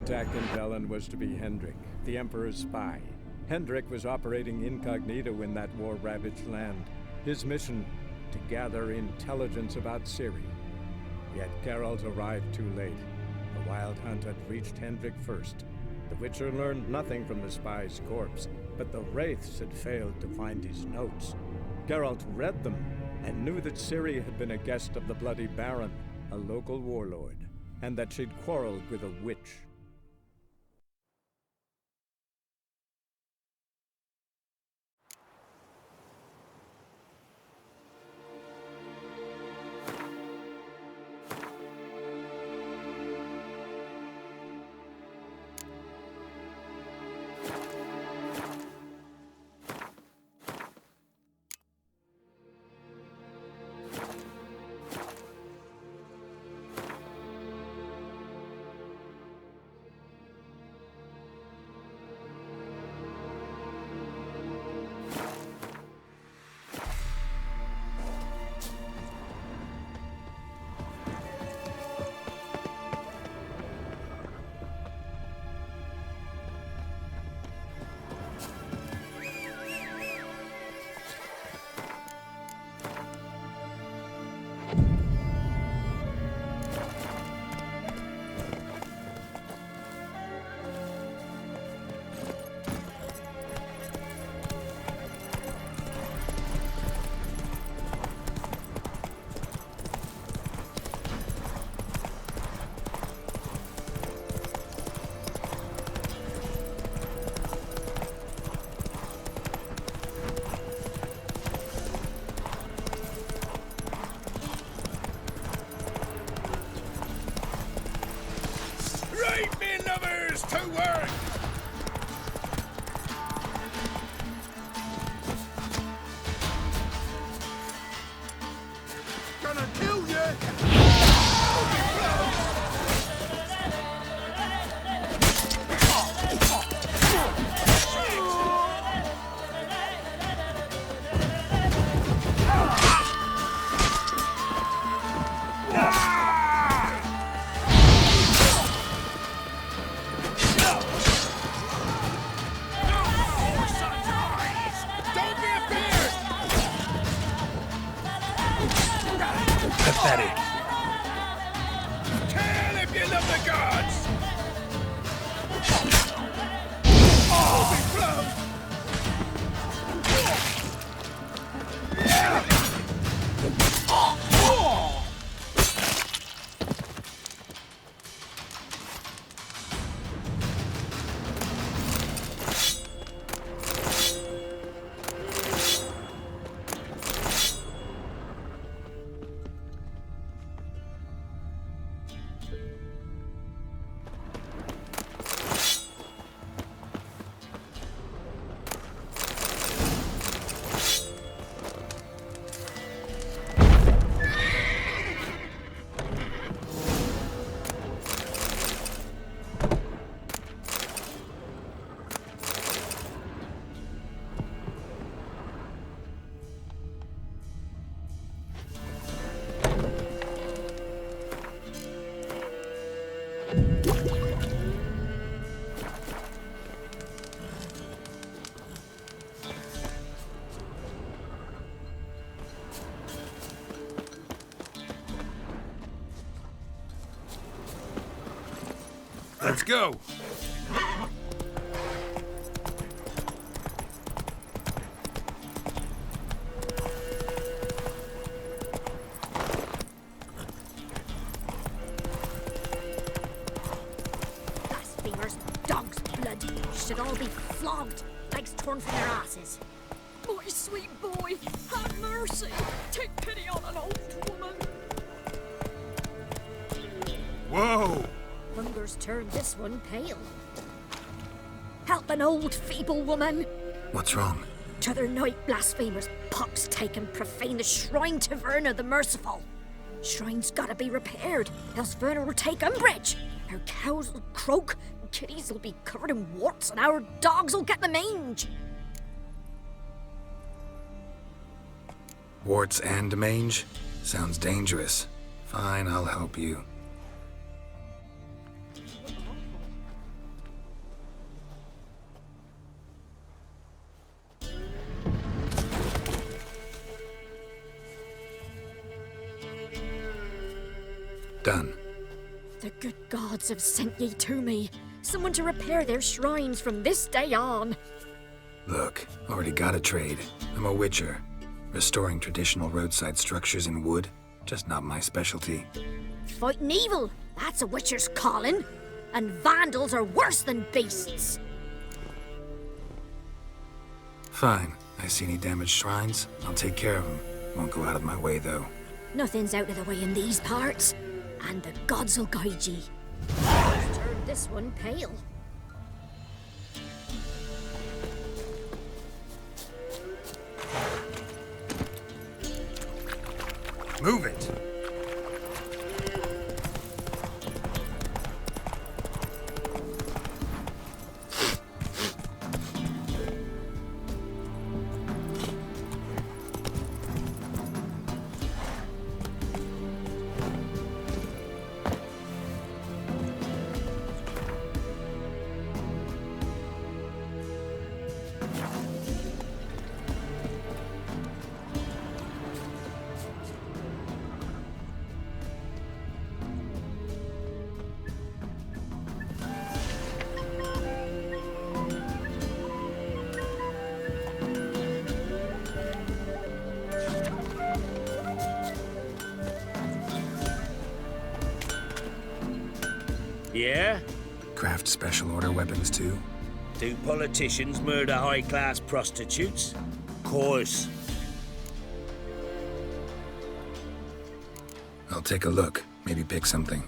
contact in Velen was to be Hendrik, the Emperor's spy. Hendrik was operating incognito in that war-ravaged land. His mission, to gather intelligence about Ciri. Yet Geralt arrived too late. The Wild Hunt had reached Hendrik first. The Witcher learned nothing from the spy's corpse, but the Wraiths had failed to find his notes. Geralt read them and knew that Ciri had been a guest of the Bloody Baron, a local warlord, and that she'd quarreled with a witch. To work! Gonna kill you! Pathetic. Kill if you love the gods! Let's go. Blasphemers, dog's blood, should all be flogged, legs torn from their asses. My sweet boy, have mercy. Take pity on an old woman. Whoa! Hunger's turned this one pale. Help an old feeble woman. What's wrong? T'other night blasphemers pox take and profane the shrine to Verna the Merciful. Shrine's gotta be repaired, else Verna will take umbrage. Our cows will croak, kitties will be covered in warts, and our dogs will get the mange. Warts and mange? Sounds dangerous. Fine, I'll help you. Done. The good gods have sent ye to me. Someone to repair their shrines from this day on. Look, already got a trade. I'm a witcher. Restoring traditional roadside structures in wood, just not my specialty. Fighting evil, that's a witcher's calling. And vandals are worse than beasts. Fine. I see any damaged shrines, I'll take care of them. Won't go out of my way, though. Nothing's out of the way in these parts. And the gods will guide ye. Turn this one pale. Move it! Yeah? Craft special order weapons, too? Do politicians murder high-class prostitutes? Course. I'll take a look. Maybe pick something.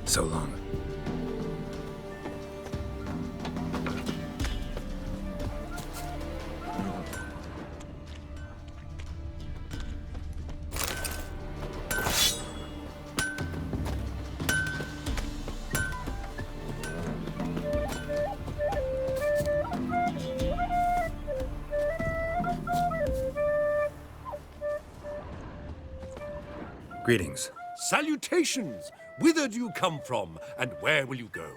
So long. Greetings. Salutations! Whither do you come from, and where will you go?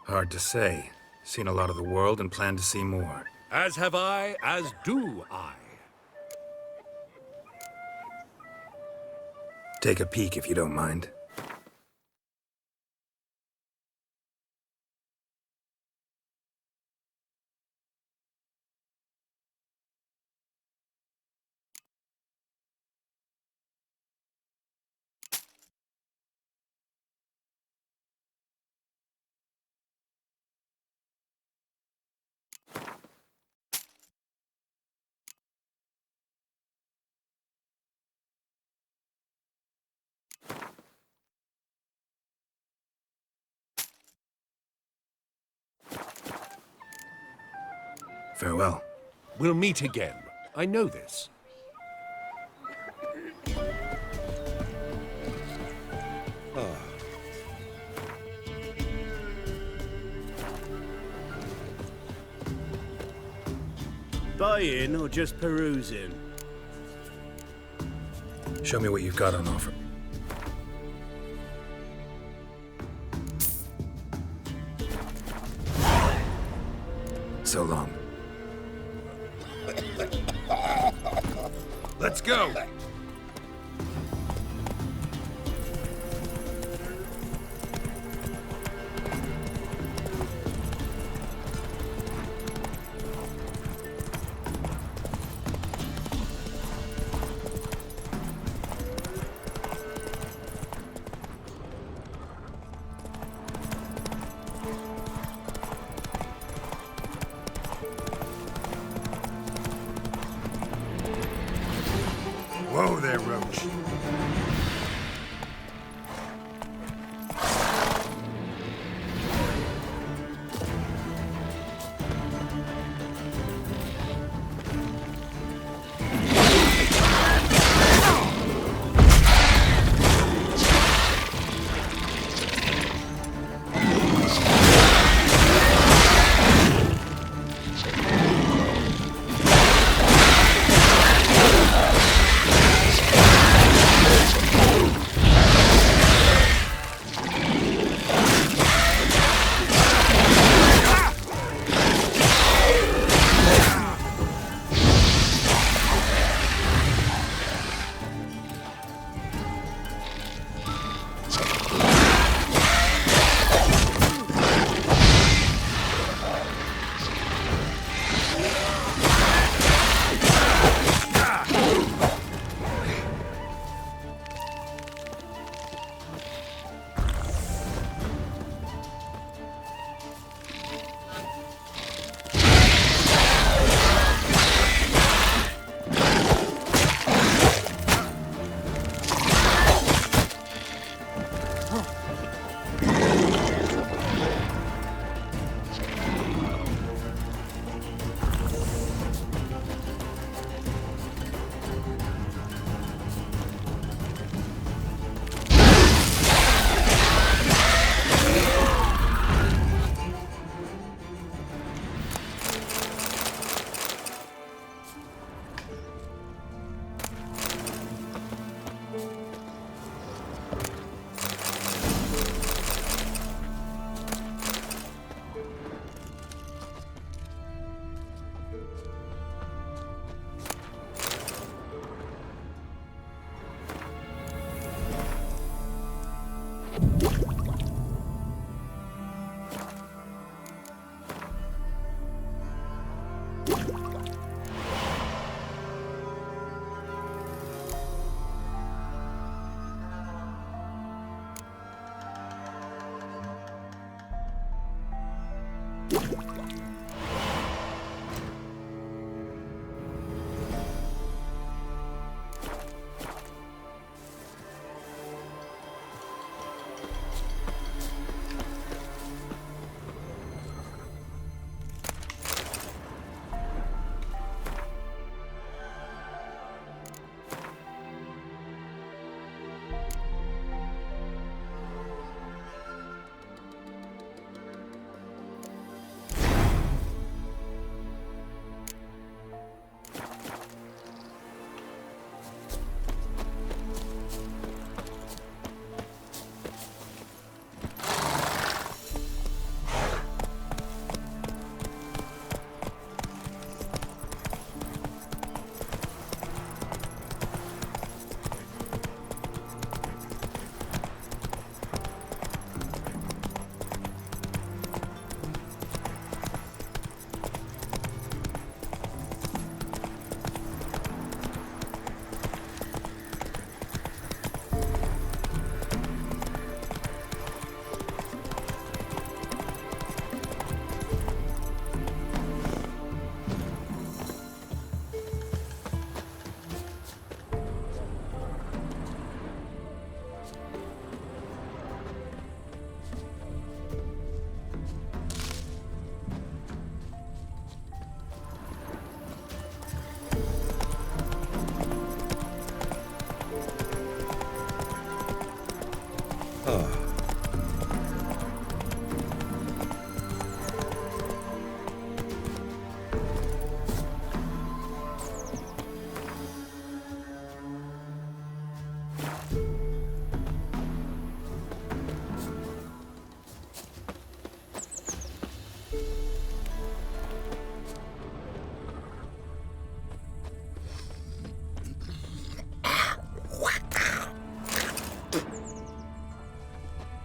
Hard to say. Seen a lot of the world and plan to see more. As have I, as do I. Take a peek if you don't mind. Farewell. We'll meet again. I know this. Buying or just perusing? Show me what you've got on offer. So long. Let's go!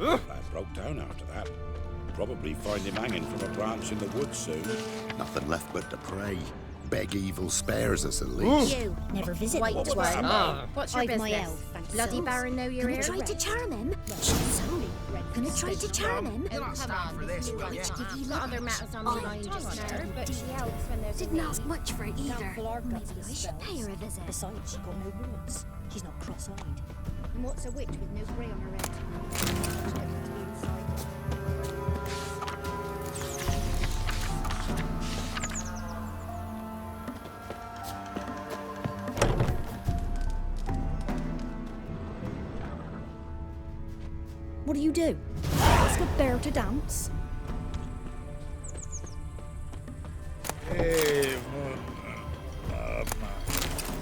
I broke down after that. Probably find him hanging from a branch in the woods soon. Nothing left but to pray. Beg evil spares us at least. You Never visit Wait, the what's witch. What's your I've my business? elf and bloody souls. Baron know you're Gonna here? try to charm him. Gonna try to charm him. Other matters on the line just now, but she helps when there's Didn't ask much for it either. Maybe I should pay her a visit. Besides, she got no warts. She's not cross-eyed. And what's a witch with no grey on her head? What do? Ask a bear to dance? Hey,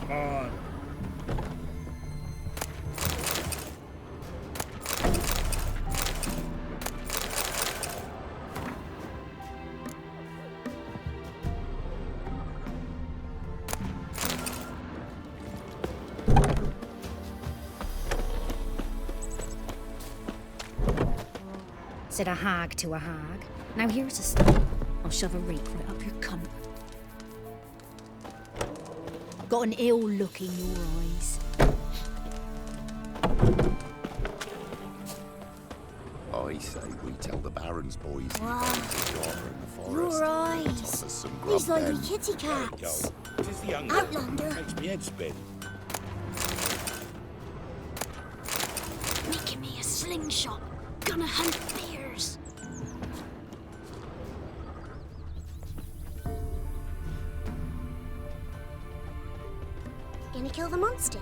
come on. Said a hag to a hag. Now here's a stone. I'll shove a rake right up your cunt. Got an ill look in your eyes. I say we tell the Baron's boys he Wow. finds a daughter in the forest. Your eyes. Toss us some grub These like then. kitty There we cats. go. Tis the younger. Outlander. Makes me head spin. Making me a slingshot. Gonna hunt bears. Gonna kill the monsters.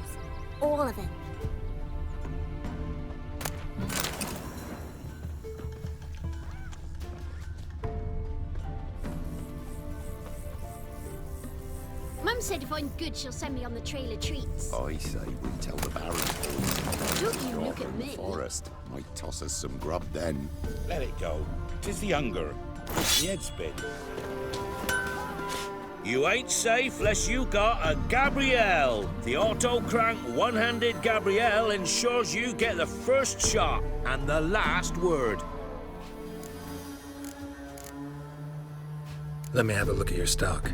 All of them. Mum said if I'm good, she'll send me on the trail of treats. I say we tell the Baron's boys he finds Don't a you look daughter at in the me. forest. Might toss us some grub then. Let it go. Tis the younger. Makes me head spin. You ain't safe less you got a Gabrielle. The auto-crank one-handed Gabrielle ensures you get the first shot and the last word. Let me have a look at your stock.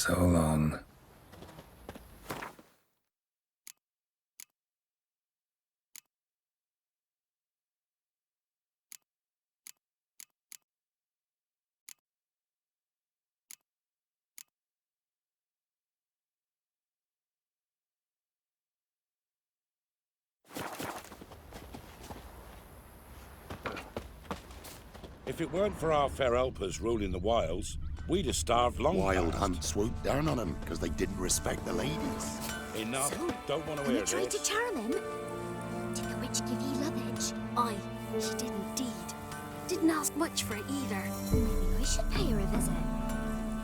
So long. If it weren't for our fair helpers ruling the wilds, we'd have starved long Wild past. hunt swooped down on him because they didn't respect the ladies. Enough. So, Don't want to you hear tried to this. charm him? Did the witch give you luggage? Aye, she did indeed. Didn't ask much for it either. Maybe I should pay her a visit.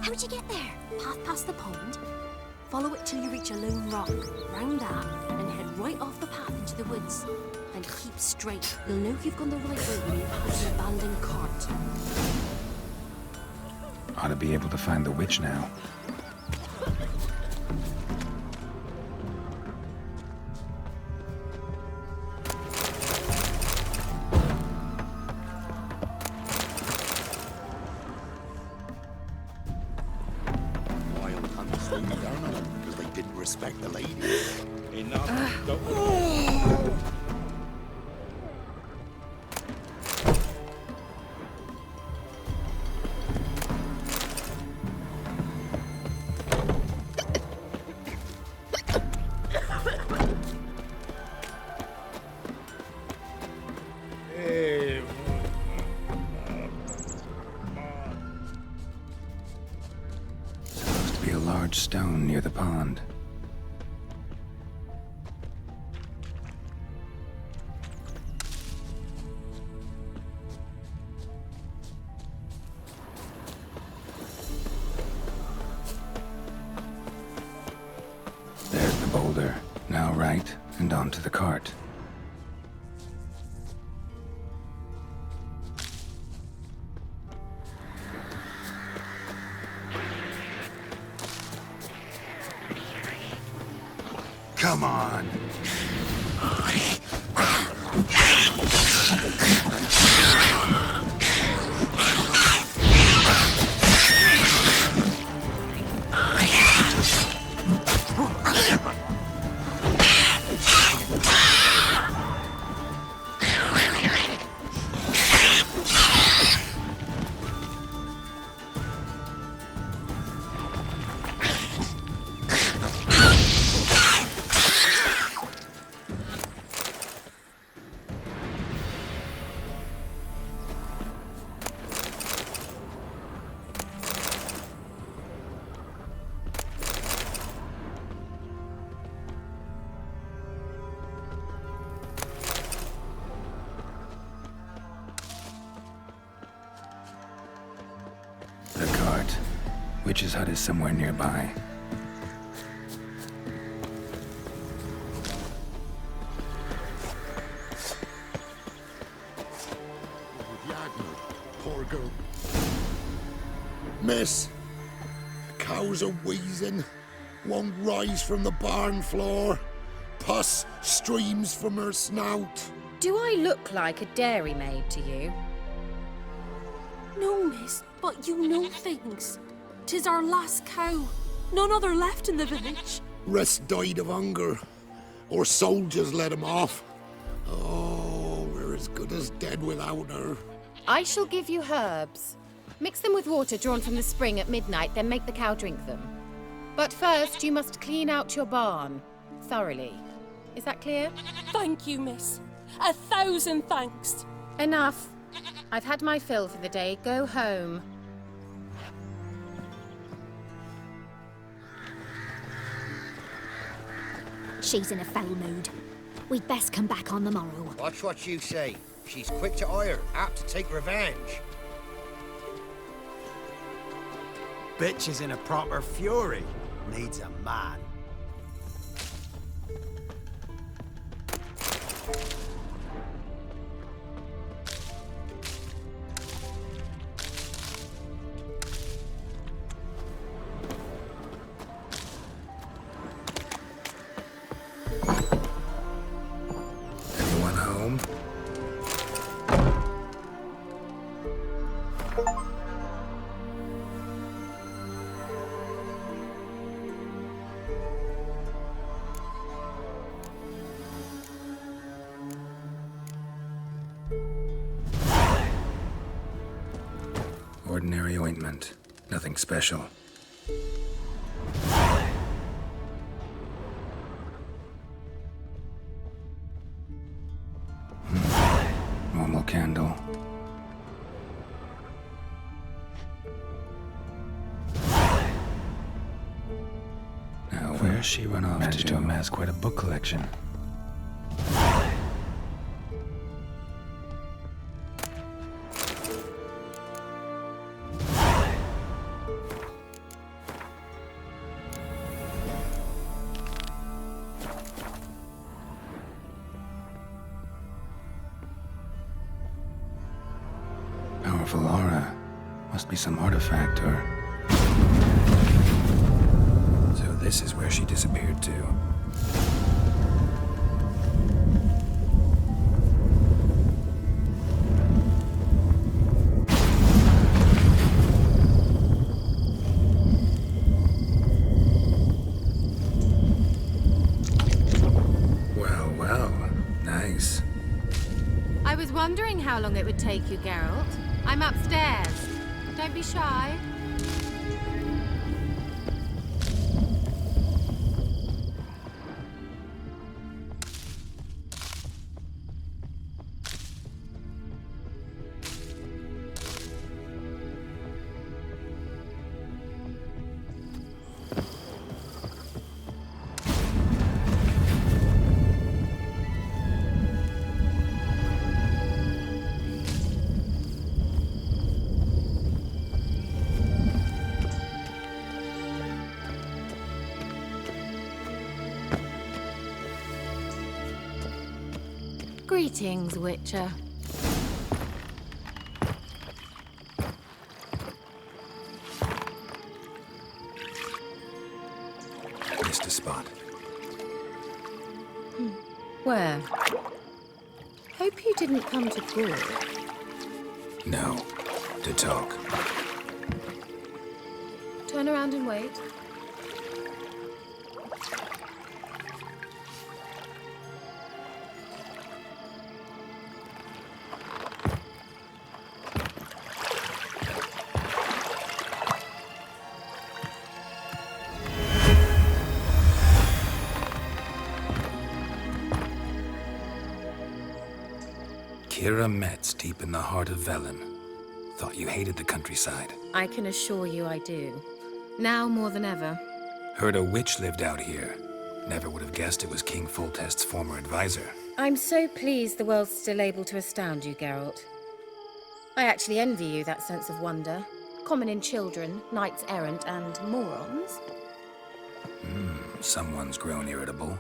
How'd you get there? Path past the pond. Follow it till you reach a lone rock. Round that, and head right off the path into the woods. And keep straight. You'll know you've gone the right way when you pass an abandoned cart. Ought to be able to find the witch now. Wild hunt swooped down on him because they didn't respect the ladies. Enough. Don't want to... Supposed to be a large stone near the pond. There's the boulder. Now right, and onto the cart. Come on. The cart. Witch's hut is somewhere nearby. Poor girl. Miss, the cows are wheezing. Won't rise from the barn floor. Pus streams from her snout. Do I look like a dairymaid to you? No, miss, but you know things. 'Tis our last cow. None other left in the village. Rest died of hunger. Or soldiers let him off. Oh, we're as good as dead without her. I shall give you herbs. Mix them with water drawn from the spring at midnight, then make the cow drink them. But first, you must clean out your barn. Thoroughly. Is that clear? Thank you, miss. 1,000 thanks. Enough. I've had my fill for the day. Go home. She's in a foul mood. We'd best come back on the morrow. Watch what you say. She's quick to ire, apt to take revenge. Bitch is in a proper fury. Needs a man. Anyone home? ointment. Nothing special. Normal candle. Now, where's she run off to amass quite a book collection? Powerful aura. Must be some artifact or... So this is where she disappeared to. Well, well. Nice. I was wondering how long it would take you, Geralt. I'm upstairs. Don't be shy. Greetings, Witcher. Missed a spot. Where? Hope you didn't come to Gaul. No. To talk. Turn around and wait. Keira Metz, deep in the heart of Velen. Thought you hated the countryside. I can assure you I do. Now more than ever. Heard a witch lived out here. Never would have guessed it was King Foltest's former advisor. I'm so pleased the world's still able to astound you, Geralt. I actually envy you that sense of wonder. Common in children, knights errant, and morons. Someone's grown irritable.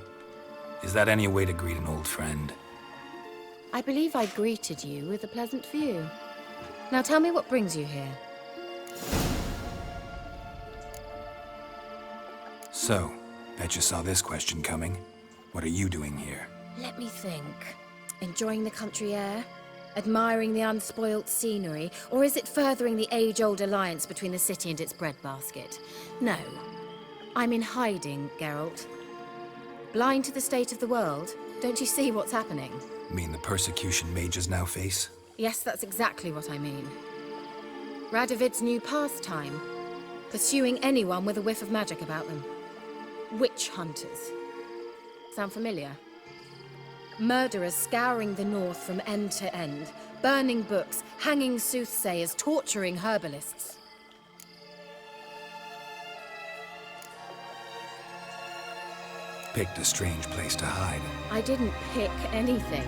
Is that any way to greet an old friend? I believe I greeted you with a pleasant view. Now tell me what brings you here. So, bet you saw this question coming. What are you doing here? Let me think. Enjoying the country air? Admiring the unspoilt scenery? Or is it furthering the age-old alliance between the city and its breadbasket? No. I'm in hiding, Geralt. Blind to the state of the world? Don't you see what's happening? Mean the persecution mages now face? Yes, that's exactly what I mean. Radovid's new pastime. Pursuing anyone with a whiff of magic about them. Witch hunters. Sound familiar? Murderers scouring the north from end to end. Burning books, hanging soothsayers, torturing herbalists. Picked a strange place to hide. I didn't pick anything.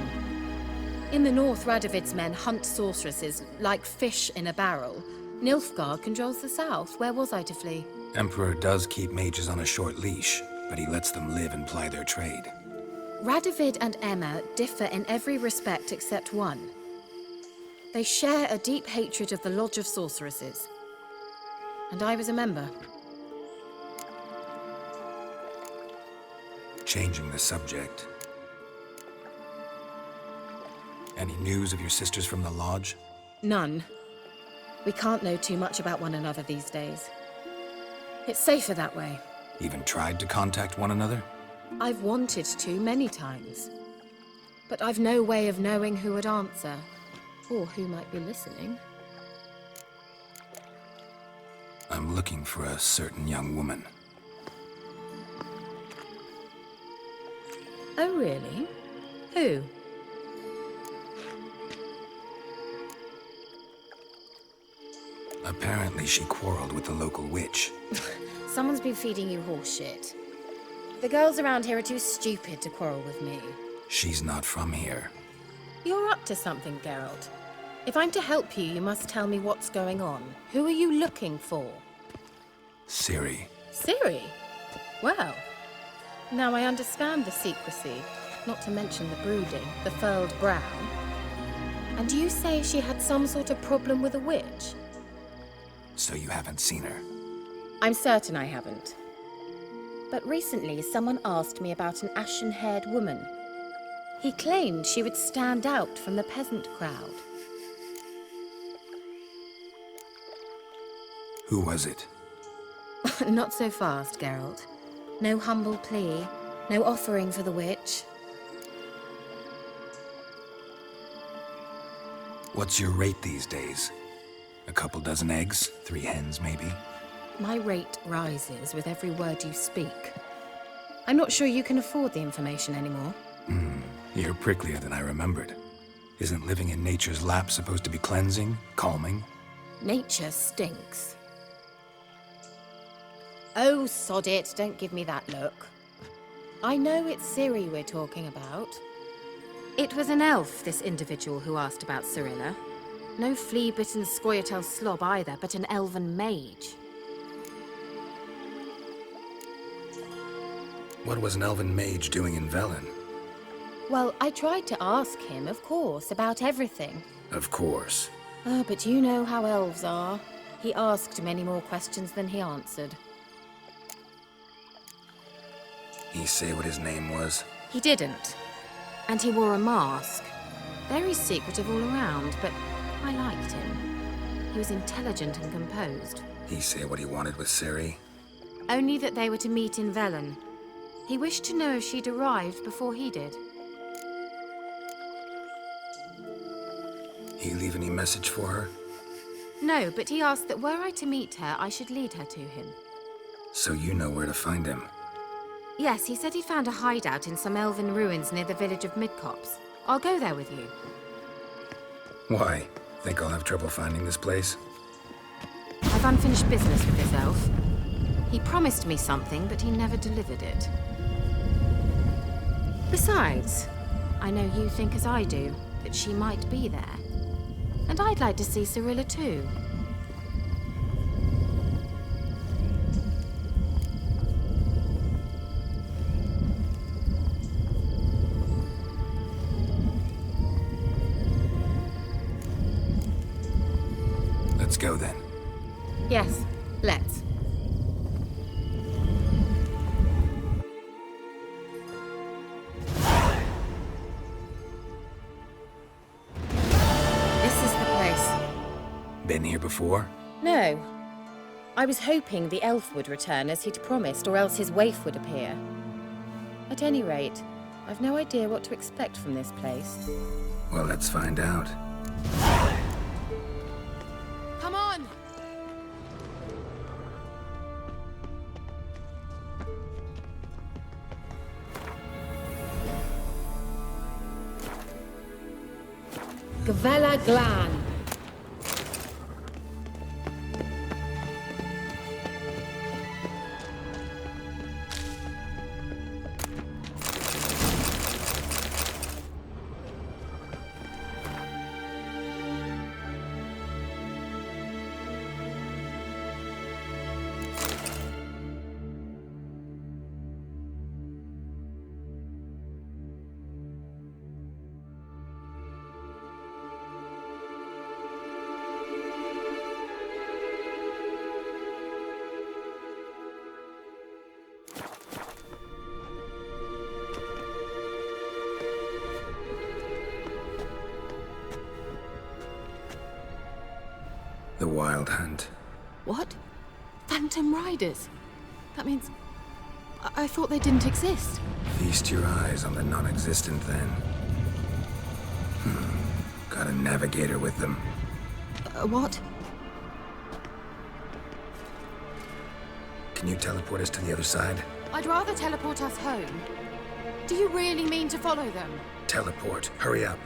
In the north, Radovid's men hunt sorceresses like fish in a barrel. Nilfgaard controls the south. Where was I to flee? Emperor does keep mages on a short leash, but he lets them live and ply their trade. Radovid and Emma differ in every respect except one. They share a deep hatred of the Lodge of Sorceresses. And I was a member. Changing the subject. Any news of your sisters from the lodge? None. We can't know too much about one another these days. It's safer that way. Even tried to contact one another? I've wanted to many times. But I've no way of knowing who would answer. Or who might be listening. I'm looking for a certain young woman. Oh, really? Who? Apparently she quarreled with the local witch. Someone's been feeding you horse shit. The girls around here are too stupid to quarrel with me. She's not from here. You're up to something, Geralt. If I'm to help you, you must tell me what's going on. Who are you looking for? Ciri. Ciri? Well, now I understand the secrecy, not to mention the brooding, the furled brow. And you say she had some sort of problem with a witch? So you haven't seen her? I'm certain I haven't. But recently, someone asked me about an ashen-haired woman. He claimed she would stand out from the peasant crowd. Who was it? Not so fast, Geralt. No humble plea, no offering for the witch. What's your rate these days? A couple dozen eggs? 3 hens, maybe? My rate rises with every word you speak. I'm not sure you can afford the information anymore. You're pricklier than I remembered. Isn't living in nature's lap supposed to be cleansing, calming? Nature stinks. Oh, sod it, don't give me that look. I know it's Ciri we're talking about. It was an elf, this individual who asked about Cirilla. No flea-bitten Scoia'tael slob either, but an elven mage. What was an elven mage doing in Velen? Well, I tried to ask him, of course, about everything. Of course. Oh, but you know how elves are. He asked many more questions than he answered. He say what his name was? He didn't. And he wore a mask. Very secretive all around, but I liked him. He was intelligent and composed. He say what he wanted with Ciri? Only that they were to meet in Velen. He wished to know if she'd arrived before he did. He leave any message for her? No, but he asked that were I to meet her, I should lead her to him. So you know where to find him? Yes, he said he found a hideout in some elven ruins near the village of Midcopse. I'll go there with you. Why? Think I'll have trouble finding this place? I've unfinished business with this elf. He promised me something, but he never delivered it. Besides, I know you think as I do, that she might be there. And I'd like to see Cirilla too. Let's go then. Yes, let's. Been here before? No. I was hoping the elf would return as he'd promised, or else his waif would appear. At any rate, I've no idea what to expect from this place. Well, let's find out. Come on! Gavella Glan. The Wild Hunt. What? Phantom Riders? That means... I thought they didn't exist. Feast your eyes on the non-existent then. Got a navigator with them. What? Can you teleport us to the other side? I'd rather teleport us home. Do you really mean to follow them? Teleport. Hurry up.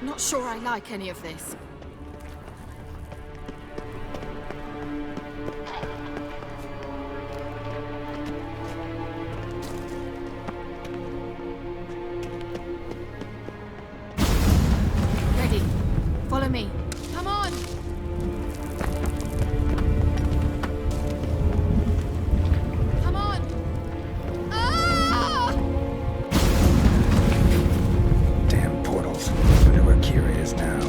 Not sure I like any of this. Ready. Follow me. Come on! Come on! Ah! Damn portals. Wonder where Keira is now.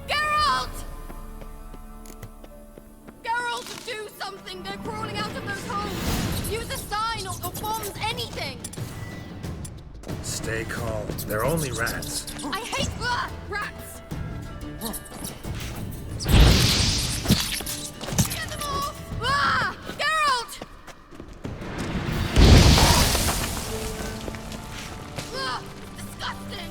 Geralt! Geralt, do something! They're crawling out of those holes! Use a sign or bombs, anything! Stay calm. They're only rats. I hate rats! Get them off! Geralt! Disgusting!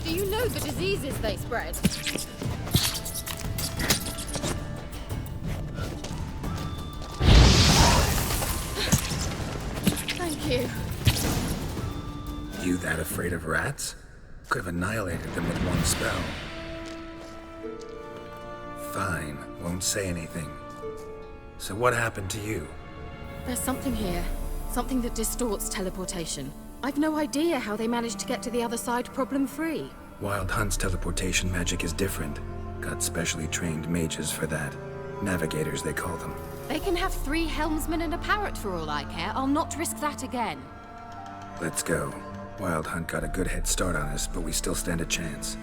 Do you know the diseases they spread? Thank you. You that afraid of rats? Could have annihilated them with one spell. Fine, won't say anything. So what happened to you? There's something here. Something that distorts teleportation. I've no idea how they managed to get to the other side problem-free. Wild Hunt's teleportation magic is different. Got specially trained mages for that. Navigators, they call them. They can have 3 helmsmen and a parrot for all I care. I'll not risk that again. Let's go. Wild Hunt got a good head start on us, but we still stand a chance.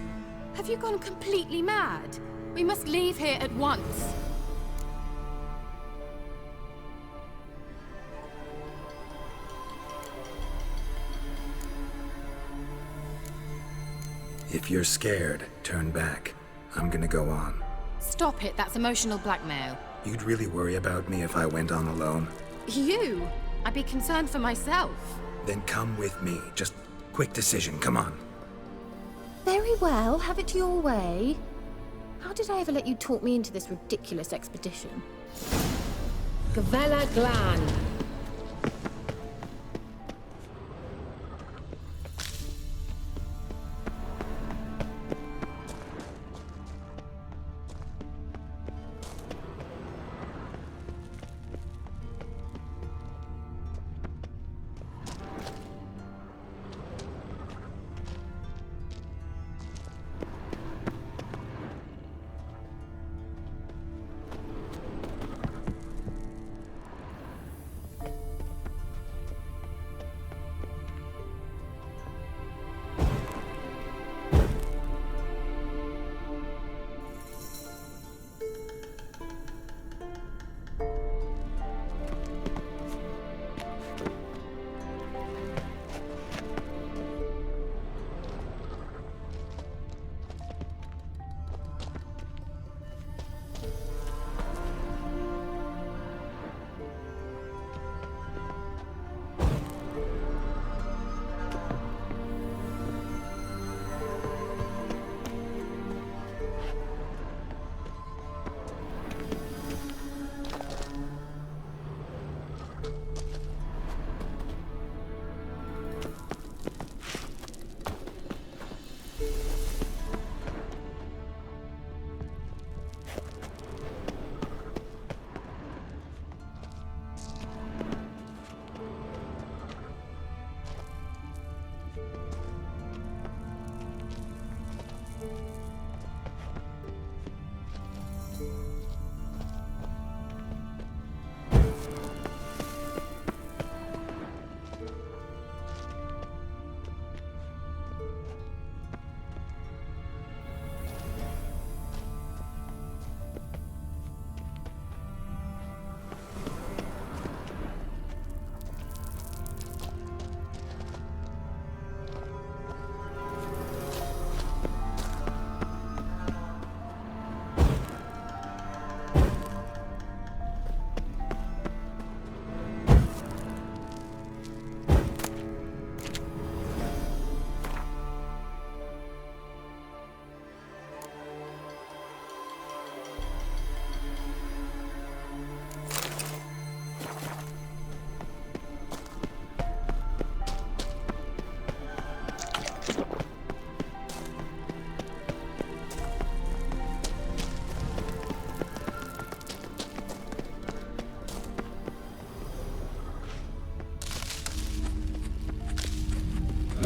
Have you gone completely mad? We must leave here at once. If you're scared, turn back. I'm gonna go on. Stop it, that's emotional blackmail. You'd really worry about me if I went on alone? You? I'd be concerned for myself. Then come with me. Just quick decision, come on. Very well, have it your way. How did I ever let you talk me into this ridiculous expedition? Gavella Glan.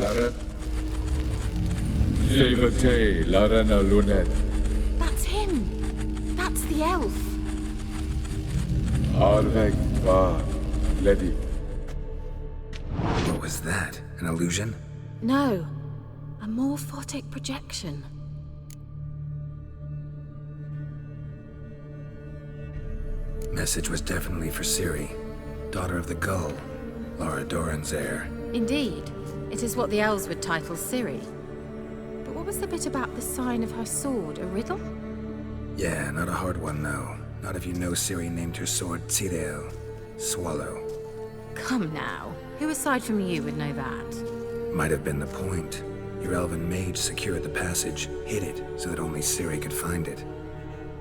Siarad. Lleifytei Larena Luned. That's him! That's the elf! Arveg Va Ledi. What was that? An illusion? No. A morphotic projection. Message was definitely for Ciri, daughter of the Gull, Laura Doran's heir. Indeed. It is what the elves would title Ciri. But what was the bit about the sign of her sword? A riddle? Yeah, not a hard one, no. Not if you know Ciri named her sword Cidel, swallow. Come now. Who aside from you would know that? Might have been the point. Your elven mage secured the passage, hid it, so that only Ciri could find it.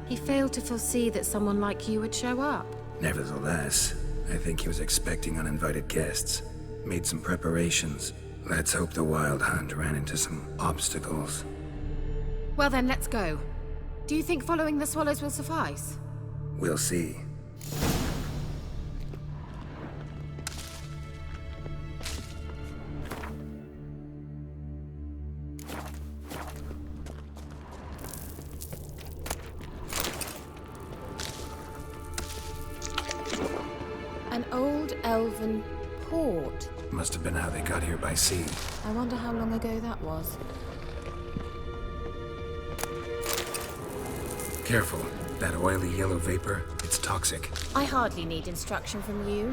He failed to foresee that someone like you would show up. Nevertheless, I think he was expecting uninvited guests. Made some preparations. Let's hope the Wild Hunt ran into some obstacles. Well then, let's go. Do you think following the swallows will suffice? We'll see. An old elven port. Must have been how they got here by sea. I wonder how long ago that was. Careful. That oily yellow vapor, it's toxic. I hardly need instruction from you.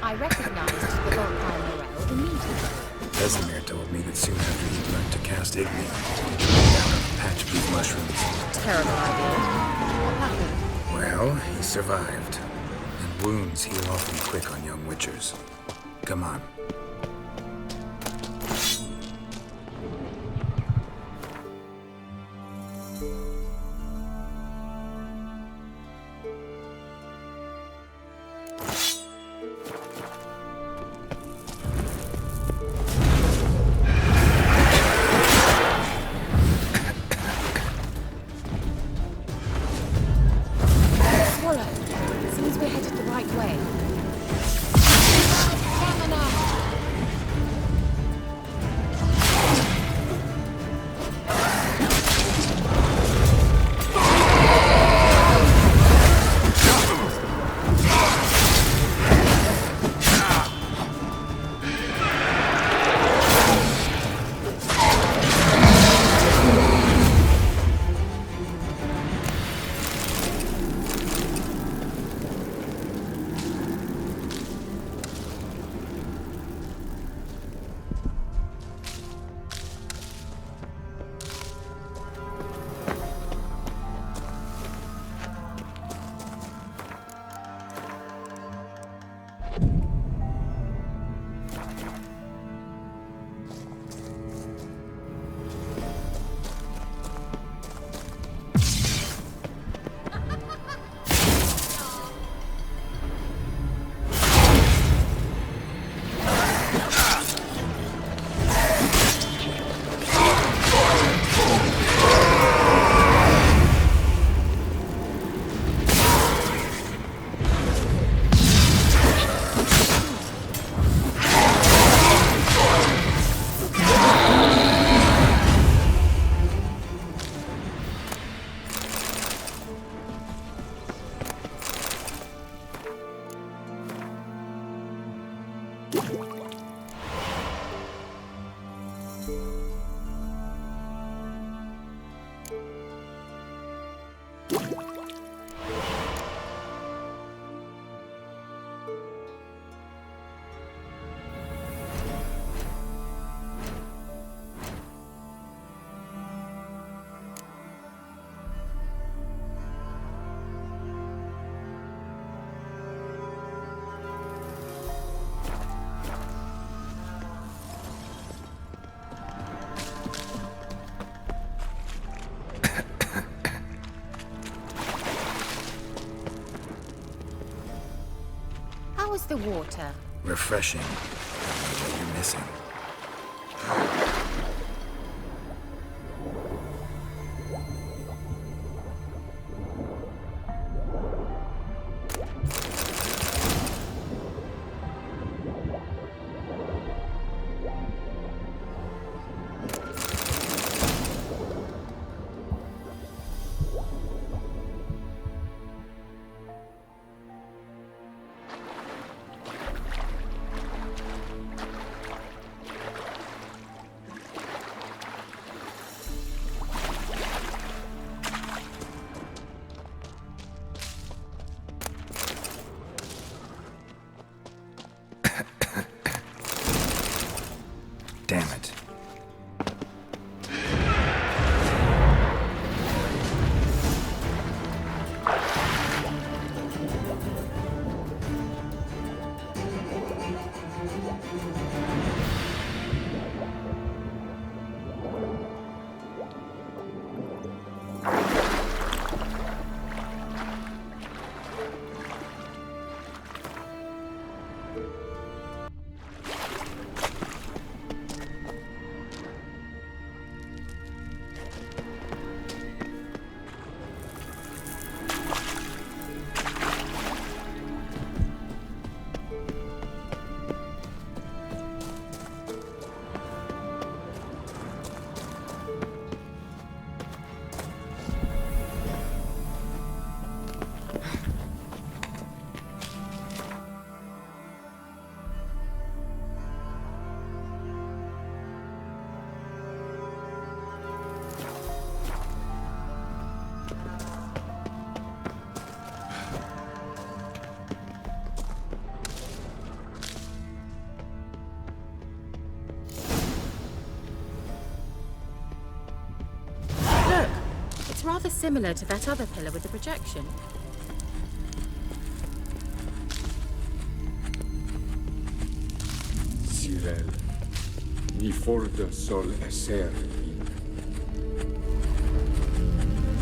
I recognized the vampire morel immediately. Vesemir told me that soon after he learned to cast Igni, he took down a patch of these mushrooms. Terrible idea. What happened? Well, he survived. And wounds heal awfully quick on young witchers. Come on. How was the water? Refreshing. What you're missing. damn it. It's rather similar to that other pillar with the projection. Ciri, ni forda sol SHər.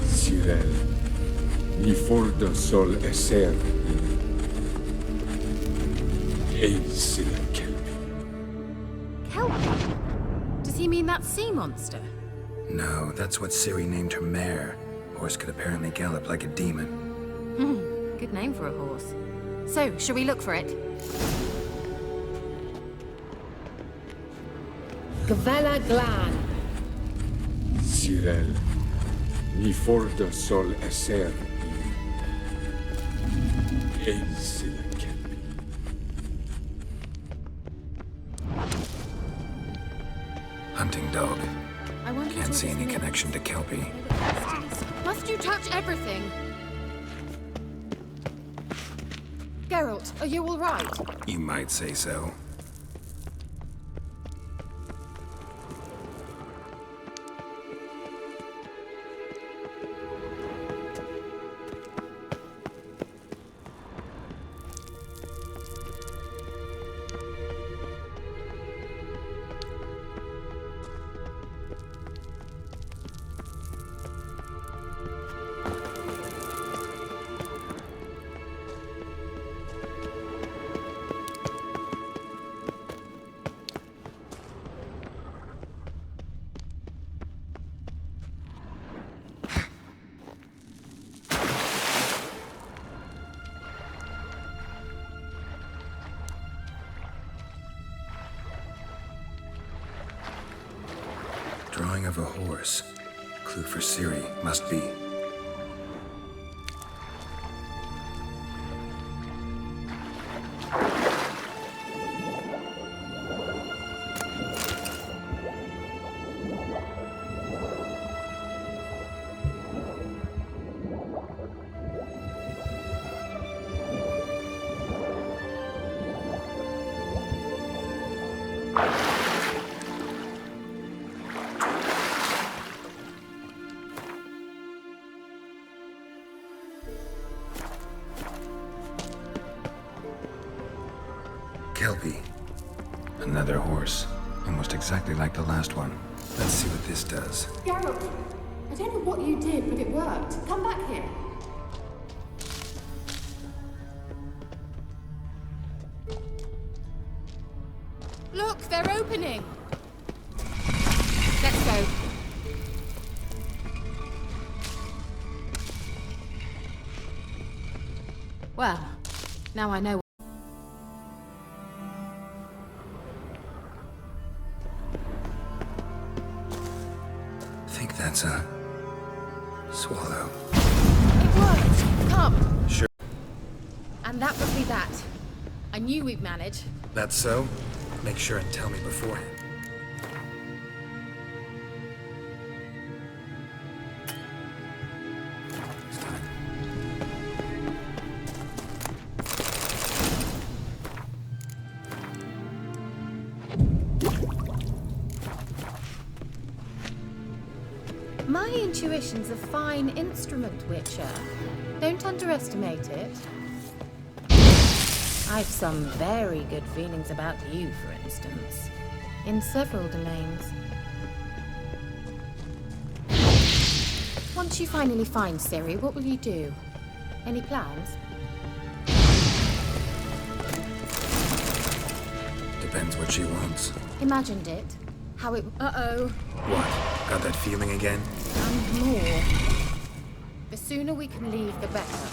Ciri, ni forda sol SHär. Eisile kelpi. Kelpie? Does he mean that sea monster? No, that's what Ciri named her mare. Horse could apparently gallop like a demon. Good name for a horse. So, shall we look for it? Gavella Glan. Ciri, ni forda sol SHär. Eisile kelpi. Hunting dog. I wonder Can't see any connection to Kelpie. Must you touch everything? Geralt, are you all right? You might say so. Drawing of a horse. Clue for Ciri, must be. Kelpie. Another horse. Almost exactly like the last one. Let's see what this does. Geralt, I don't know what you did, but it worked. Come back here. Look, they're opening! Let's go. Well, now I know. Think that's a swallow. It worked! Come! Sure. And that would be that. I knew we'd manage. That's so? Make sure and tell me beforehand. My intuition's a fine instrument, Witcher. Don't underestimate it. I've some very good feelings about you, for instance. In several domains. Once you finally find Ciri, what will you do? Any plans? Depends what she wants. Imagined it. How it... Uh-oh. What? Got that feeling again? And more. The sooner we can leave, the better.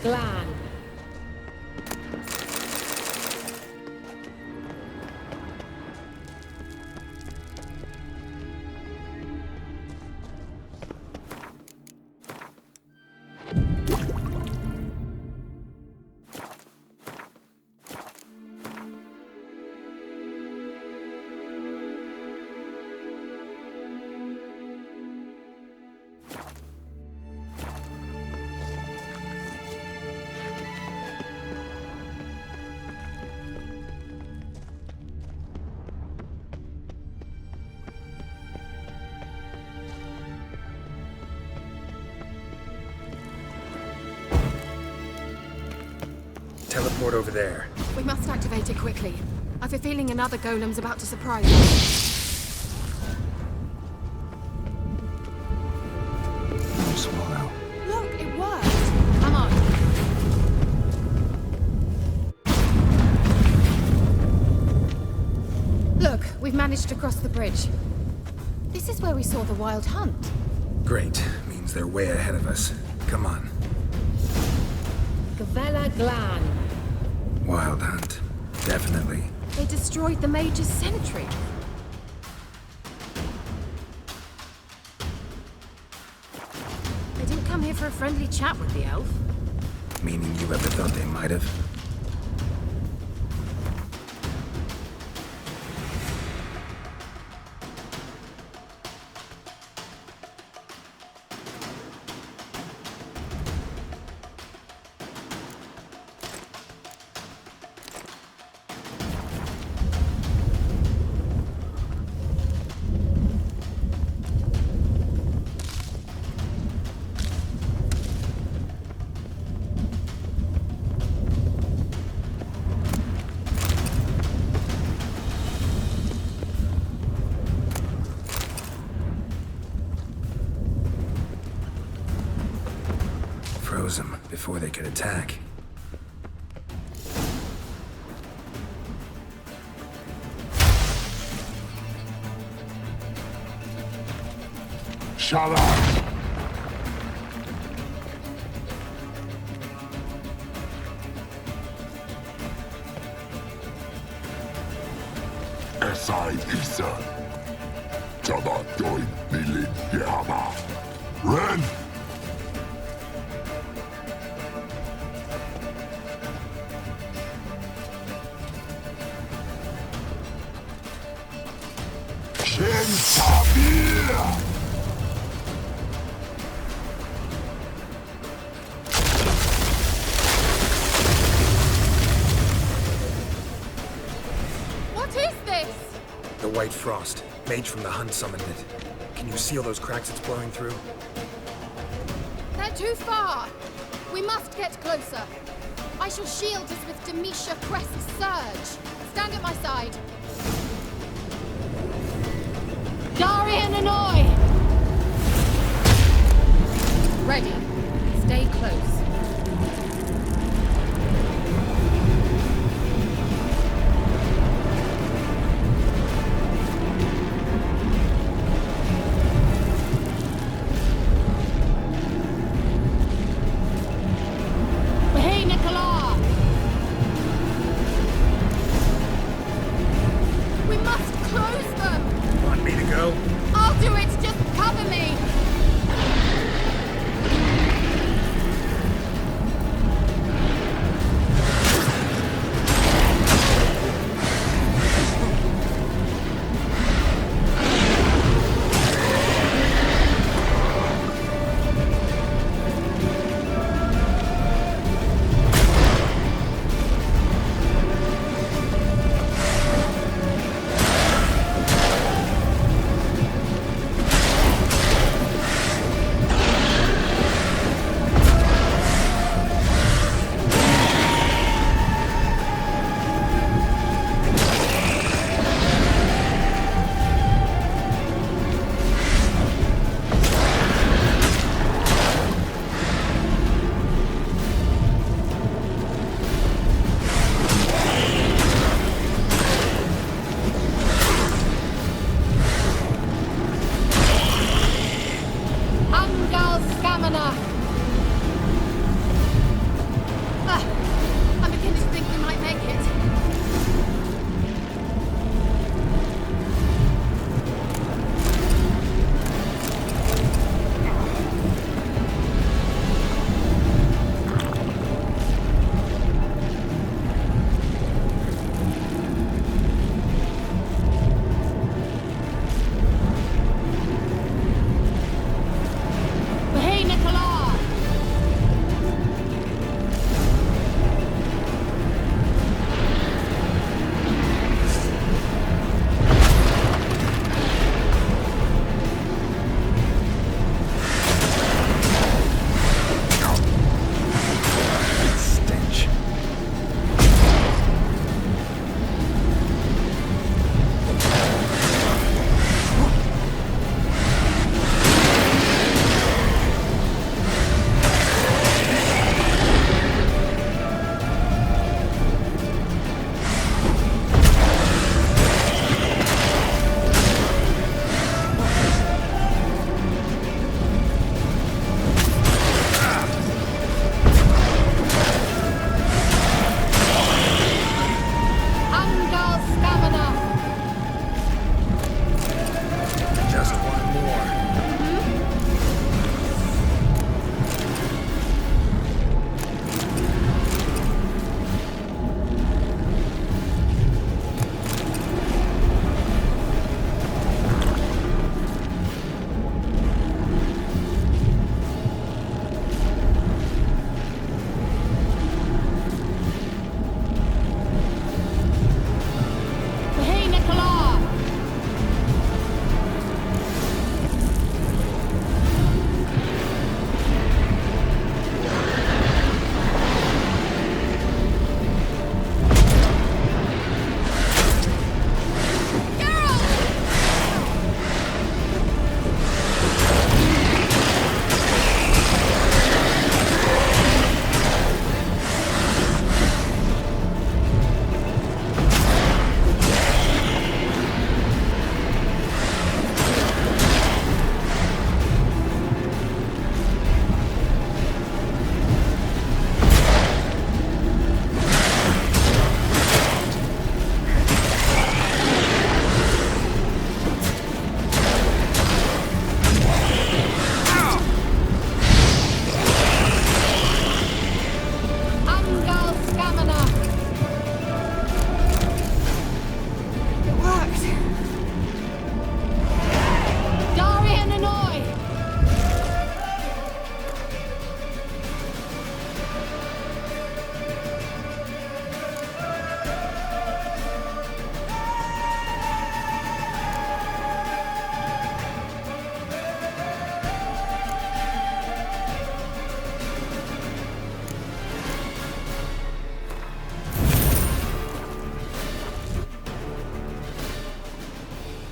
Glan. Teleport over there. We must activate it quickly. I've a feeling another golem's about to surprise us. No swallow. Look, it worked! Come on. Look, we've managed to cross the bridge. This is where we saw the wild hunt. Great. Means they're way ahead of us. Come on. Gavella Glan. Wild hunt. Definitely. They destroyed the Major's sentry. They didn't come here for a friendly chat with the elf. Meaning you ever thought they might have? Froze them before they could attack. Shut up! SHər. Tabadoin Milin Yama. Ren! What is this? The White Frost. Mage from the Hunt summoned it. Can you seal those cracks it's blowing through? They're too far. We must get closer. I shall shield us with Demetia Crest's surge. Stand at my side. Darian Annoy! Ready. Stay close. Hey, Nicola! We must close them! Want me to go? I'll do it! Just cover me!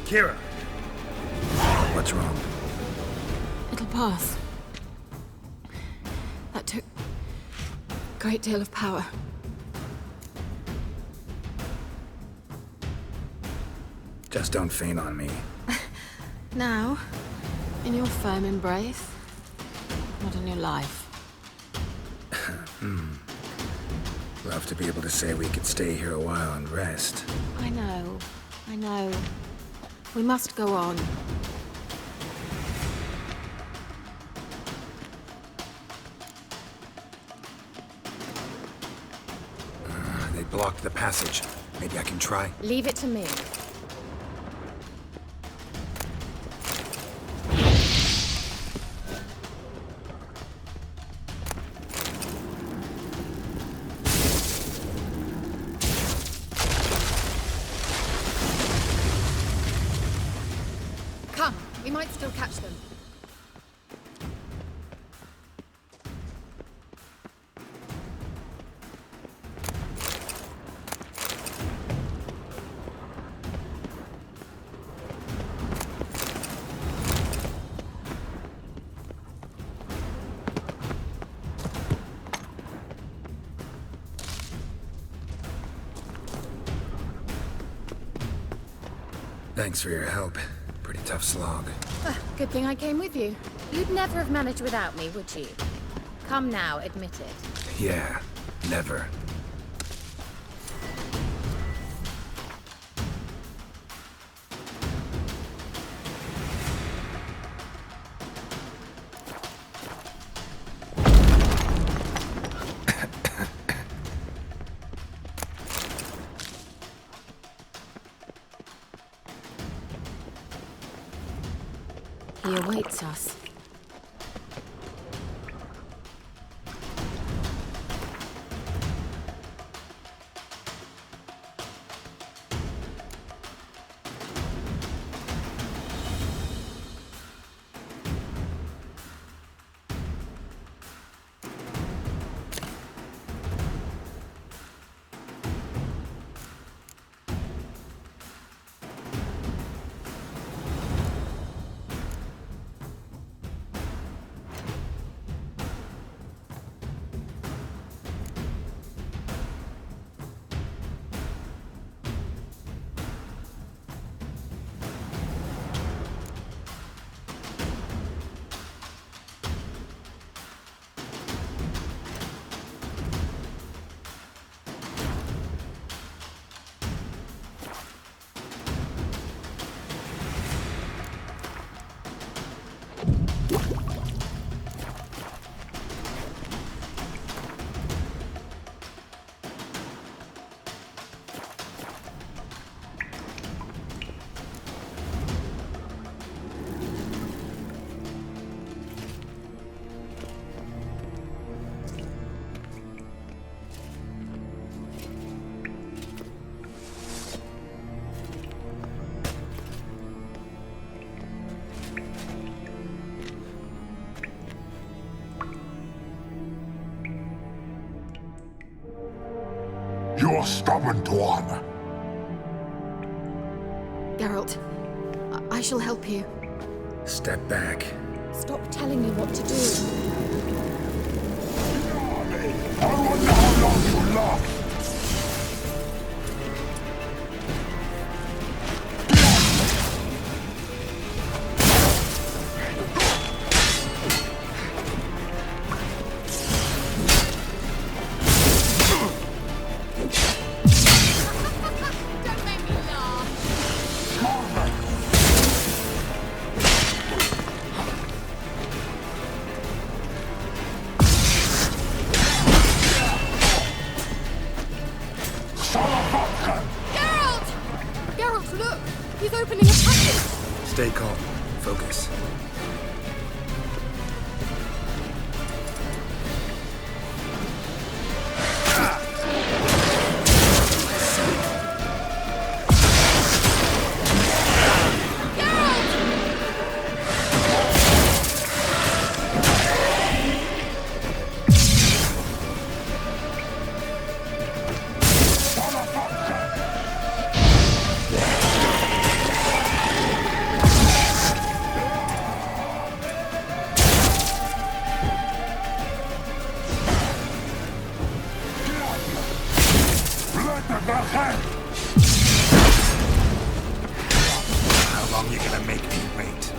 Keira! What's wrong? It'll pass. That took a great deal of power. Just don't faint on me. Now, in your firm embrace, not in your life. Love to be able to say we could stay here a while and rest. I know. We must go on. They blocked the passage. Maybe I can try? Leave it to me. Come, we might still catch them. Thanks for your help. Pretty tough slog. Good thing I came with you. You'd never have managed without me, would you? Come now, admit it. Yeah, never. He awaits us. You're stubborn one. Geralt, I shall help you. Step back. Stop telling me what to do. I wonder how long you last. Stay calm. Focus. long you gonna make me wait?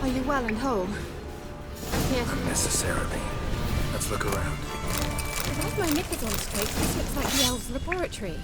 Are you well and whole? Yes. Unnecessarily. Let's look around. If I have my knickers on straight, this looks like the elves' laboratory.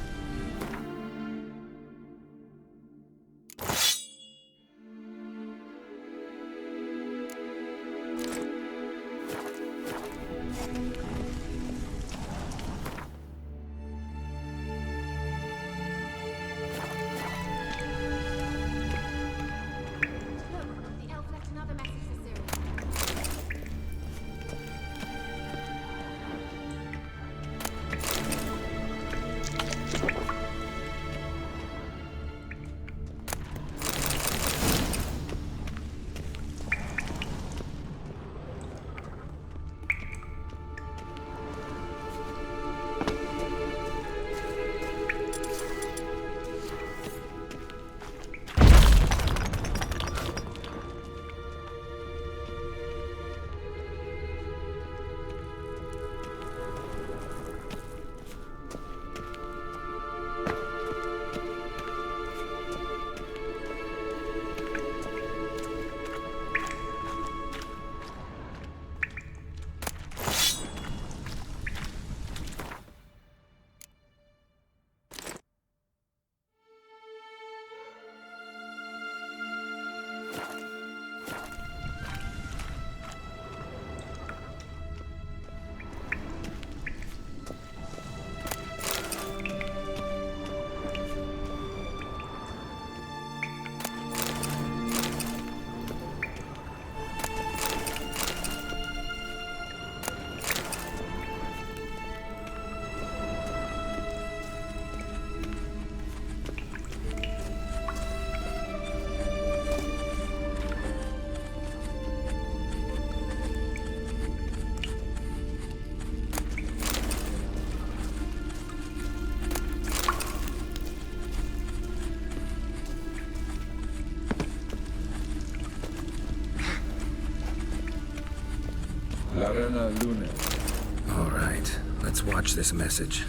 All right, let's watch this message.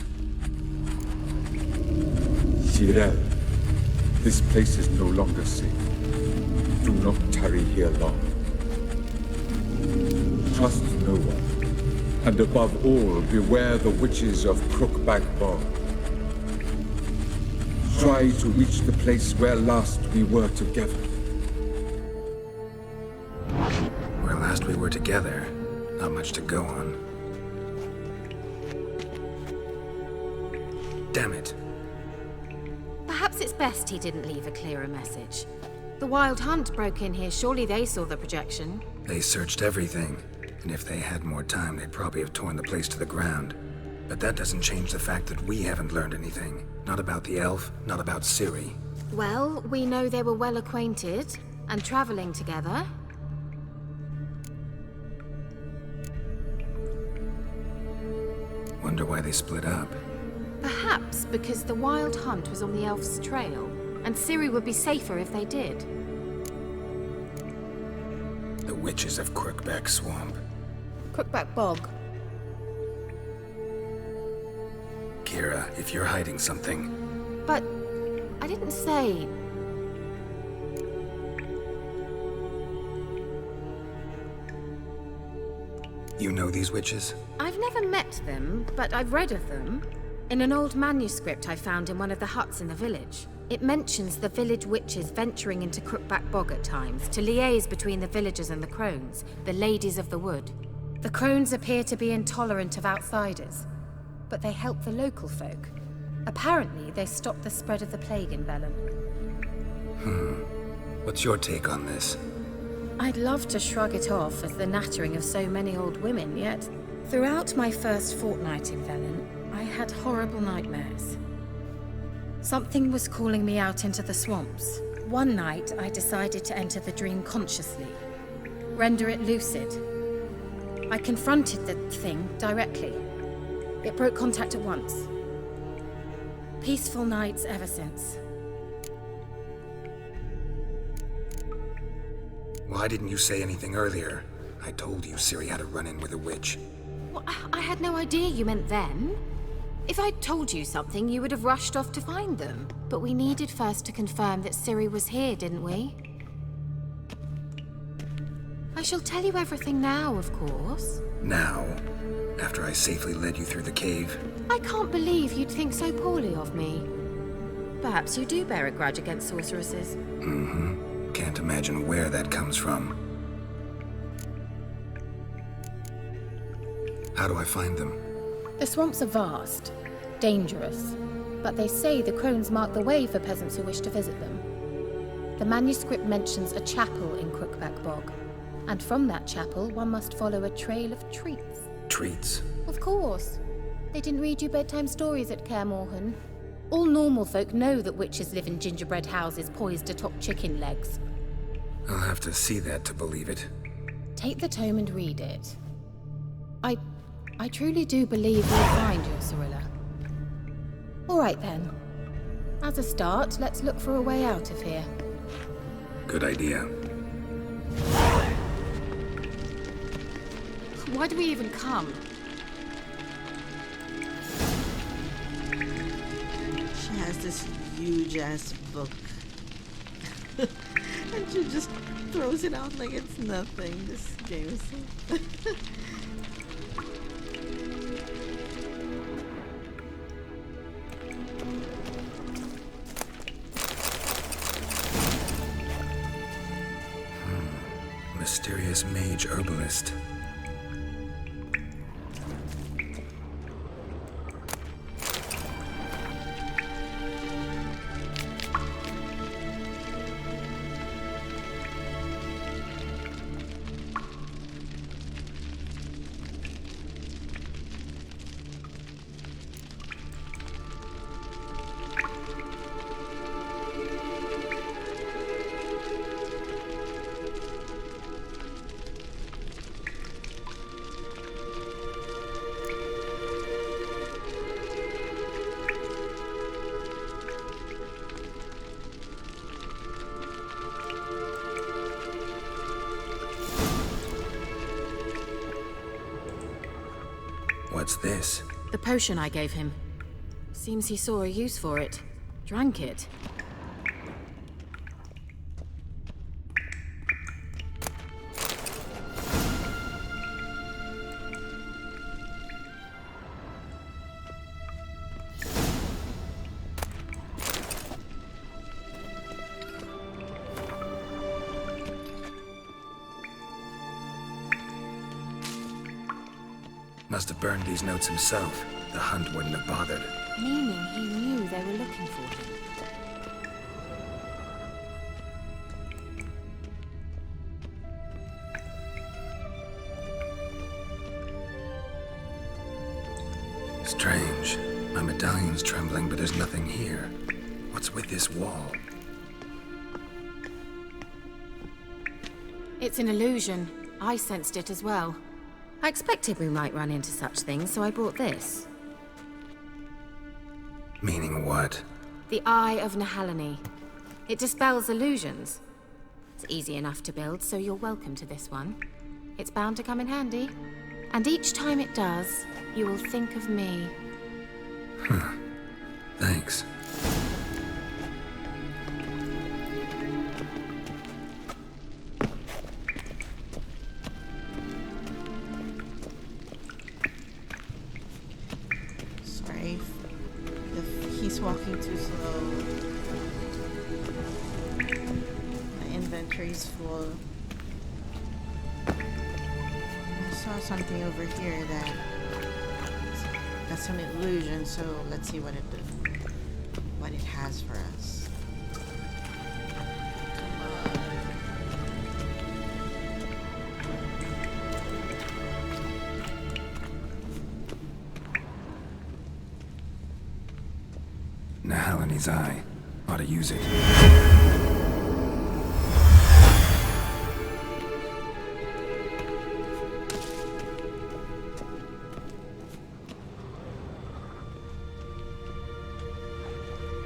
Ciri, this place is no longer safe. Do not tarry here long. Trust no one, and above all, beware the witches of Crookback Bog. Try to reach the place where last we were together. Where last we were together, not much to go on. Damn it. Perhaps it's best he didn't leave a clearer message. The Wild Hunt broke in here. Surely they saw the projection. They searched everything. And if they had more time, they'd probably have torn the place to the ground. But that doesn't change the fact that we haven't learned anything. Not about the elf, not about Ciri. Well, we know they were well acquainted and traveling together. Wonder why they split up. Perhaps because the Wild Hunt was on the elf's trail, and Ciri would be safer if they did. The witches of Crookback Swamp. Crookback Bog. Keira, if you're hiding something... But I didn't say... You know these witches? I've never met them, but I've read of them. In an old manuscript I found in one of the huts in the village. It mentions the village witches venturing into Crookback Bog at times to liaise between the villagers and the crones, the ladies of the wood. The crones appear to be intolerant of outsiders, but they help the local folk. Apparently, they stopped the spread of the plague in Velen. What's your take on this? I'd love to shrug it off as the nattering of so many old women, yet throughout my first fortnight in Velen, I had horrible nightmares. Something was calling me out into the swamps. One night, I decided to enter the dream consciously, render it lucid. I confronted the thing directly. It broke contact at once. Peaceful nights ever since. Why didn't you say anything earlier? I told you Ciri had a run-in with a witch. Well, I had no idea you meant them. If I'd told you something, you would have rushed off to find them. But we needed first to confirm that Ciri was here, didn't we? I shall tell you everything now, of course. Now? After I safely led you through the cave? I can't believe you'd think so poorly of me. Perhaps you do bear a grudge against sorceresses. Mm-hmm. Can't imagine where that comes from. How do I find them? The swamps are vast, dangerous, but they say the crones mark the way for peasants who wish to visit them. The manuscript mentions a chapel in Crookback Bog, and from that chapel one must follow a trail of treats. Treats? Of course. They didn't read you bedtime stories at Clairmont. All normal folk know that witches live in gingerbread houses poised atop chicken legs. I'll have to see that to believe it. Take the tome and read it. I truly do believe you'll find your Cirilla. All right then. As a start, let's look for a way out of here. Good idea. Why do we even come? She has this huge-ass book. And she just throws it out like it's nothing, this Jameson. Mysterious mage herbalist. What's this? The potion I gave him. Seems he saw a use for it. Drank it. Must have burned these notes himself. The hunt wouldn't have bothered. Meaning he knew they were looking for him. Strange. My medallion's trembling, but there's nothing here. What's with this wall? It's an illusion. I sensed it as well. I expected we might run into such things, so I brought this. Meaning what? The Eye of Nehaleni. It dispels illusions. It's easy enough to build, so you're welcome to this one. It's bound to come in handy. And each time it does, you will think of me. Huh. Thanks. Sorry if he's walking too slow. My inventory's full. I saw something over here that's an illusion, so let's see what it has for us. Nehaleni's eye. Ought to use it.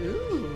Ooh.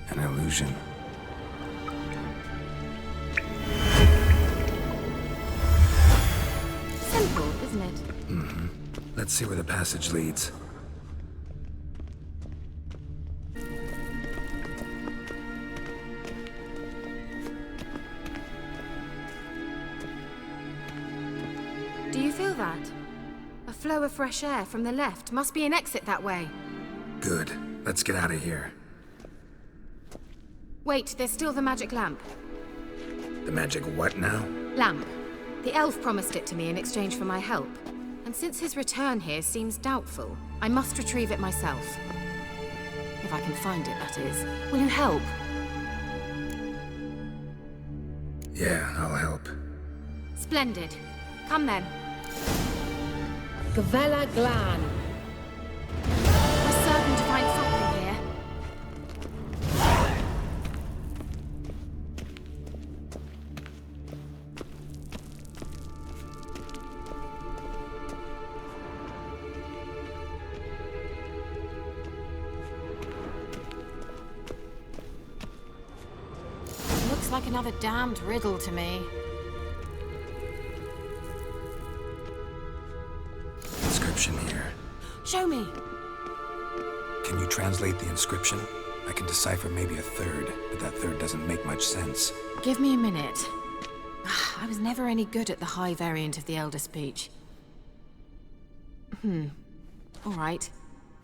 An illusion. Simple, isn't it? Mm-hmm. Let's see where the passage leads. Do you feel that? A flow of fresh air from the left. Must be an exit that way. Good. Let's get out of here. Wait, there's still the magic lamp. The magic what now? Lamp. The elf promised it to me in exchange for my help. And since his return here seems doubtful, I must retrieve it myself. If I can find it, that is. Will you help? Yeah, I'll help. Splendid. Come then. Gavella Glan. We're certain to find something here. Looks like another damned riddle to me. Show me. Can you translate the inscription? I can decipher maybe a third, but that third doesn't make much sense. Give me a minute. I was never any good at the high variant of the Elder speech. All right.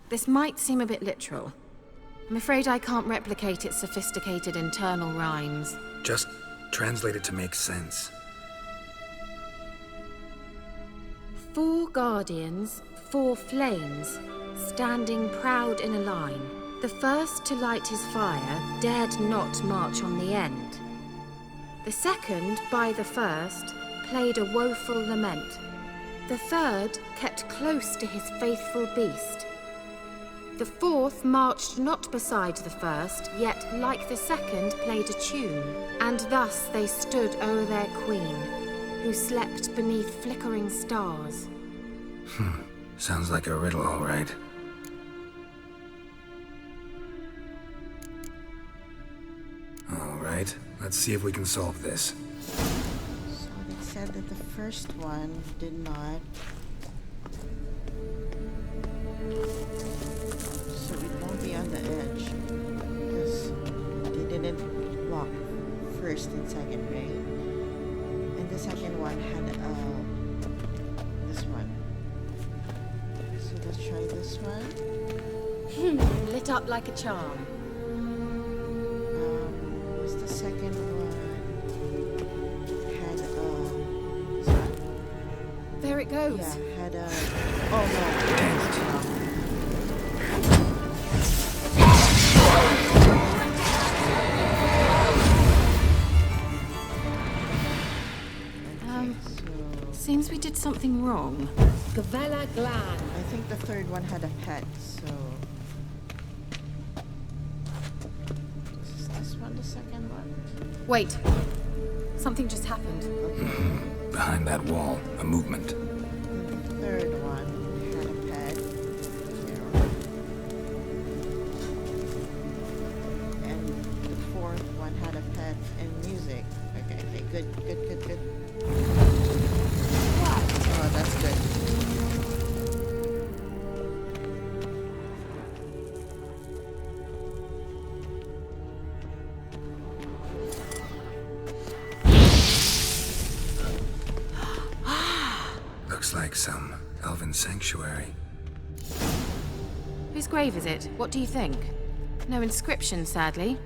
This might seem a bit literal. I'm afraid I can't replicate its sophisticated internal rhymes. Just translate it to make sense. 4 guardians, 4 flames, standing proud in a line. The first to light his fire dared not march on the end. The second, by the first, played a woeful lament. The third kept close to his faithful beast. The fourth marched not beside the first, yet like the second played a tune. And thus they stood o'er their queen, who slept beneath flickering stars. Sounds like a riddle, all right. All right, let's see if we can solve this. So they said that the first one did not. So it won't be on the edge. Because they didn't block first and second, right? And the second one had this one. So let's try this one. Lit up like a charm. What's the second one? Had this one. There it goes. Yeah, had oh no. Seems we did something wrong. Gavella Glan. I think the third one had a pet, so... Is this one the second one? Wait. Something just happened. Behind that wall, a movement. The third one had a pet. And the fourth one had a pet and music. Okay, good. Oh, that's good. Looks like some elven sanctuary. Whose grave is it? What do you think? No inscription, sadly.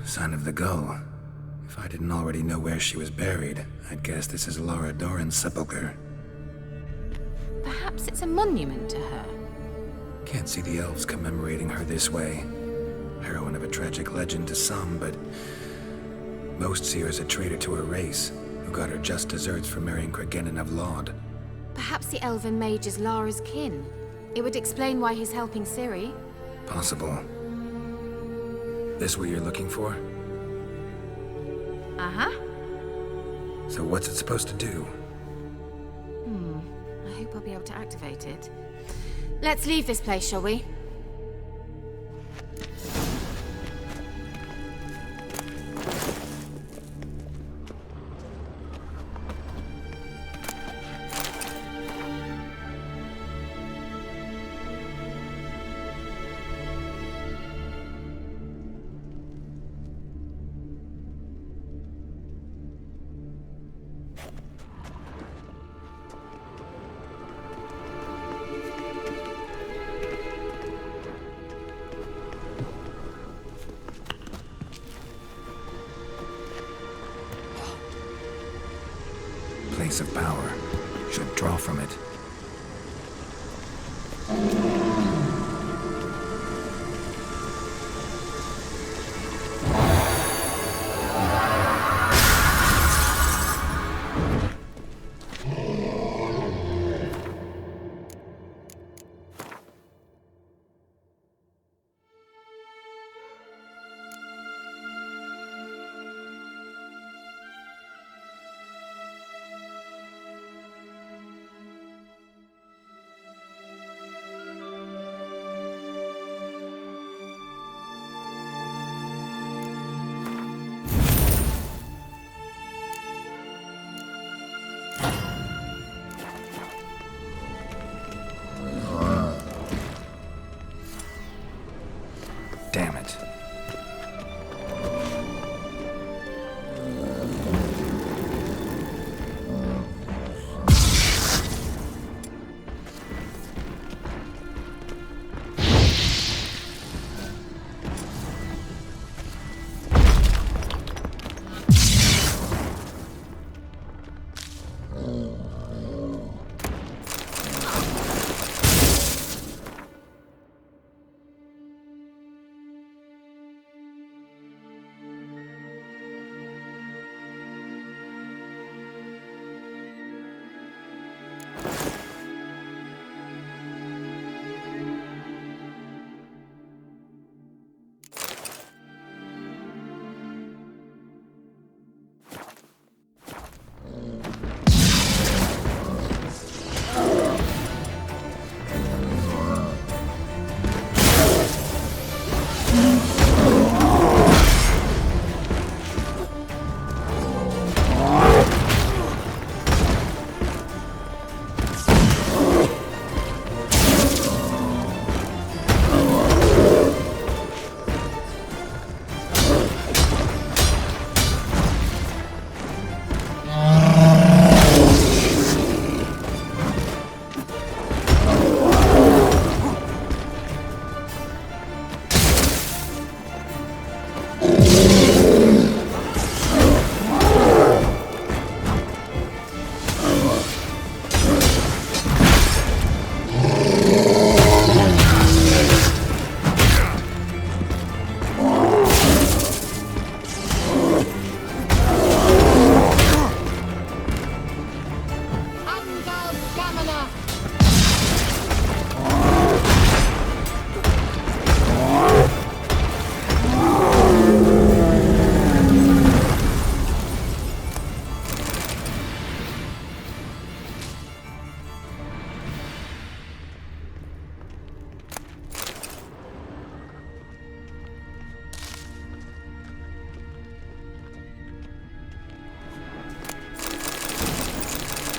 Sign of the gull. If I didn't already know where she was buried, I'd guess this is Laura Doran's sepulcher. Perhaps it's a monument to her. Can't see the elves commemorating her this way. Heroine of a tragic legend to some, but most see her as a traitor to her race, who got her just desserts for marrying Cregennan of Laud. Perhaps the elven mage is Lara's kin. It would explain why he's helping Ciri. Possible. This what you're looking for? Uh-huh. So what's it supposed to do? I hope I'll be able to activate it. Let's leave this place, shall we? Place of power. Should draw from it.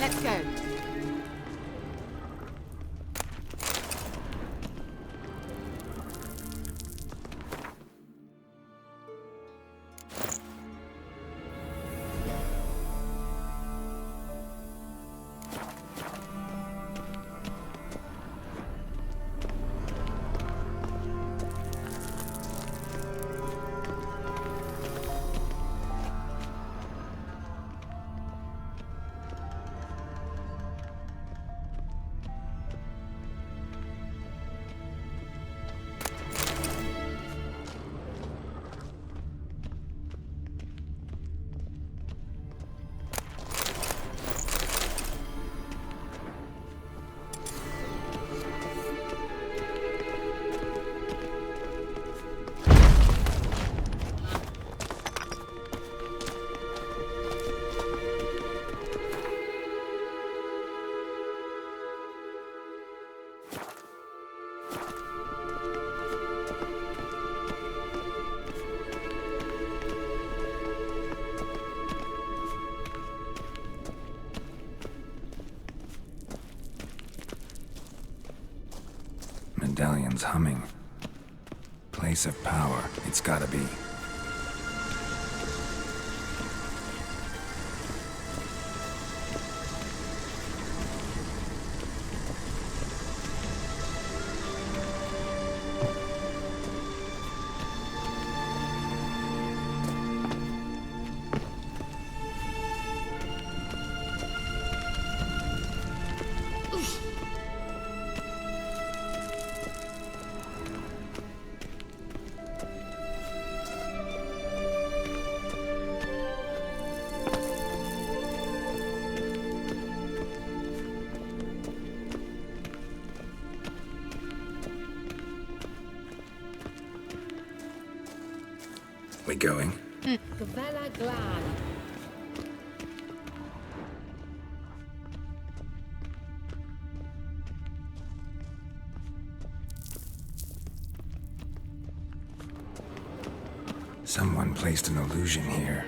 Let's go. Medallion's humming. Place of power, it's gotta be. We going? Gavella Glan. Someone placed an illusion here.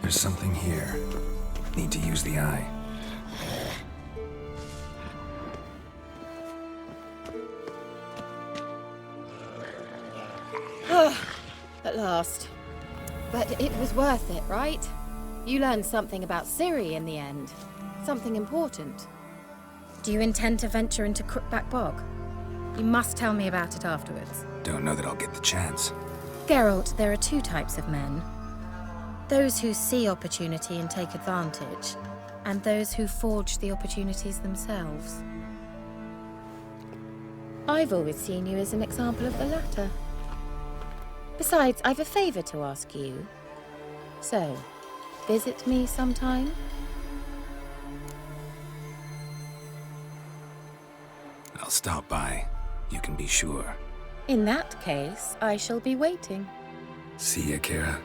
There's something here. Need to use the eye. At last. But it was worth it, right? You learned something about Ciri in the end. Something important. Do you intend to venture into Crookback Bog? You must tell me about it afterwards. Don't know that I'll get the chance. Geralt, there are two types of men. Those who see opportunity and take advantage, and those who forge the opportunities themselves. I've always seen you as an example of the latter. Besides, I've a favor to ask you. So, visit me sometime? I'll stop by. You can be sure. In that case, I shall be waiting. See ya, Keira.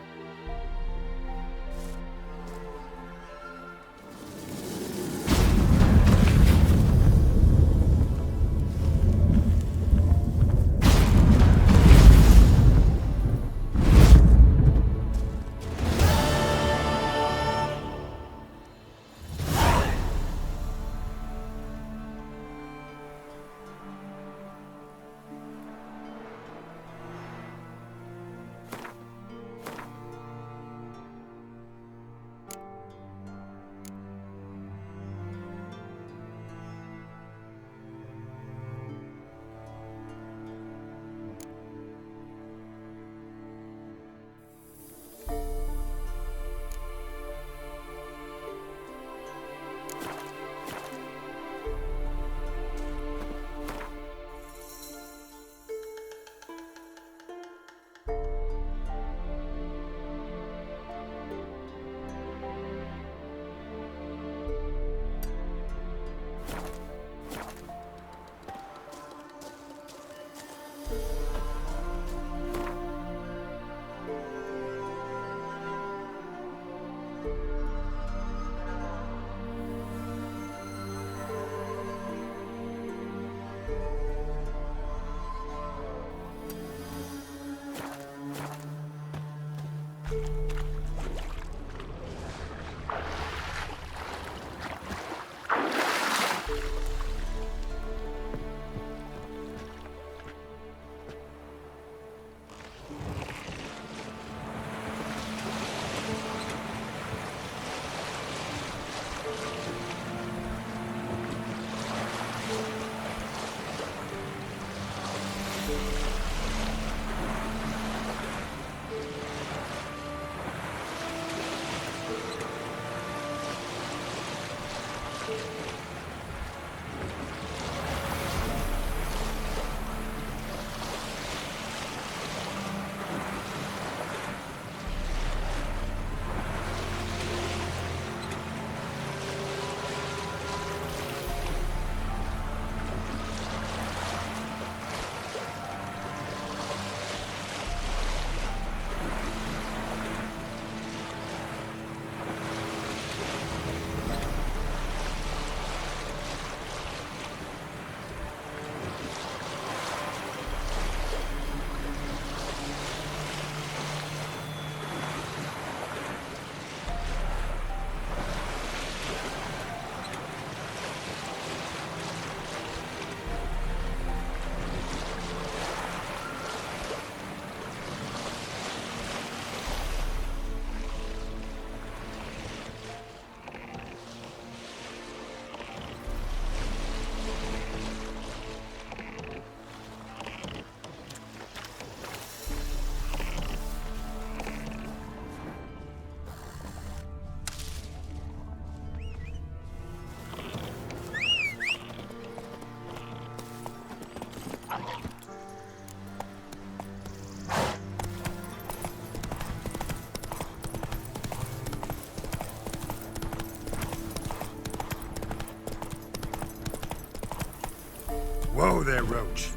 there, Roach.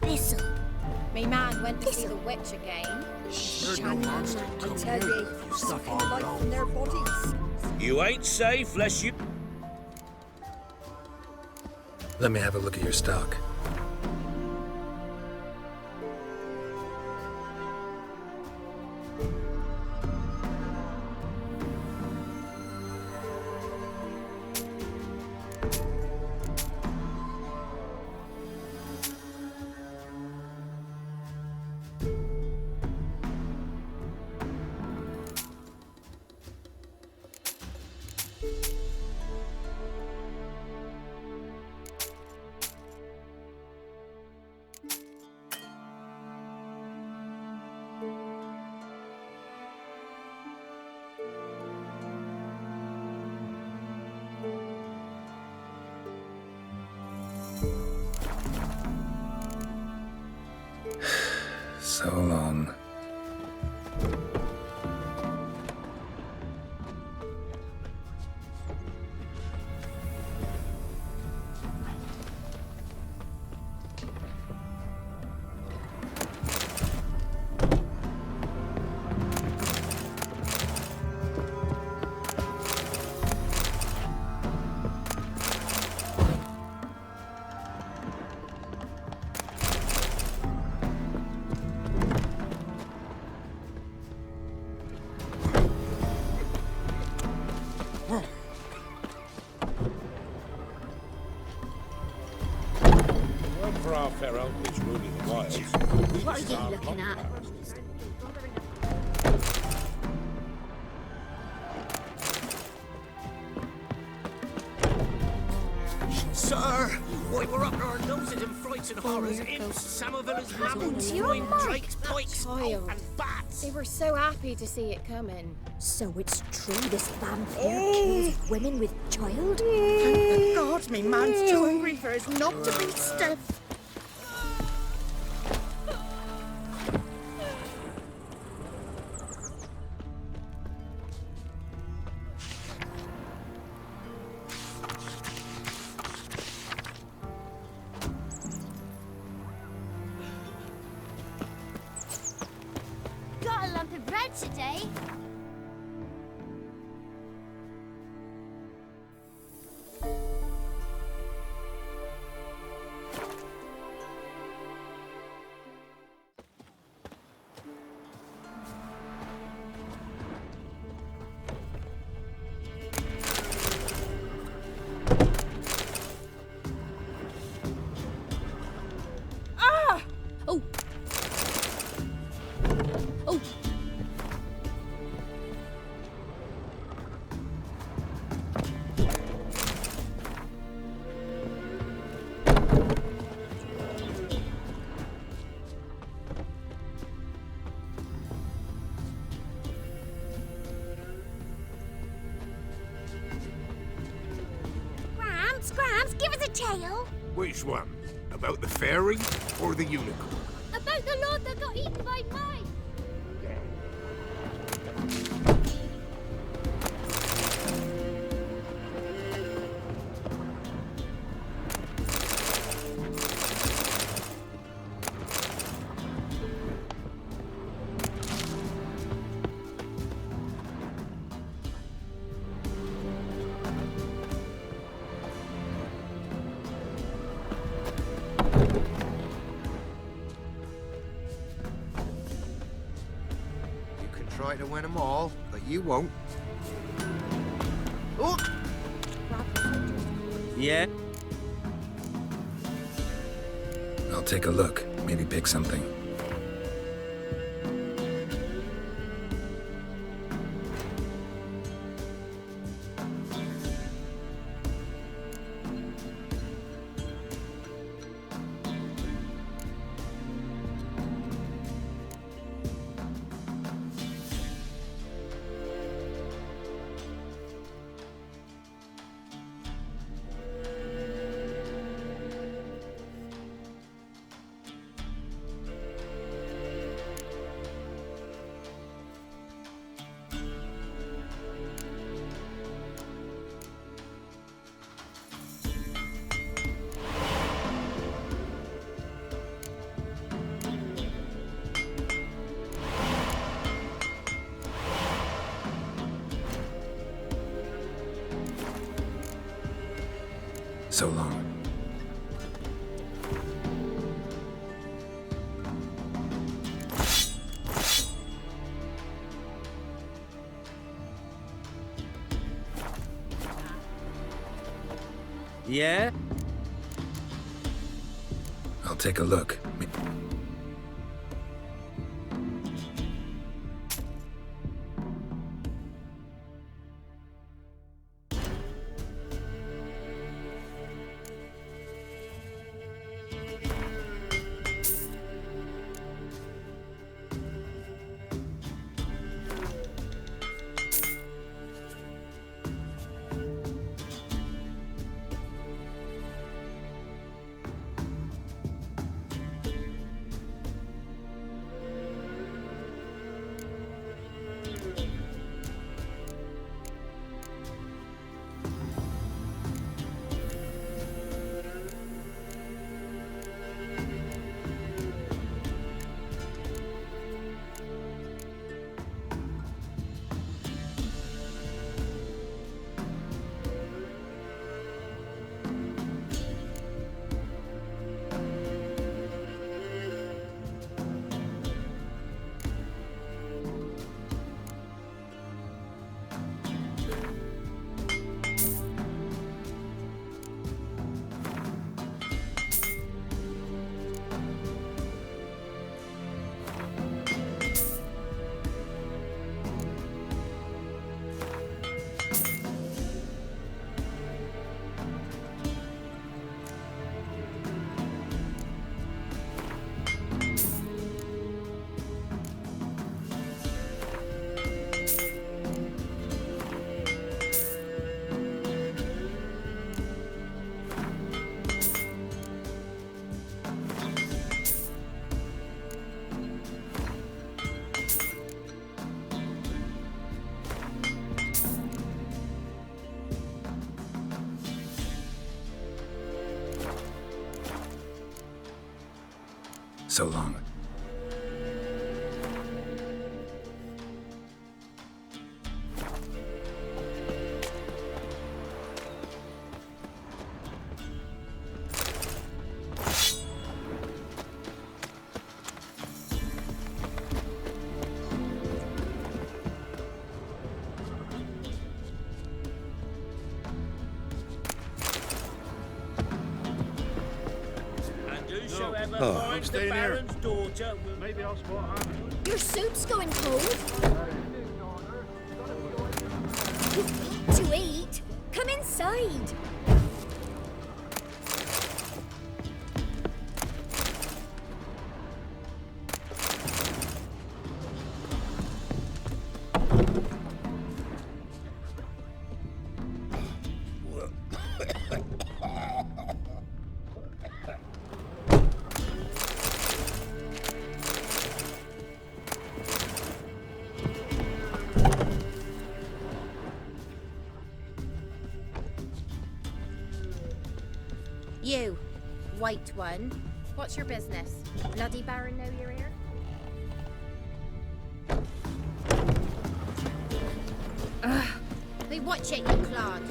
Listen. Me man went to see the witch again. I tell you, sucking the life from their bodies. You ain't safe lest you... Let me have a look at your stock. So long. For our feral is ruling the wilds. What are you looking at? Sir, why we're up our noses in frights and horrors, imps, Samovillas, mammoths, throwing drakes, pikes, and bats. They were so happy to see it coming. So it's true this vampire kills women with child? Thank the gods, me man's too hungry for his knob to be stiff. Got a lump of bread today. Gramps, give us a tale. Which one? About the fairy or the unicorn? About the lord that got eaten by mice. Try to win them all, but you won't. Oh! Yeah? I'll take a look. Maybe pick something. So long. Yeah? I'll take a look. So long. I'm staying here. Daughter, maybe I'll spot Anna. Your soup's going cold. You've got to eat. Come inside. You, white one. What's your business? Bloody Baron know you're here? Ugh. Hey, watch it, you clod.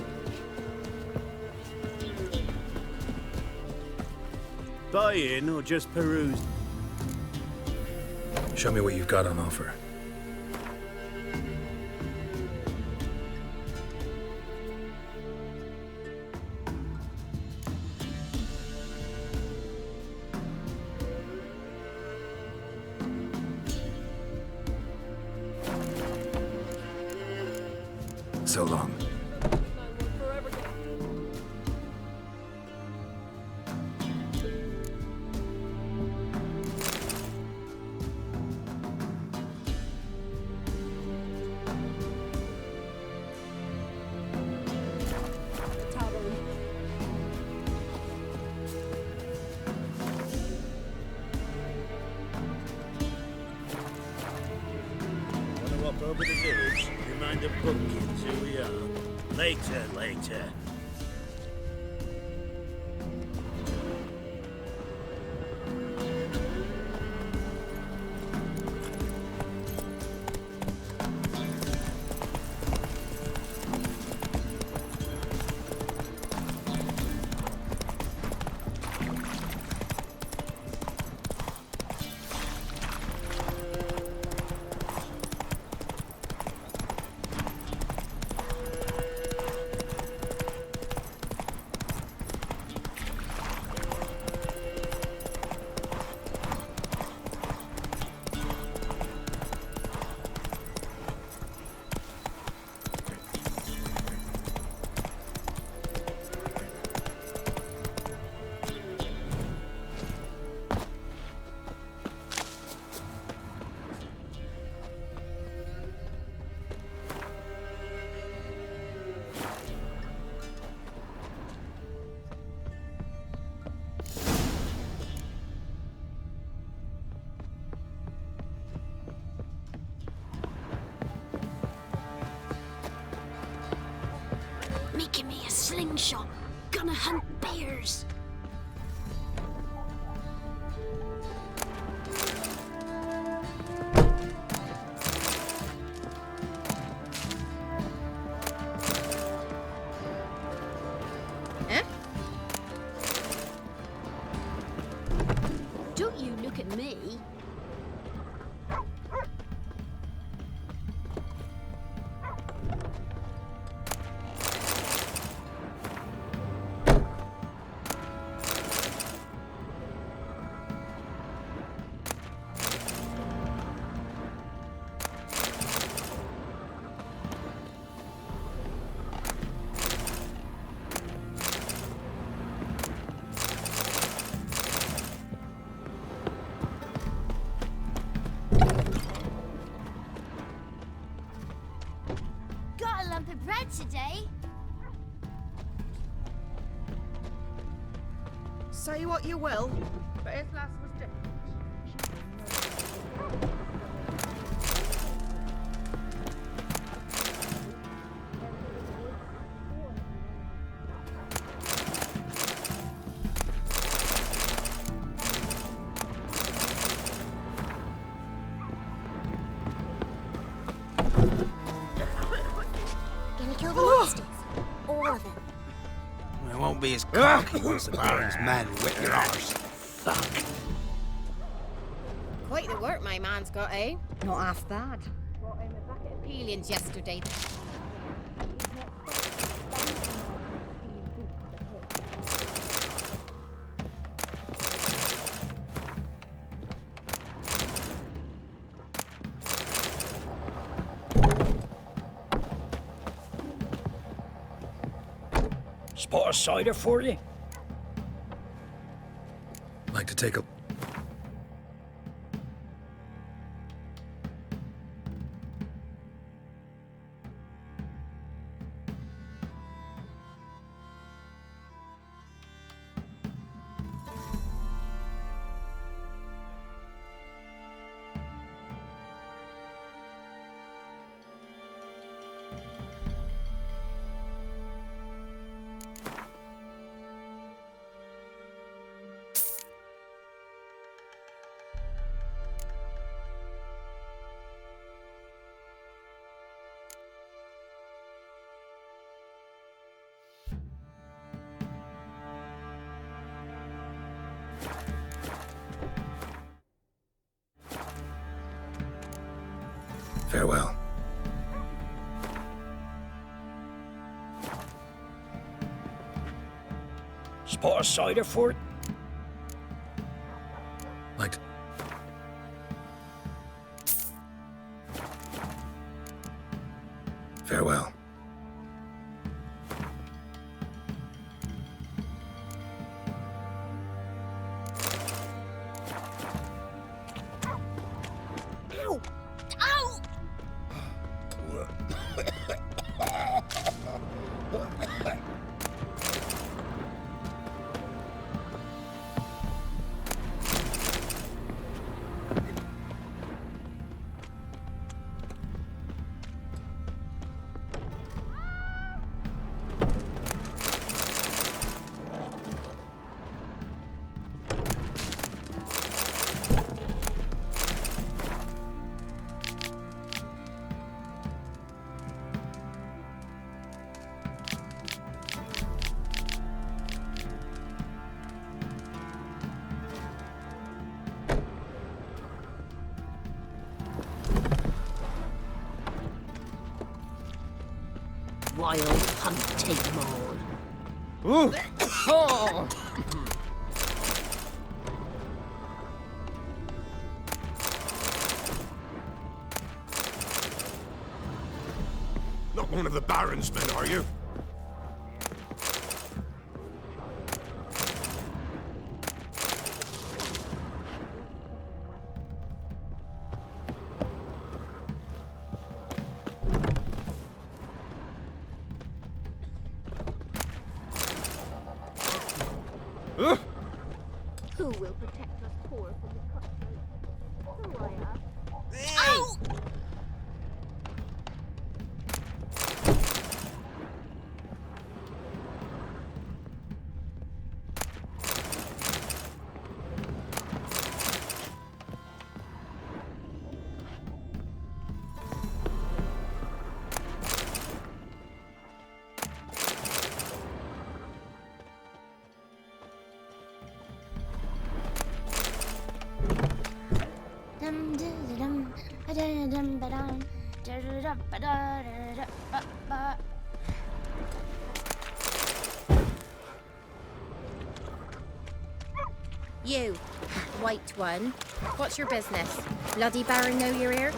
Buy in or just peruse? Show me what you've got on offer. So long. Wanna walk over the village? Remind the bookings who we are. Later. making me a slingshot. Gonna hunt bears. Don't you look at me. Got a lump of bread today. Say what you will, but his last was different. Gonna kill the monsters. All of them. It won't be as cocky once the Baron's men whip your arse. Fuck. Quite the work my man's got, eh? Not half bad. Brought home a bucket of peelings yesterday. Spot a cider for you? Like to take a... Farewell. Spot a cider for it? Like to... Farewell. Ow! Ow! Wild hunt take them all. Ooh! Oh. Not one of the Baron's men, are you? Who will protect us poor from the cutthroats? Who I am? Ow! You, white one. What's your business? Bloody Baron know you're here?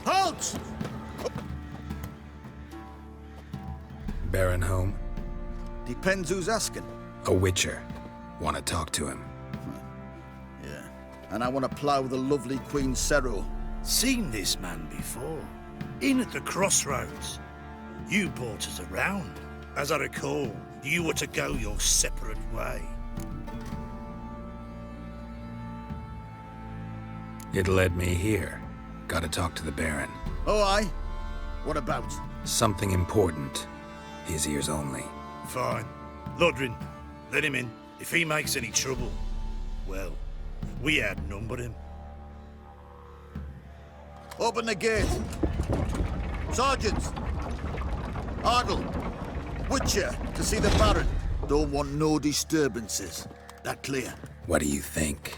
Halt! Baron home? Depends who's asking. A witcher. Want to talk to him. Yeah. And I want to plough the lovely Queen Ciri. Seen this man before. In at the crossroads. You brought us around. As I recall, you were to go your separate way. It led me here. Gotta talk to the Baron. Oh, aye? What about? Something important. His ears only. Fine. Lodrin, let him in. If he makes any trouble, well, we outnumber him. Open the gate. Sergeants! Ardle! Witcher, to see the Baron. Don't want no disturbances. That clear? What do you think?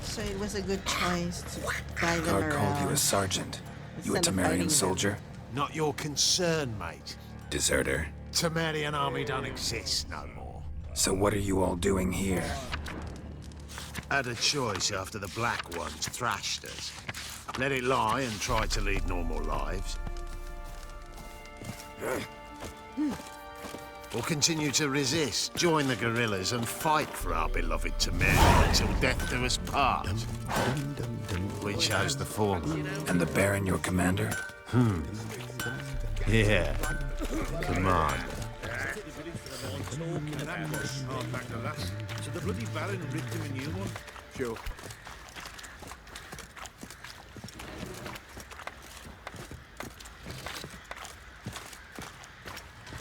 So it was a good choice to buy them Guard called you a around. sergeant. You a Instead of fighting Temerian them. soldier? Not your concern, mate. Deserter? Temerian army don't exist no more. So what are you all doing here? Had a choice after the Black Ones thrashed us. Let it lie and try to lead normal lives. Or continue to resist, join the guerrillas and fight for our beloved Temeria until death do us part. We chose the former. And the Baron your commander? Yeah. Command. So the bloody Baron ripped him a new one? Sure.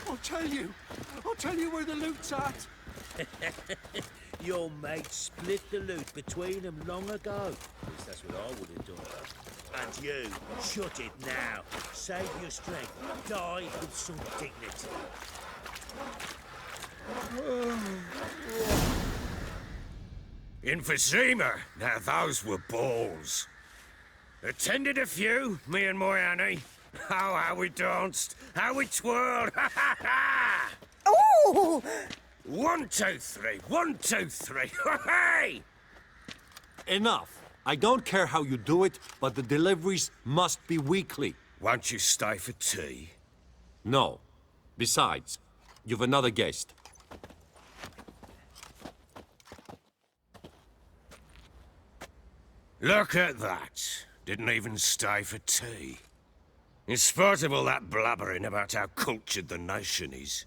I'll tell you where the loot's at. Your mate split the loot between them long ago. At least that's what I would have done. And you, shut it now. Save your strength. Die with some dignity. Emphysema. Now those were balls. Attended a few, me and my Annie. Oh, how we danced, how we twirled. Ha ha ha! Oh! 1, 2, 3. 1, 2, 3. Hey! Enough. I don't care how you do it, but the deliveries must be weekly. Won't you stay for tea? No. Besides, you've another guest. Look at that. Didn't even stay for tea. In spite of all that blabbering about how cultured the nation is.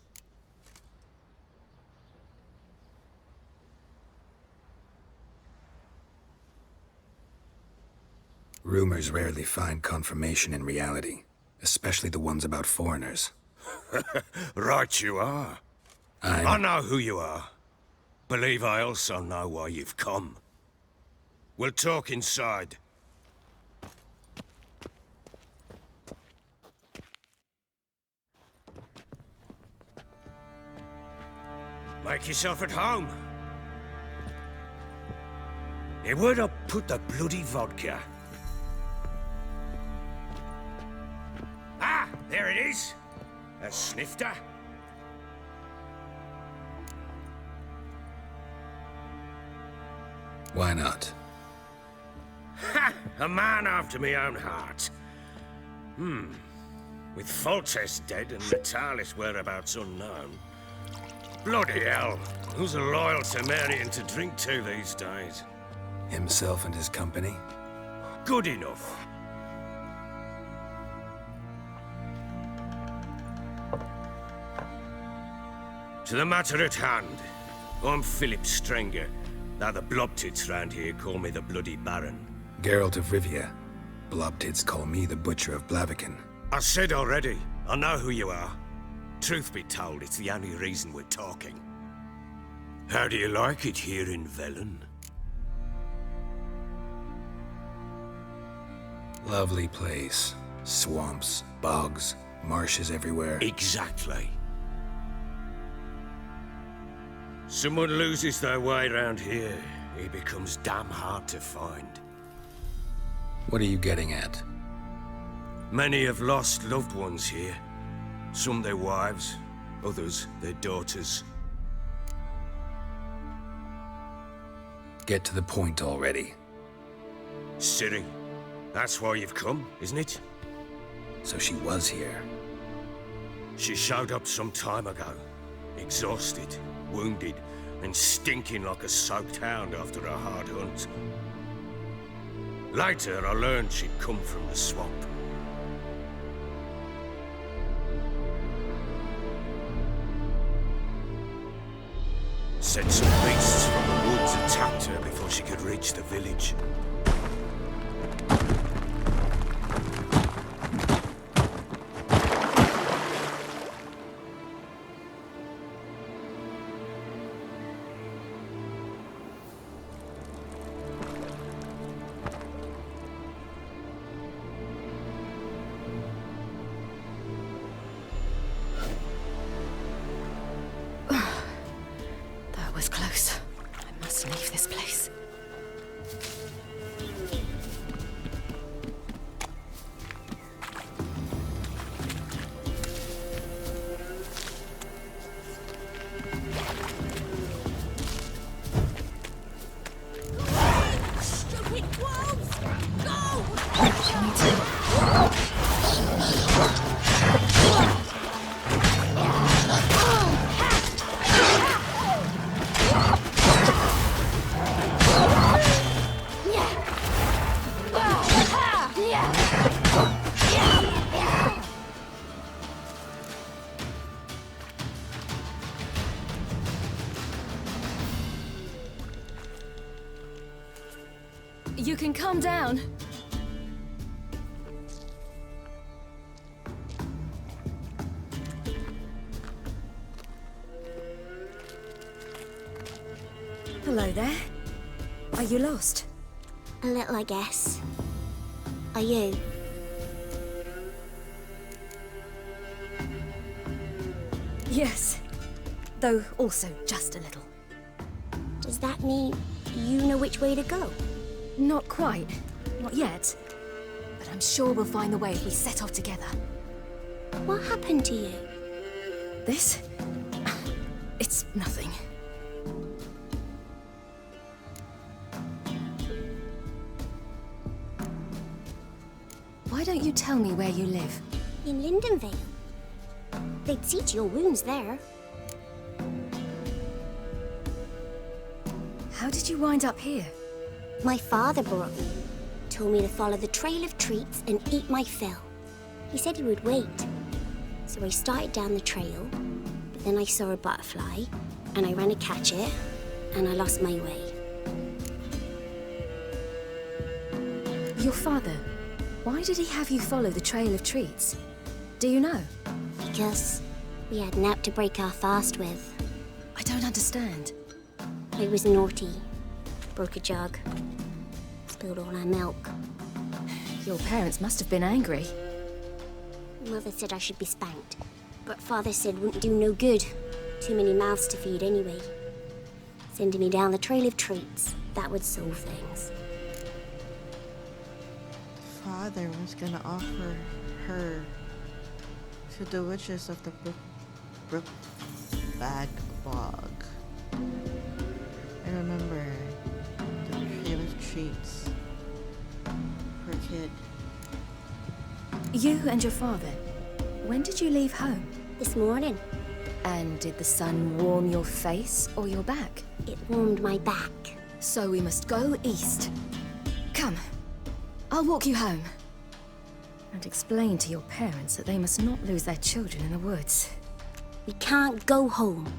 Rumors rarely find confirmation in reality, especially the ones about foreigners. Right you are. I know who you are. Believe I also know why you've come. We'll talk inside. Make yourself at home. Hey, where'd I put the bloody vodka? Ah, there it is. A snifter. Why not? Ha! A man after my own heart. With Foltest dead and Natalis' whereabouts unknown. Bloody hell, who's a loyal Temerian to drink to these days? Himself and his company? Good enough. To the matter at hand, I'm Philip Strenger, though the Blobtits round here call me the Bloody Baron. Geralt of Rivia. Blobtits call me the Butcher of Blaviken. I said already, I know who you are. Truth be told, it's the only reason we're talking. How do you like it here in Velen? Lovely place. Swamps, bogs, marshes everywhere. Exactly. Someone loses their way around here, he becomes damn hard to find. What are you getting at? Many have lost loved ones here. Some their wives, others their daughters. Get to the point already. Ciri, that's why you've come, isn't it? So she was here. She showed up some time ago, exhausted, wounded, and stinking like a soaked hound after a hard hunt. Later, I learned she'd come from the swamp. Said some beasts from the woods attacked her before she could reach the village. Close. I must leave this place. Stupid wolves! Go! You can calm down. Hello there. Are you lost? A little, I guess. Are you? Yes. Though also just a little. Does that mean you know which way to go? Not quite. Not yet. But I'm sure we'll find the way if we set off together. What happened to you? This? It's nothing. Why don't you tell me where you live? In Lindenvale. They'd see to your wounds there. How did you wind up here? My father brought me. Told me to follow the trail of treats and eat my fill. He said he would wait. So I started down the trail, but then I saw a butterfly, and I ran to catch it, and I lost my way. Your father, why did he have you follow the trail of treats? Do you know? Because we had naught to break our fast with. I don't understand. I was naughty. Broke a jug. Spilled all our milk. Your parents must have been angry. Mother said I should be spanked, but Father said wouldn't do no good. Too many mouths to feed anyway. Sending me down the trail of treats, that would solve things. Father was gonna offer her to the witches of the Brook Bag Bog. I remember the treats. Poor kid. You and your father, when did you leave home? This morning. And did the sun warm your face or your back? It warmed my back. So we must go east. Come, I'll walk you home. And explain to your parents that they must not lose their children in the woods. We can't go home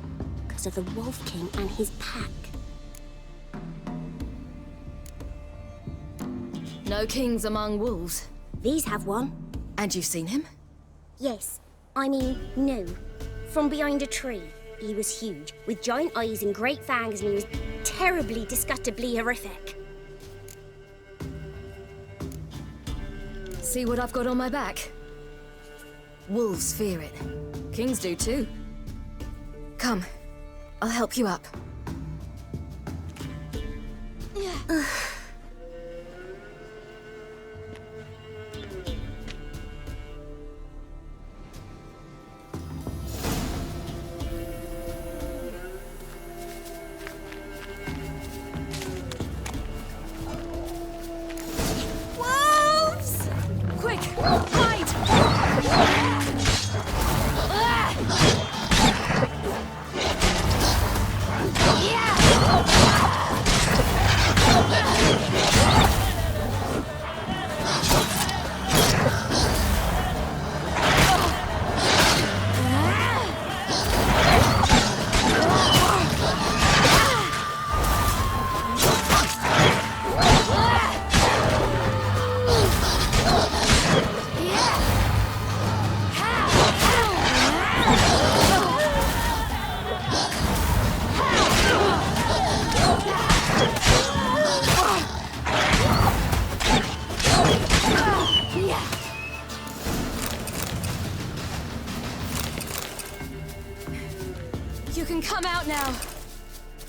because of the Wolf King and his pack. No kings among wolves. These have one. And you've seen him? Yes. I mean, no. From behind a tree. He was huge, with giant eyes and great fangs, and he was terribly, disgustingly horrific. See what I've got on my back? Wolves fear it. Kings do too. Come, I'll help you up. You can come out now.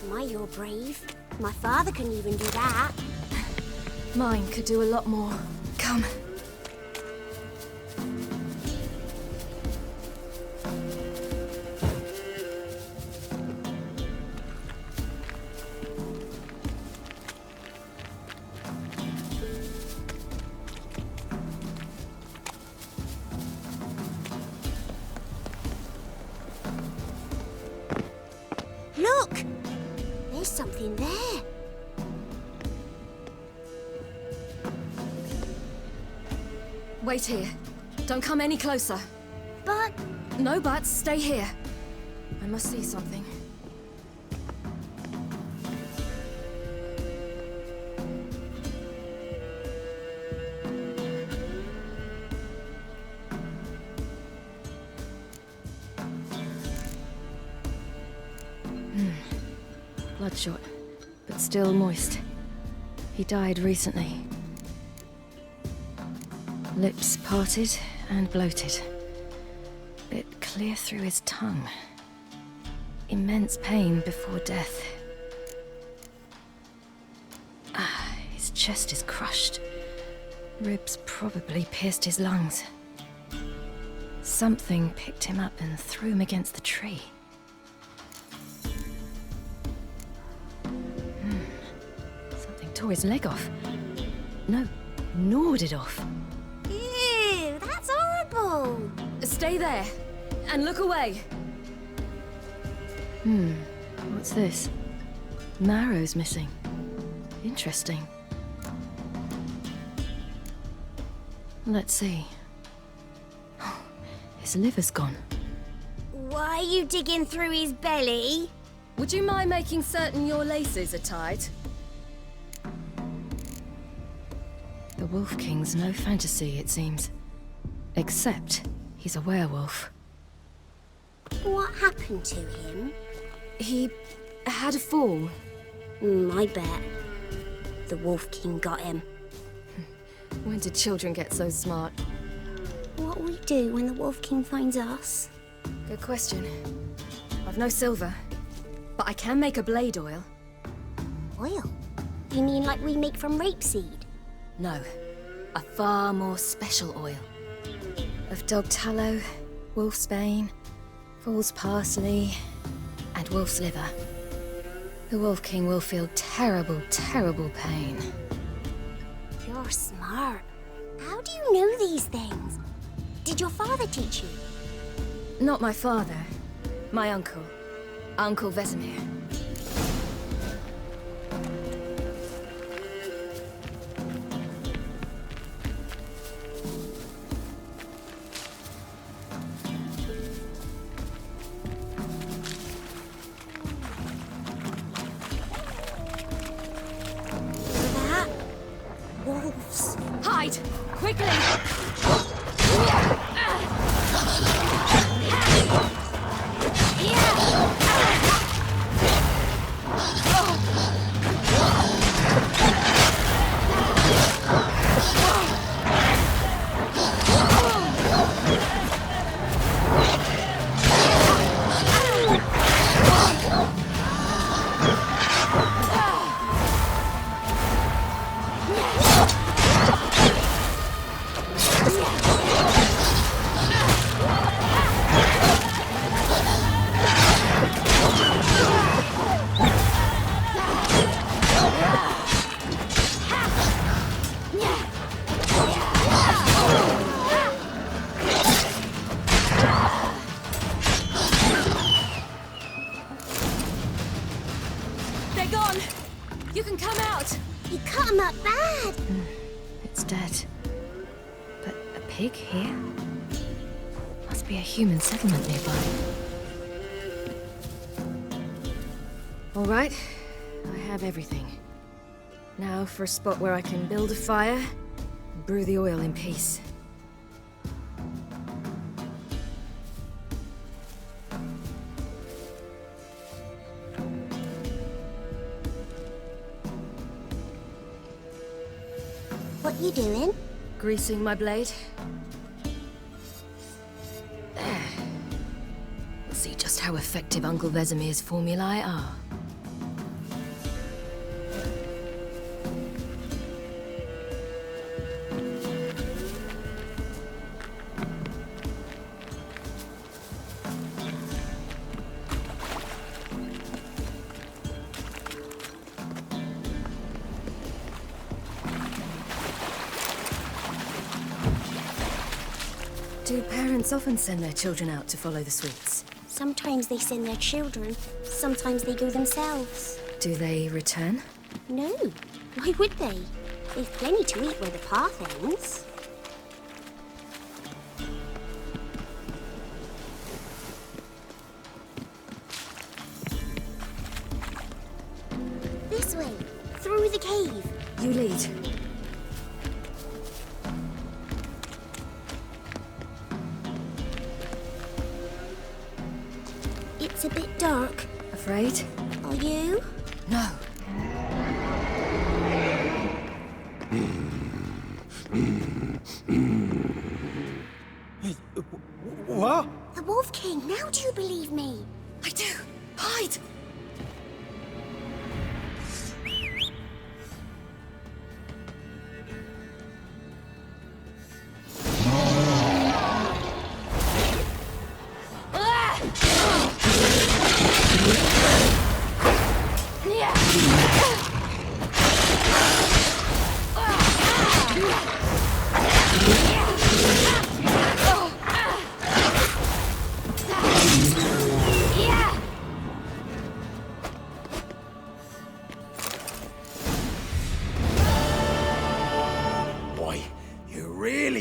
My, you're brave. My father couldn't even do that. Mine could do a lot more. Come. Look! There's something there. Wait here. Don't come any closer. But... No buts. Stay here. I must see something. Bloodshot, but still moist. He died recently. Lips parted and bloated. Bit clear through his tongue. Immense pain before death. His chest is crushed. Ribs probably pierced his lungs. Something picked him up and threw him against the tree. Something tore his leg off. No, gnawed it off. Ew, that's horrible! Stay there, and look away. What's this? Marrow's missing. Interesting. Let's see. His liver's gone. Why are you digging through his belly? Would you mind making certain your laces are tied? The Wolf King's no fantasy, it seems. Except he's a werewolf. What happened to him? He had a fall. I bet. The Wolf King got him. When did children get so smart? What'll we do when the Wolf King finds us? Good question. I've no silver, but I can make a blade oil. Oil? You mean like we make from rapeseed? No, a far more special oil. Of dog tallow, wolf's bane, fool's parsley, and wolf's liver. The Wolf King will feel terrible, terrible pain. You're smart. How do you know these things? Did your father teach you? Not my father. My uncle. Uncle Vesemir. Wolves. Hide! Quickly! They're gone! You can come out! You cut him up bad! It's dead. But a pig here? Must be a human settlement nearby. All right, I have everything. Now for a spot where I can build a fire and brew the oil in peace. What you doing? Greasing my blade. There. We'll see just how effective Uncle Vesemir's formulae are. Do parents often send their children out to follow the sweets? Sometimes they send their children, sometimes they go themselves. Do they return? No, why would they? They've plenty to eat where the path ends. This way, through the cave. You lead. It's a bit dark. Afraid? Are you? No. What? The Wolf King, now do you believe me? I do. Hide!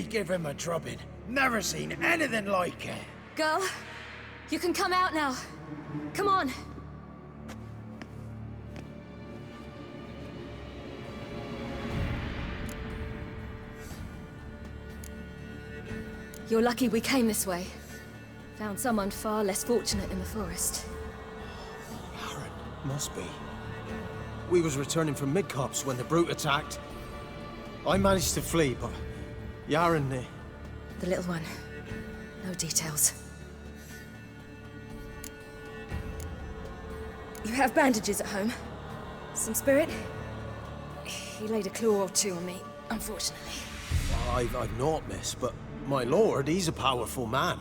Give him a drubbing. Never seen anything like it. Girl, you can come out now. Come on. You're lucky we came this way. Found someone far less fortunate in the forest. Must be. We was returning from Midcops when the brute attacked. I managed to flee, but Yaren, the little one. No details. You have bandages at home? Some spirit? He laid a claw or two on me, unfortunately. I've not, miss, but my lord, he's a powerful man.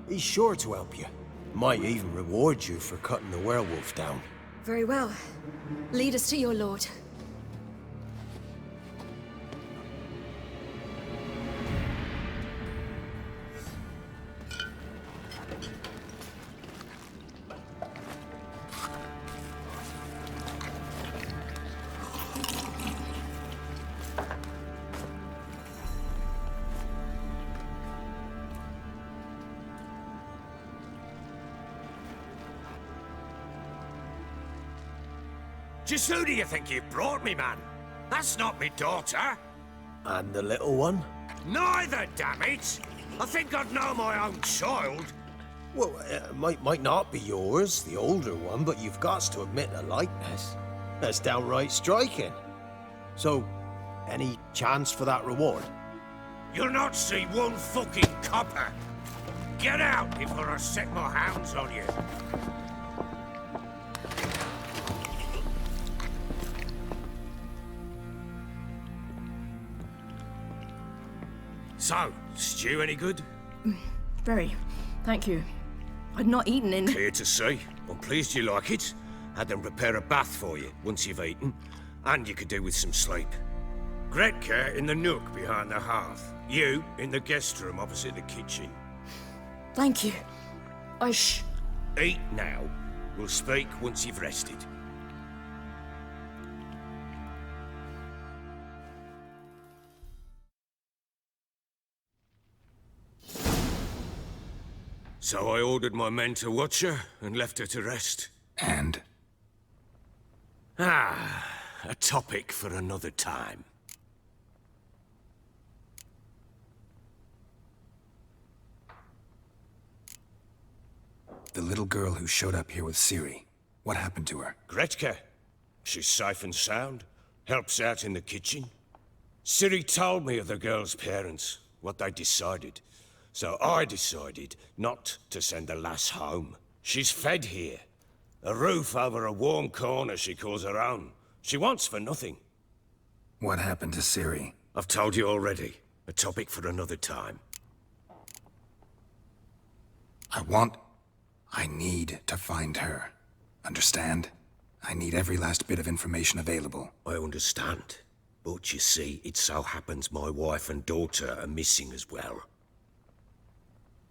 He's sure to help you. Might even reward you for cutting the werewolf down. Very well. Lead us to your lord. Just who do you think you've brought me, man? That's not me daughter. And the little one? Neither, damn it! I think I'd know my own child. Well, it might not be yours, the older one, but you've got to admit the likeness. That's downright striking. So, any chance for that reward? You'll not see one fucking copper. Get out before I set my hounds on you. So, stew any good? Very. Thank you. I'd not eaten in... Clear to see. I'm pleased you like it. Had them prepare a bath for you once you've eaten. And you could do with some sleep. Gretka in the nook behind the hearth. You in the guest room opposite the kitchen. Thank you. Eat now. We'll speak once you've rested. So I ordered my men to watch her and left her to rest. And? A topic for another time. The little girl who showed up here with Ciri. What happened to her? Gretka. She's safe and sound. Helps out in the kitchen. Ciri told me of the girl's parents, what they decided. So I decided not to send the lass home. She's fed here. A roof over a warm corner she calls her own. She wants for nothing. What happened to Ciri? I've told you already. A topic for another time. I need to find her. Understand? I need every last bit of information available. I understand. But you see, it so happens my wife and daughter are missing as well.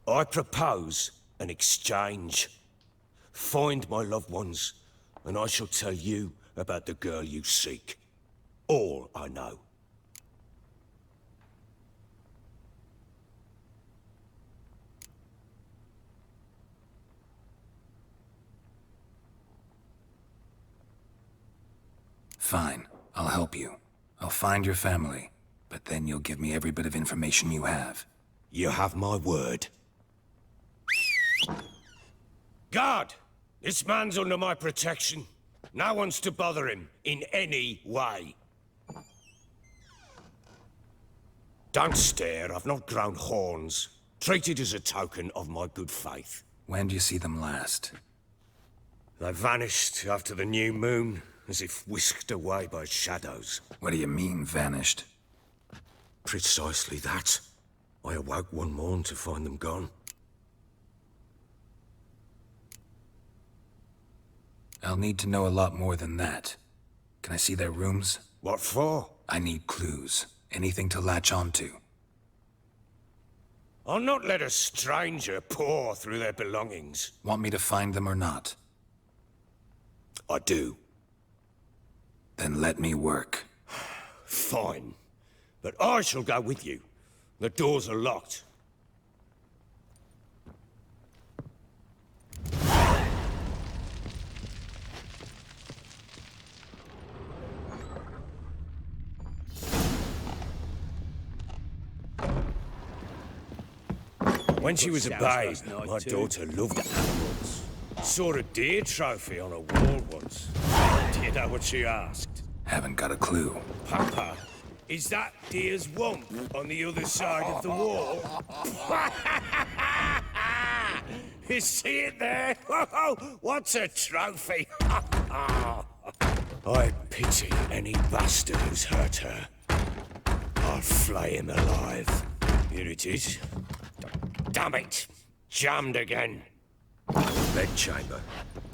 I propose an exchange. Find my loved ones, and I shall tell you about the girl you seek. All I know. Fine. I'll help you. I'll find your family, but then you'll give me every bit of information you have. You have my word. Guard! This man's under my protection. No one's to bother him in any way. Don't stare, I've not grown horns. Treat it as a token of my good faith. When do you see them last? They vanished after the new moon, as if whisked away by shadows. What do you mean, vanished? Precisely that. I awoke one morn to find them gone. I'll need to know a lot more than that. Can I see their rooms? What for? I need clues. Anything to latch onto. I'll not let a stranger pore through their belongings. Want me to find them or not? I do. Then let me work. Fine. But I shall go with you. The doors are locked. When she was a babe, my daughter loved animals. Saw a deer trophy on a wall once. Do you know what she asked? Haven't got a clue. Papa, is that deer's wump on the other side of the wall? You see it there? What's a trophy? I pity any bastard who's hurt her. I'll flay him alive. Here it is. Damn it! Jammed again. Bedchamber.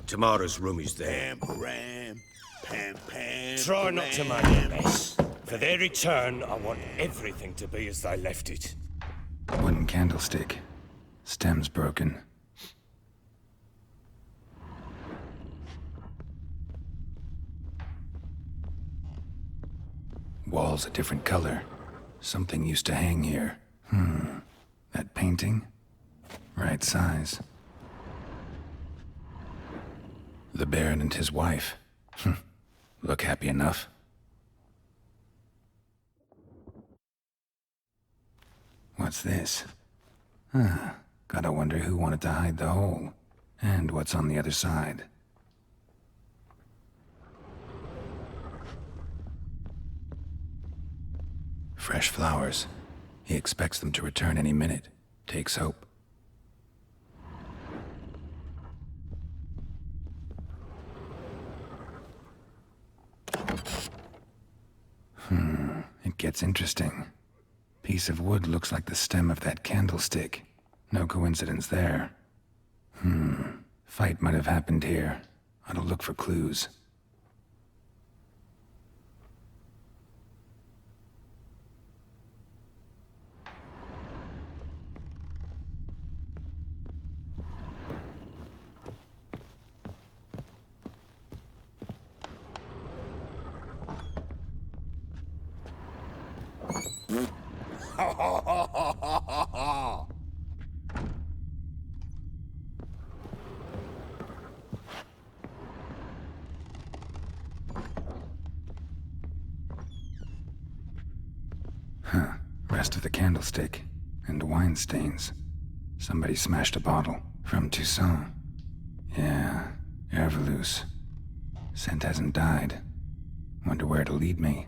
Tamara's room is there. Try not to make a mess. For their return, I want everything to be as they left it. Wooden candlestick. Stem's broken. Wall's a different color. Something used to hang here. That painting? Right size. The Baron and his wife. Look happy enough? What's this? Gotta wonder who wanted to hide the hole, and what's on the other side. Fresh flowers. He expects them to return any minute. Takes hope. It gets interesting. Piece of wood looks like the stem of that candlestick. No coincidence there. Fight might have happened here. Ought to look for clues. Rest of the candlestick. And wine stains. Somebody smashed a bottle. From Toussaint. Yeah, Herveloos. Scent hasn't died. Wonder where it'll lead me.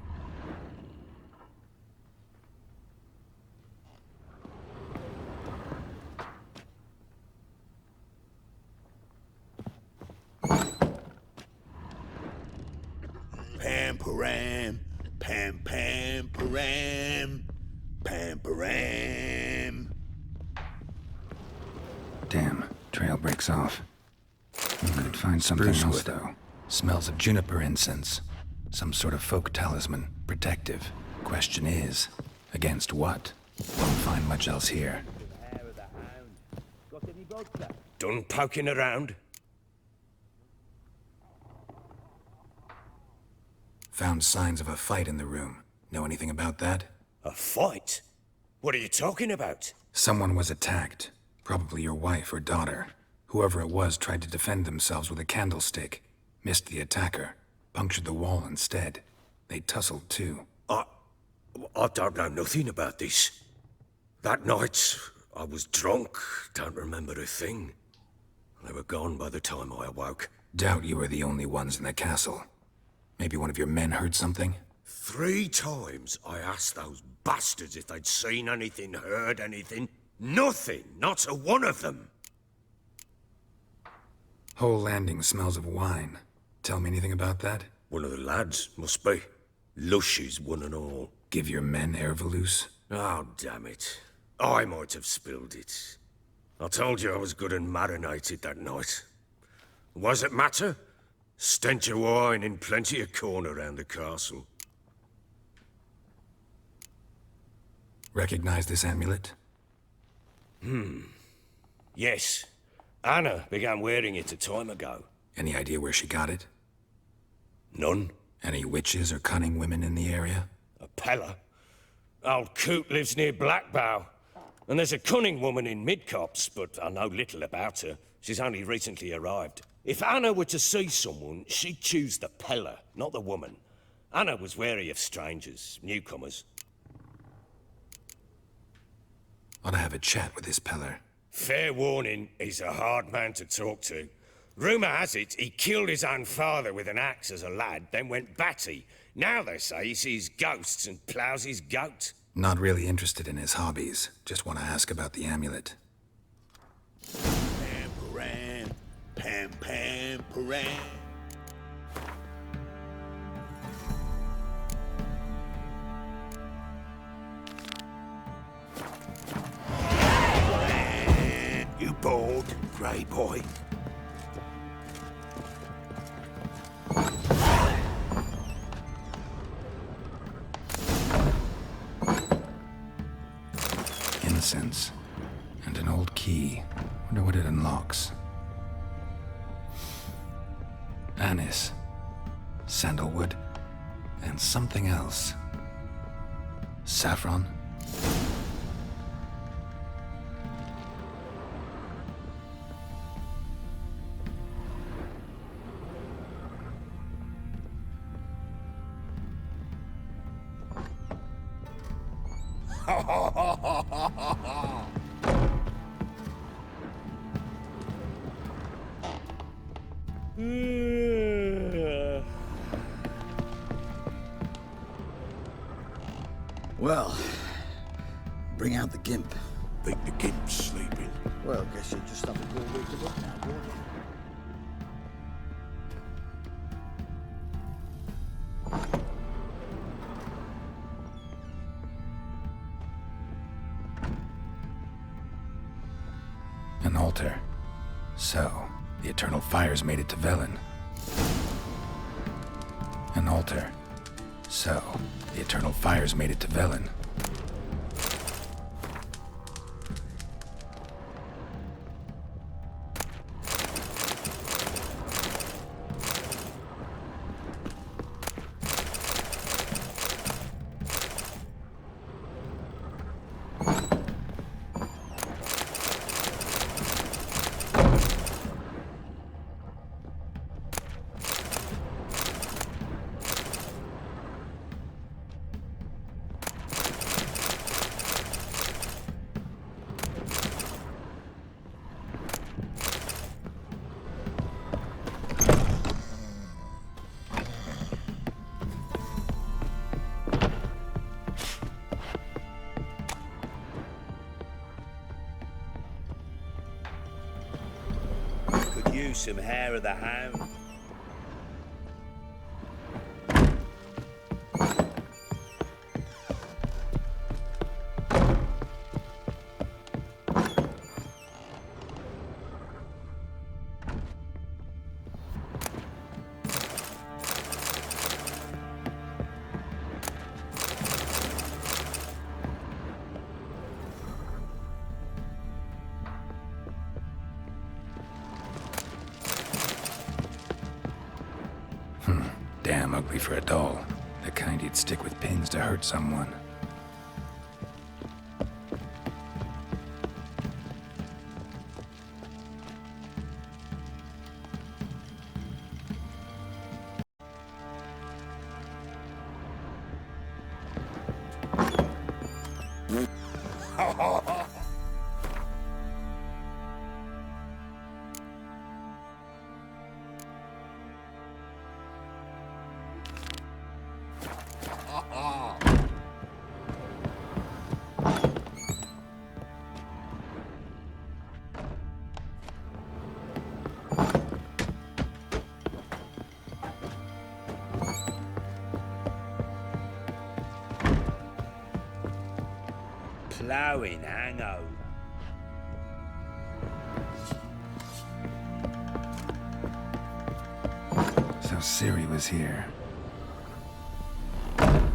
Pam-param, pam-pam-param, pam-param. Damn, trail breaks off. Could find something else, though. Smells of juniper incense. Some sort of folk talisman. Protective. Question is, against what? Won't find much else here. Done poking around? Found signs of a fight in the room. Know anything about that? A fight? What are you talking about? Someone was attacked. Probably your wife or daughter. Whoever it was tried to defend themselves with a candlestick. Missed the attacker. Punctured the wall instead. They tussled too. I don't know nothing about this. That night, I was drunk. Don't remember a thing. They were gone by the time I awoke. Doubt you were the only ones in the castle. Maybe one of your men heard something? 3 times I asked those bastards if they'd seen anything, heard anything. Nothing, not a one of them. Whole landing smells of wine. Tell me anything about that? One of the lads, must be. Lushes, one and all. Give your men Herveloos? Oh, damn it. I might have spilled it. I told you I was good and marinated that night. Was it matter? Stench of wine in plenty of corn around the castle. Recognize this amulet? Yes. Anna began wearing it a time ago. Any idea where she got it? None. Any witches or cunning women in the area? A Peller? Old Coot lives near Blackbow. And there's a cunning woman in Midcopse, but I know little about her. She's only recently arrived. If Anna were to see someone, she'd choose the Peller, not the woman. Anna was wary of strangers, newcomers. Ought to have a chat with this Peller. Fair warning, he's a hard man to talk to. Rumour has it he killed his own father with an axe as a lad, then went batty. Now they say he sees ghosts and ploughs his goat. Not really interested in his hobbies. Just want to ask about the amulet. Pam-param, pam-pam-param. You bored, grey boy? Incense. And an old key. Wonder what it unlocks. Anise. Sandalwood. And something else. Saffron. Well, bring out the gimp. Think the gimp's sleeping? Well, guess you just have to go wake him up now, won't you? An altar. So, the eternal fires made it to Velen. An altar. So, the eternal fires made it to Velen. Some hair of the hound. Damn ugly for a doll. The kind you'd stick with pins to hurt someone. Ploughing hangover. So Ciri was here.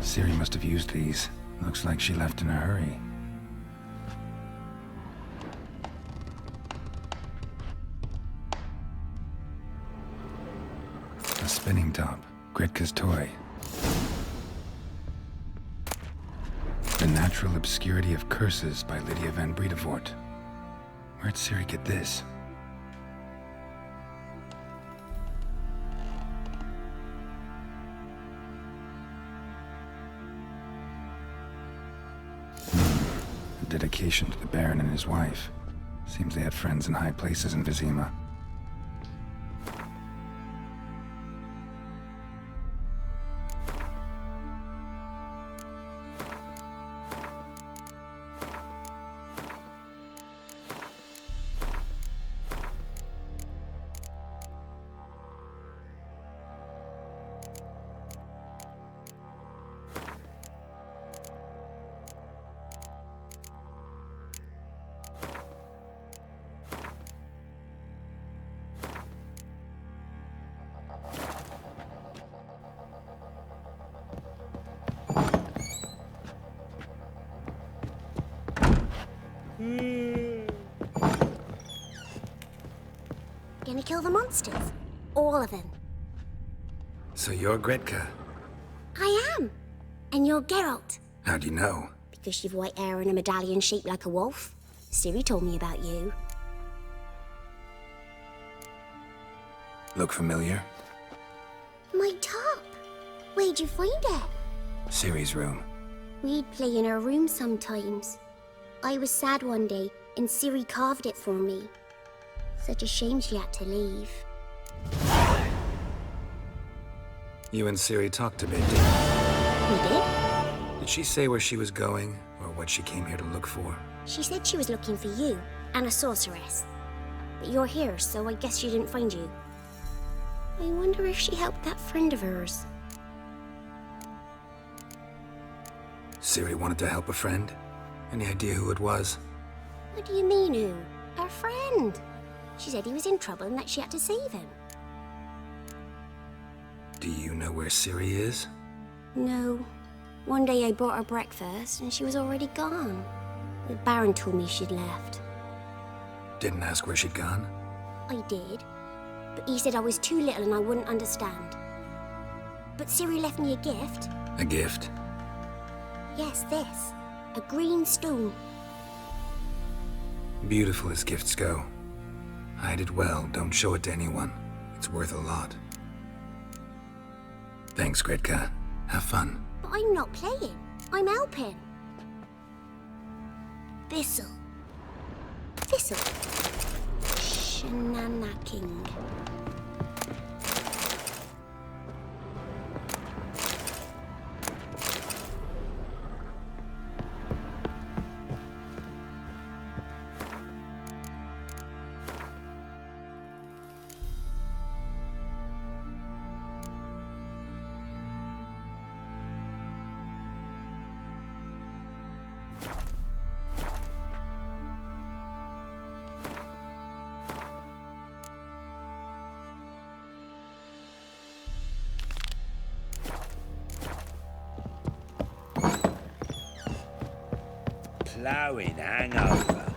Ciri must have used these. Looks like she left in a hurry. A spinning top. Gretka's toy. The Natural Obscurity of Curses by Lydia van Bredevoort. Where'd Ciri get this? A dedication to the Baron and his wife. Seems they had friends in high places in Vizima. Gonna kill the monsters? All of them. So you're Gretka? I am. And you're Geralt. How'd you know? Because you've white hair and a medallion shaped like a wolf. Ciri told me about you. Look familiar? My top. Where'd you find it? Ciri's room. We'd play in her room sometimes. I was sad one day, and Ciri carved it for me. Such a shame she had to leave. You and Ciri talked a bit, didn't you? We did? Did she say where she was going, or what she came here to look for? She said she was looking for you, and a sorceress. But you're here, so I guess she didn't find you. I wonder if she helped that friend of hers. Ciri wanted to help a friend? Any idea who it was? What do you mean, who? Her friend. She said he was in trouble and that she had to save him. Do you know where Ciri is? No. One day I bought her breakfast and she was already gone. The Baron told me she'd left. Didn't ask where she'd gone? I did. But he said I was too little and I wouldn't understand. But Ciri left me a gift. A gift? Yes, this. A green stone. Beautiful as gifts go. Hide it well, don't show it to anyone. It's worth a lot. Thanks, Gretka. Have fun. But I'm not playing. I'm helping. Thistle. Thistle. Shenanacking. Ploughing hangover.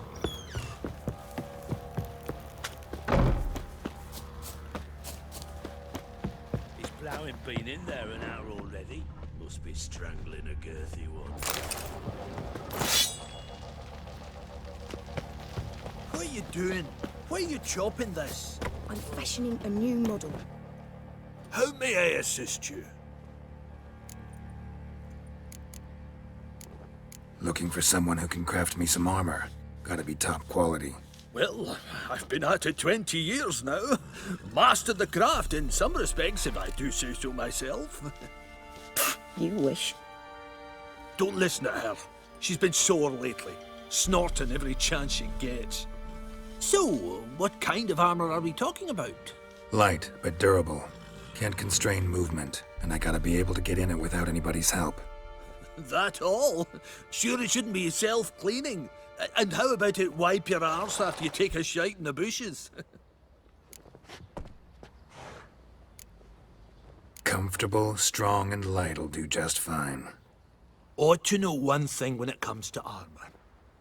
Is ploughing been in there an hour already? Must be strangling a girthy one. What are you doing? Why are you chopping this? I'm fashioning a new model. How may I assist you? Looking for someone who can craft me some armor. Gotta be top quality. Well, I've been at it 20 years now. Mastered the craft in some respects, if I do say so myself. You wish. Don't listen to her. She's been sore lately, snorting every chance she gets. So, what kind of armor are we talking about? Light, but durable. Can't constrain movement, and I gotta be able to get in it without anybody's help. That all? Sure it shouldn't be self-cleaning. And how about it wipe your arse after you take a shite in the bushes? Comfortable, strong, and light'll do just fine. Ought to know one thing when it comes to armor.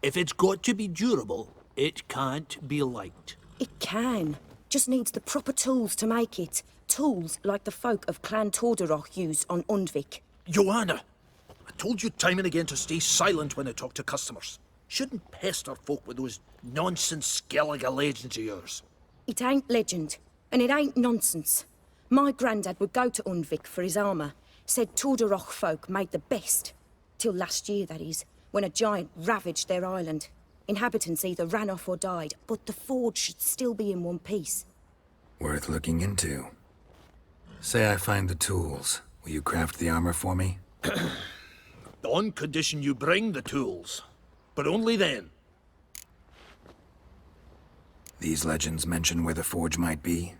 If it's got to be durable, it can't be light. It can. Just needs the proper tools to make it. Tools like the folk of Clan Torderach used on Undvik. Joanna! I told you time and again to stay silent when I talk to customers. Shouldn't pester folk with those nonsense Skellige legends of yours. It ain't legend, and it ain't nonsense. My granddad would go to Undvik for his armour. Said Torderach folk made the best. Till last year, that is, when a giant ravaged their island. Inhabitants either ran off or died, but the forge should still be in one piece. Worth looking into. Say I find the tools. Will you craft the armor for me? On condition you bring the tools. But only then. These legends mention where the forge might be?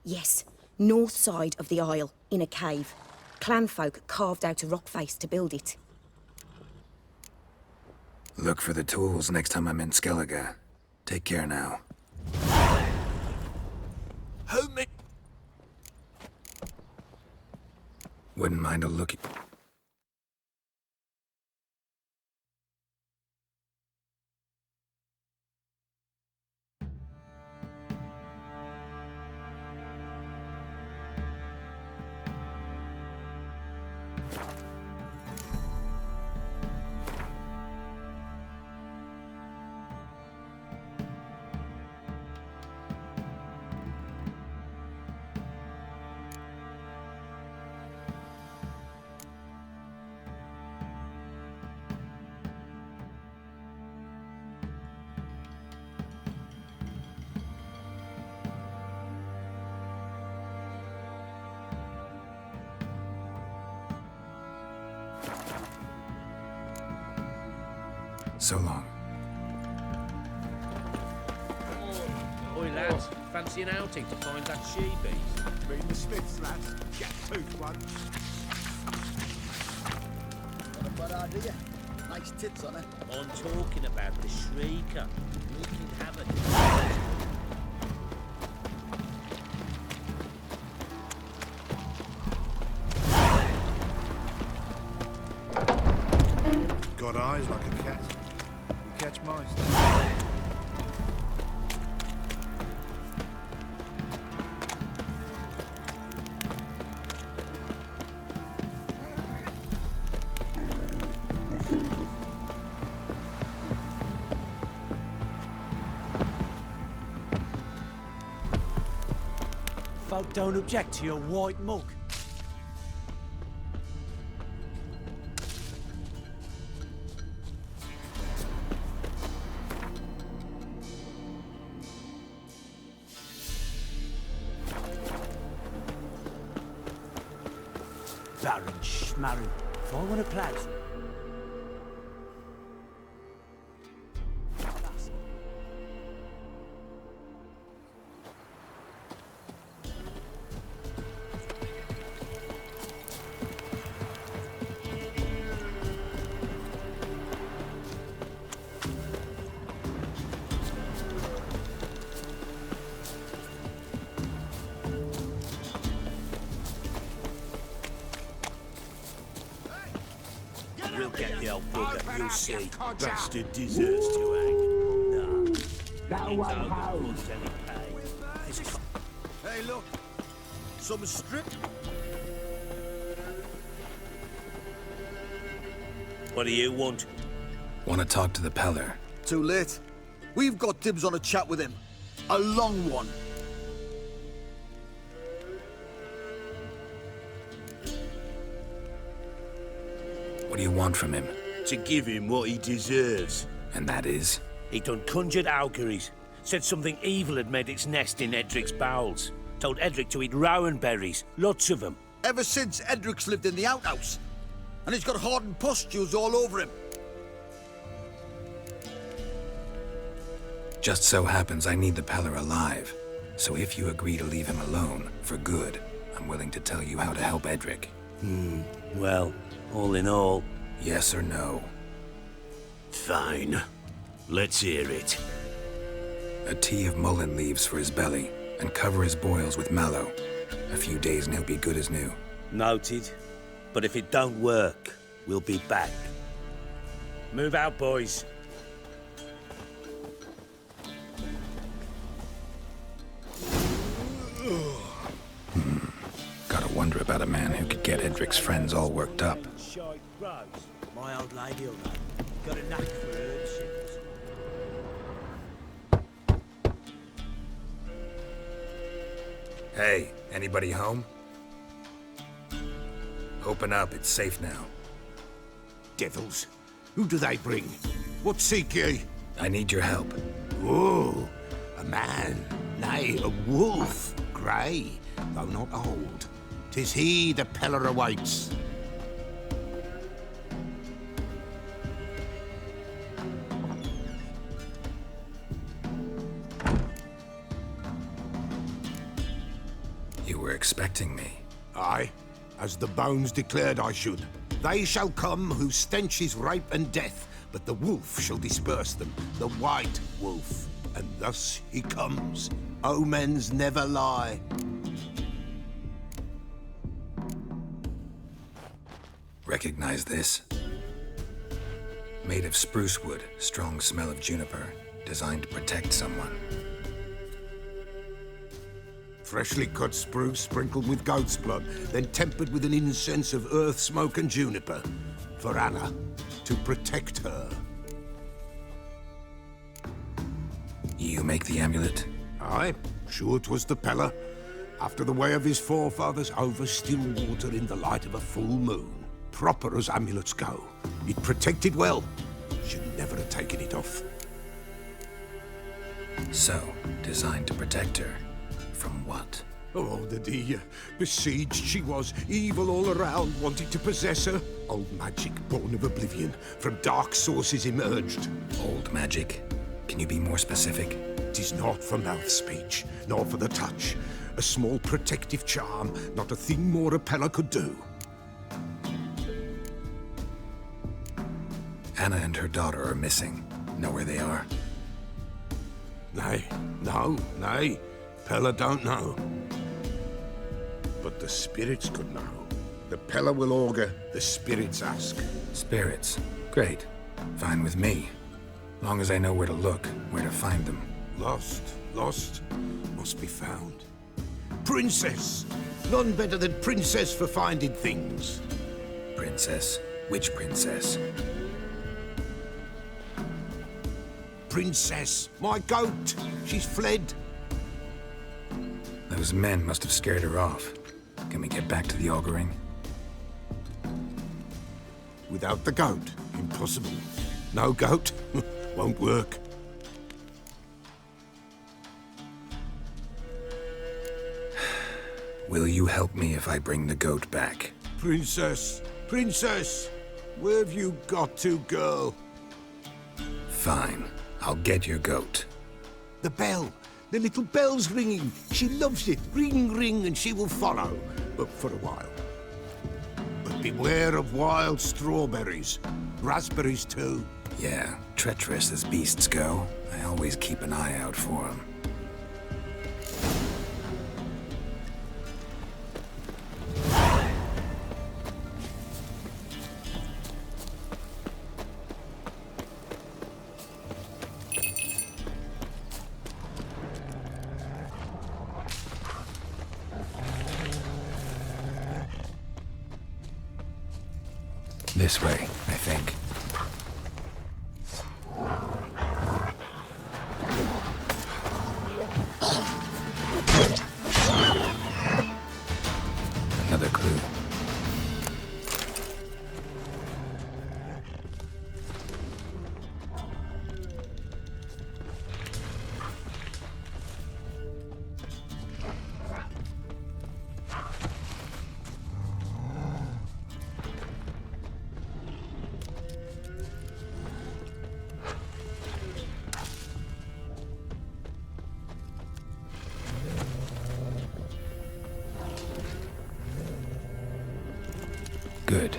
Yes, north side of the isle, in a cave. Clanfolk carved out a rock face to build it. Look for the tools next time I'm in Skellige. Take care now. How many... Wouldn't mind a look. So long. Oi, lads. Fancy an outing to find that she-beast? Bring the Smiths, lads. Get tooth one. Not a bad idea. Nice tits on her. I'm talking about the Shrieker. Wreaking havoc. Got eyes like a cat. You catch mice. Folk don't object to your white mug. Baron Schmarren. If I want a place. We'll get the old bugger, you'll see. Bastard deserves to hang. No. Hey, look. Some strip. What do you want? Want to talk to the Peller. Too late. We've got dibs on a chat with him. A long one. What do you want from him? To give him what he deserves. And that is? He done conjured auguries. Said something evil had made its nest in Edric's bowels. Told Edric to eat rowan berries. Lots of them. Ever since Edric's lived in the outhouse. And he's got hardened pustules all over him. Just so happens I need the Peller alive. So if you agree to leave him alone, for good, I'm willing to tell you how to help Edric. Well, all in all... Yes or no? Fine. Let's hear it. A tea of mullein leaves for his belly, and cover his boils with mallow. A few days and he'll be good as new. Noted. But if it don't work, we'll be back. Move out, boys. Gotta wonder about a man who could get Edric's friends all worked up. My old lady will know. Got a knack for herb shippers. Hey, anybody home? Open up, it's safe now. Devils. Who do they bring? What seek ye? I need your help. Oh, a man. Nay, a wolf. Grey, though not old. 'Tis he the Peller awaits. You were expecting me. Aye, as the bones declared I should. They shall come whose stench is rape and death, but the wolf shall disperse them, the white wolf. And thus he comes. Omens never lie. Recognize this? Made of spruce wood, strong smell of juniper, designed to protect someone. Freshly cut spruce sprinkled with goat's blood, then tempered with an incense of earth, smoke and juniper. For Anna, to protect her. You make the amulet? Aye, sure 'twas the Peller. After the way of his forefathers, over still water in the light of a full moon. Proper as amulets go. It protected well. Should never have taken it off. So, designed to protect her. From what? Oh, the besieged she was, evil all around, wanting to possess her. Old magic, born of oblivion, from dark sources emerged. Old magic? Can you be more specific? 'Tis not for mouth speech, nor for the touch. A small protective charm, not a thing more repeller could do. Anna and her daughter are missing. Know where they are? Nay, nay. Pella don't know. But the spirits could know. The Pella will augur, the spirits ask. Spirits? Great. Fine with me. Long as I know where to look, where to find them. Lost, must be found. Princess! None better than Princess for finding things. Princess? Which princess? Princess, my goat! She's fled. Those men must have scared her off. Can we get back to the auguring? Without the goat, impossible. No goat, won't work. Will you help me if I bring the goat back? Princess! Where have you got to, girl? Fine. I'll get your goat. The bell! The little bell's ringing. She loves it. Ring, ring, and she will follow. But for a while. But beware of wild strawberries. Raspberries, too. Yeah, treacherous as beasts go. I always keep an eye out for them. This way, I think. Another clue. Good.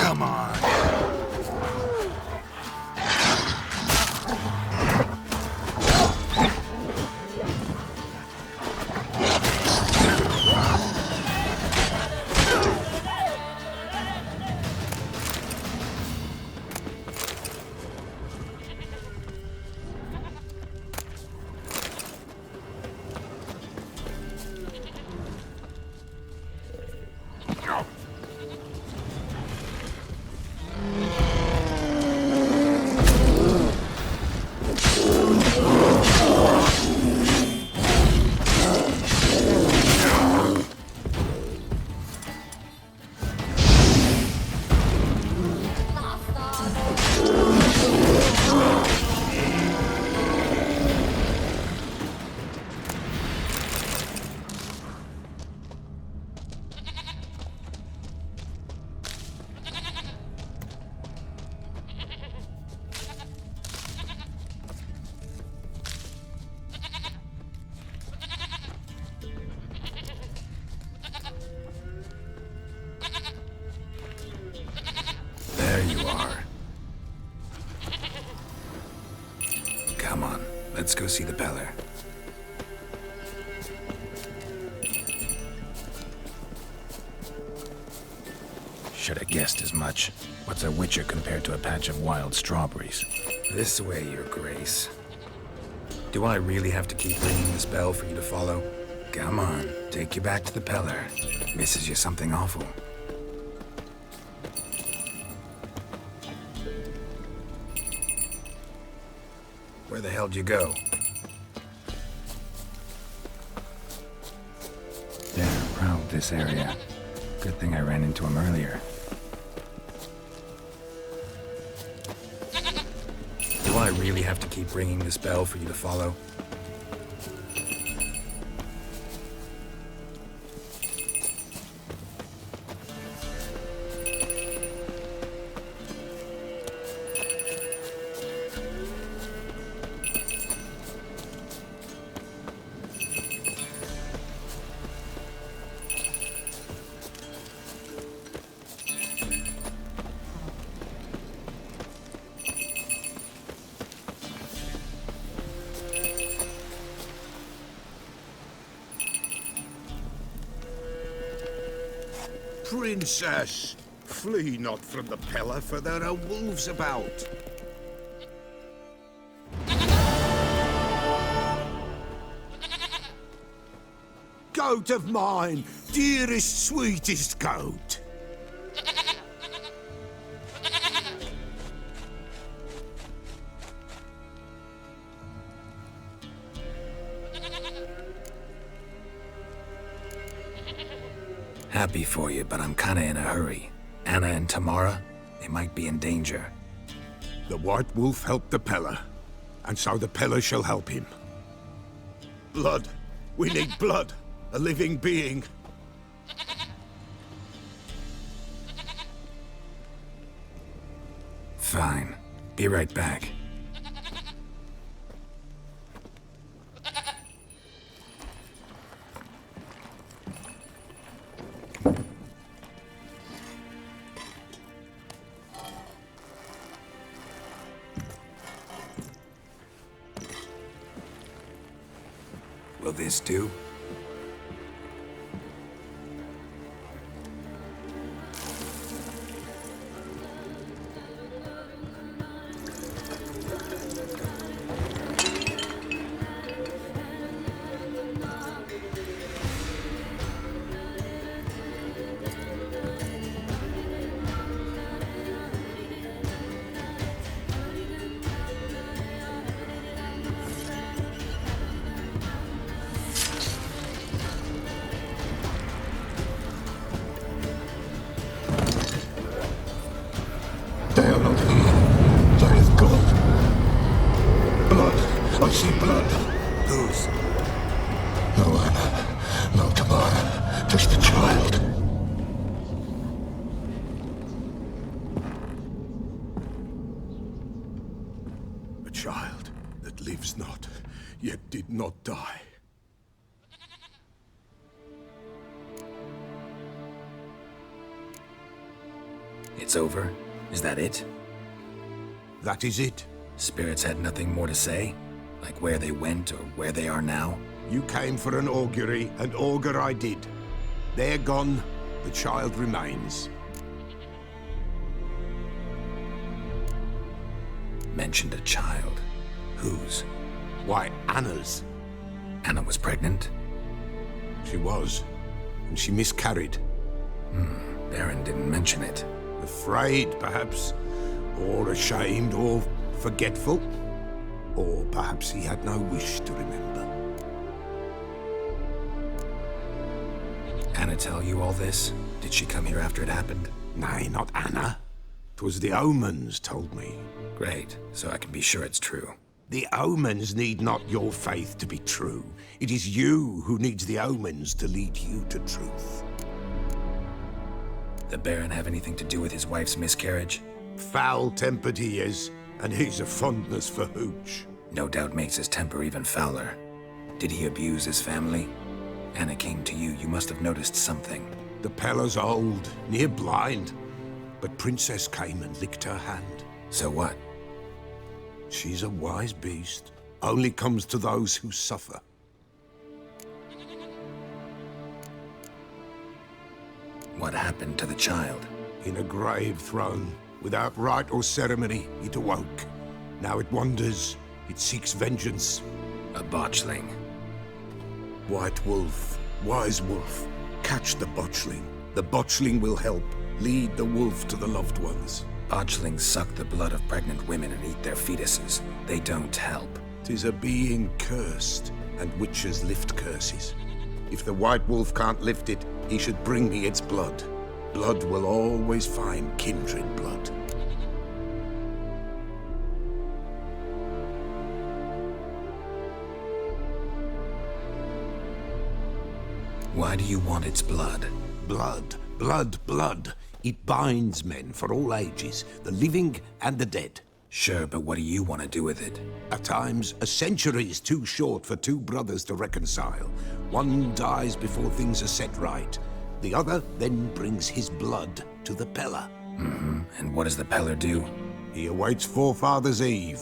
Come on. There you are. Come on, let's go see the Peller. Should have guessed as much. What's a witcher compared to a patch of wild strawberries? This way, Your Grace. Do I really have to keep ringing this bell for you to follow? Come on, take you back to the Peller. Misses you something awful. Where the hell did you go? this area. Good thing I ran into him earlier. Do I really have to keep ringing this bell for you to follow? Princess, flee not from the pillar, for there are wolves about. Goat of mine, dearest, sweetest goat. Happy for you, but I'm kinda in a hurry. Anna and Tamara, they might be in danger. The White Wolf helped the Peller, and so the Peller shall help him. Blood. We need blood. A living being. Fine. Be right back. Will this do? I see blood. Whose? No Anna, no Tamara, just the child. A child that lives not, yet did not die. It's over? Is that it? That is it. Spirits had nothing more to say? Like where they went or where they are now? You came for an augury, and augur I did. They're gone, the child remains. Mentioned a child. Whose? Why, Anna's. Anna was pregnant? She was, and she miscarried. Baron didn't mention it. Afraid, perhaps, or ashamed, or forgetful. Or perhaps he had no wish to remember. Anna tell you all this? Did she come here after it happened? Nay, not Anna. 'Twas the omens told me. Great, so I can be sure it's true. The omens need not your faith to be true. It is you who needs the omens to lead you to truth. The Baron have anything to do with his wife's miscarriage? Foul-tempered he is, and he's a fondness for hooch. No doubt makes his temper even fouler. Did he abuse his family? Anna came to you, you must have noticed something. The Peller's old, near blind, but Princess came and licked her hand. So what? She's a wise beast. Only comes to those who suffer. What happened to the child? In a grave thrown. Without rite or ceremony, it awoke. Now it wanders. It seeks vengeance. A botchling. White Wolf, wise wolf, catch the botchling. The botchling will help. Lead the wolf to the loved ones. Botchlings suck the blood of pregnant women and eat their fetuses. They don't help. 'Tis a being cursed, and witches lift curses. If the White Wolf can't lift it, he should bring me its blood. Blood will always find kindred blood. Why do you want its blood? Blood, blood, blood. It binds men for all ages, the living and the dead. Sure, but what do you want to do with it? At times, a century is too short for two brothers to reconcile. One dies before things are set right. The other then brings his blood to the Peller. Mm-hmm. And what does the Peller do? He awaits Forefather's Eve.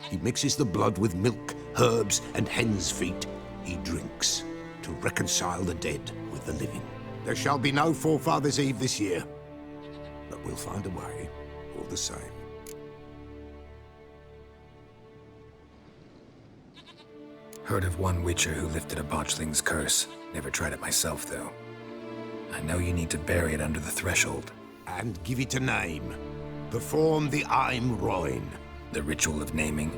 He mixes the blood with milk, herbs, and hen's feet. He drinks to reconcile the dead with the living. There shall be no Forefather's Eve this year. But we'll find a way, all the same. Heard of one witcher who lifted a botchling's curse. Never tried it myself, though. I know you need to bury it under the threshold. And give it a name. Perform the Aim Roin. The ritual of naming?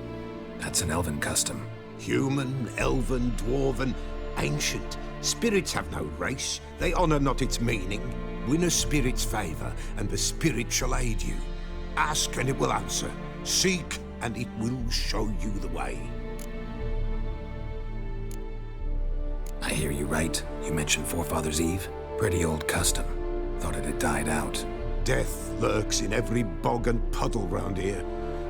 That's an elven custom. Human, elven, dwarven, ancient. Spirits have no race. They honor not its meaning. Win a spirit's favor, and the spirit shall aid you. Ask, and it will answer. Seek, and it will show you the way. I hear you right. You mentioned Forefather's Eve? Pretty old custom. Thought it had died out. Death lurks in every bog and puddle round here.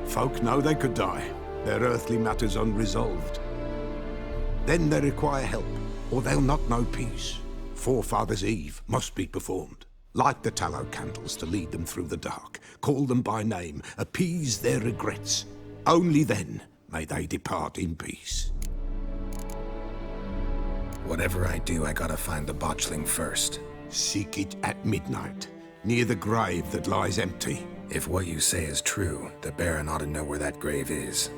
Folk know they could die, their earthly matters unresolved. Then they require help, or they'll not know peace. Forefather's Eve must be performed. Light the tallow candles to lead them through the dark. Call them by name, appease their regrets. Only then may they depart in peace. Whatever I do, I gotta find the botchling first. Seek it at midnight, near the grave that lies empty. If what you say is true, the Baron ought to know where that grave is.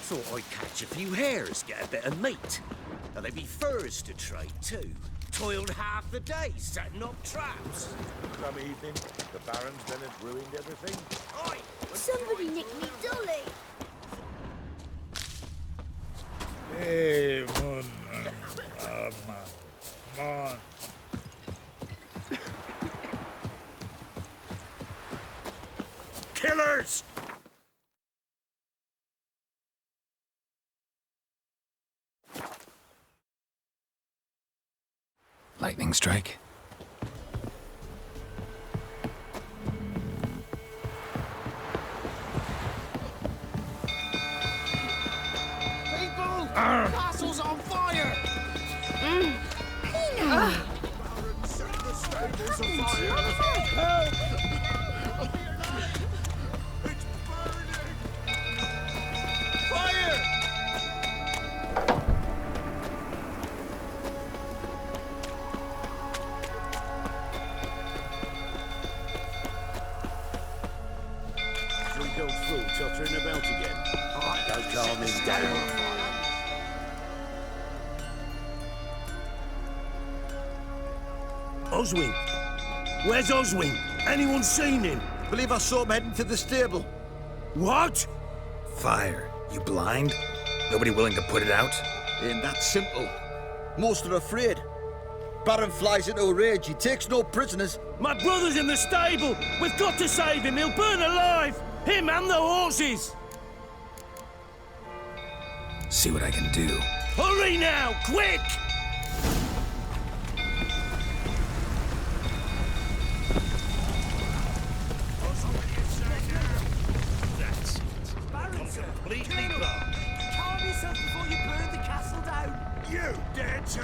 Thought I'd catch a few hares, get a bit of meat. And there'd be furs to trade too. Toiled half the day setting up traps. Some evening, the Baron's then had ruined everything. Oi! Somebody nicked me dolly. Hey, man. Killers! Lightning strike? People! Castle's on fire! Tottering about again. Oh, don't calm him down. Oswin! Where's Oswin? Anyone seen him? Believe I saw him heading to the stable. What? Fire. You blind? Nobody willing to put it out? Ain't that simple. Most are afraid. Baron flies into a rage. He takes no prisoners. My brother's in the stable! We've got to save him! He'll burn alive! Him and the horses! See what I can do. Hurry now! Quick! That's it. Baron's completely blocked. Calm yourself before you burn the castle down. You dare to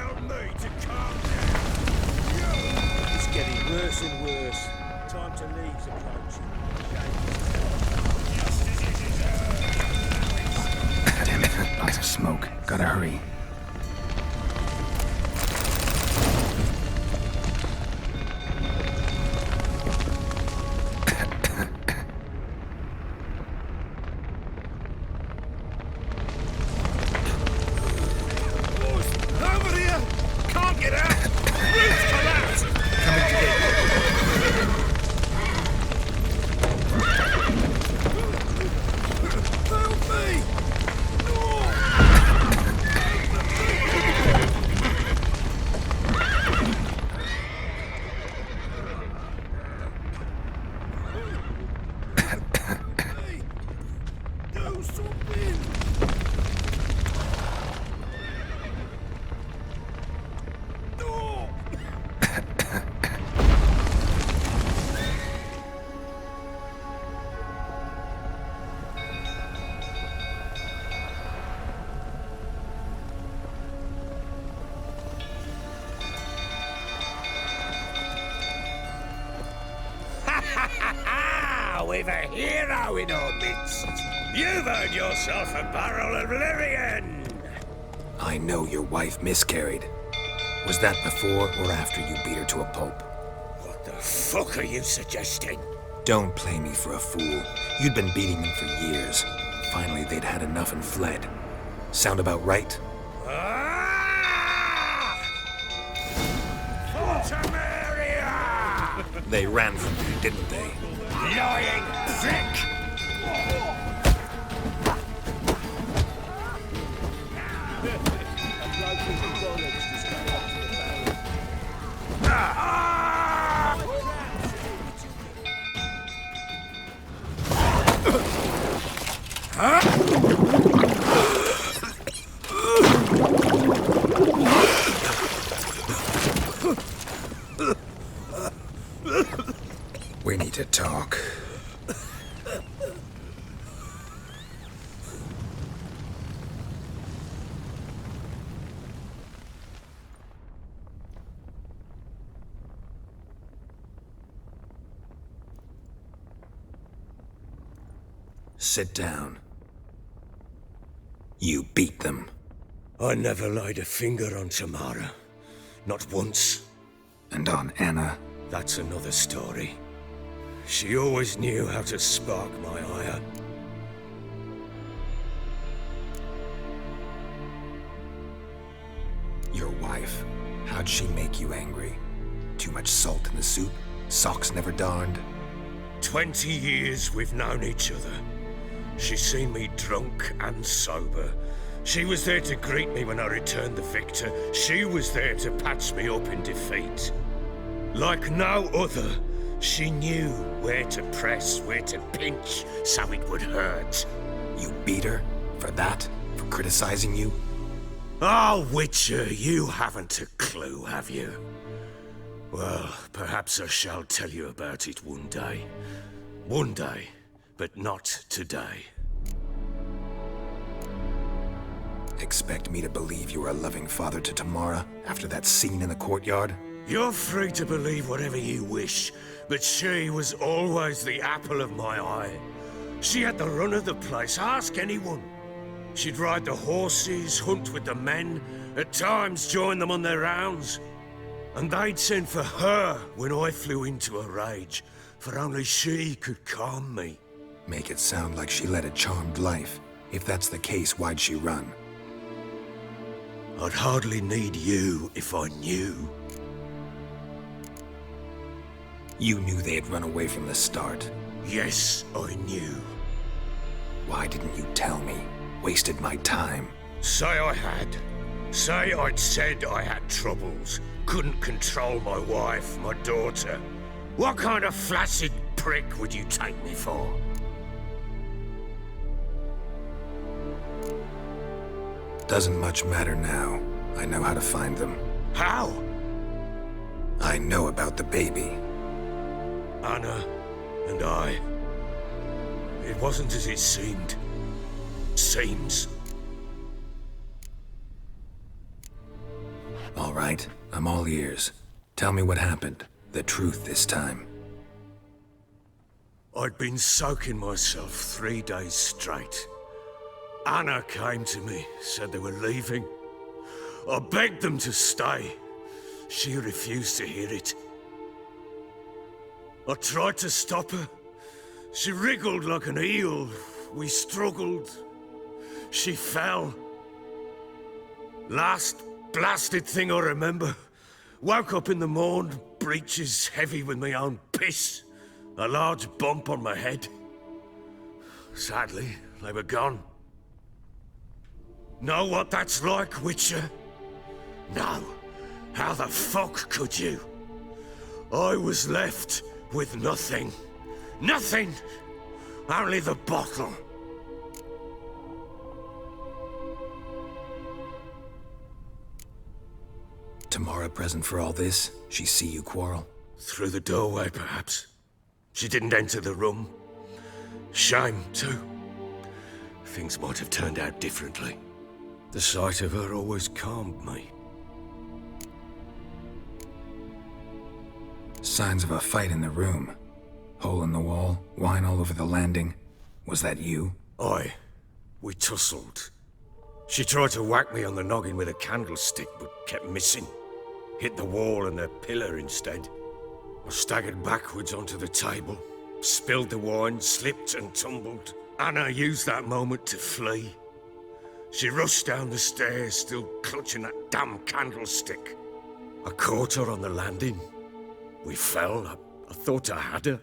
Time to leave's approaching. Damn it, lots of smoke. Gotta hurry. Over here! Can't get out! Roof collapsed! Coming to get Help me! Do something! We've a hero in our midst. You've earned yourself a barrel of Lyrian. I know your wife miscarried. Was that before or after you beat her to a pulp? What the fuck are you suggesting? Don't play me for a fool. You'd been beating them for years. Finally, they'd had enough and fled. Sound about right? Temeria! They ran from you, didn't they? Lying prick! We need to talk. Sit down. You beat them. I never laid a finger on Tamara. Not once. And on Anna? That's another story. She always knew how to spark my ire. Your wife. How'd she make you angry? Too much salt in the soup? Socks never darned? 20 years we've known each other. She's seen me drunk and sober. She was there to greet me when I returned the victor. She was there to patch me up in defeat. Like no other, she knew where to press, where to pinch, so it would hurt. You beat her? For that? For criticizing you? Oh, Witcher, you haven't a clue, have you? Well, perhaps I shall tell you about it one day. One day, but not today. Expect me to believe you were a loving father to Tamara after that scene in the courtyard? You're free to believe whatever you wish, but she was always the apple of my eye. She had the run of the place, ask anyone. She'd ride the horses, hunt with the men, at times join them on their rounds. And they'd send for her when I flew into a rage, for only she could calm me. Make it sound like she led a charmed life. If that's the case, why'd she run? I'd hardly need you if I knew. You knew they had run away from the start. Yes, I knew. Why didn't you tell me? Wasted my time. Say I had. Say I'd said I had troubles. Couldn't control my wife, my daughter. What kind of flaccid prick would you take me for? Doesn't much matter now. I know how to find them. How? I know about the baby. Anna and I. It wasn't as it seemed. Seems. All right, I'm all ears. Tell me what happened. The truth this time. I'd been soaking myself 3 days straight. Anna came to me, said they were leaving. I begged them to stay. She refused to hear it. I tried to stop her. She wriggled like an eel. We struggled. She fell. Last blasted thing I remember. Woke up in the morn, breeches heavy with my own piss. A large bump on my head. Sadly, they were gone. Know what that's like, Witcher? No. How the fuck could you? I was left with nothing. Nothing! Only the bottle. Tamara present for all this? She see you quarrel? Through the doorway, perhaps. She didn't enter the room. Shame, too. Things might have turned out differently. The sight of her always calmed me. Signs of a fight in the room. Hole in the wall, wine all over the landing. Was that you? Aye. We tussled. She tried to whack me on the noggin with a candlestick, but kept missing. Hit the wall and a pillar instead. I staggered backwards onto the table, spilled the wine, slipped and tumbled. Anna used that moment to flee. She rushed down the stairs, still clutching that damn candlestick. I caught her on the landing. We fell. I thought I had her.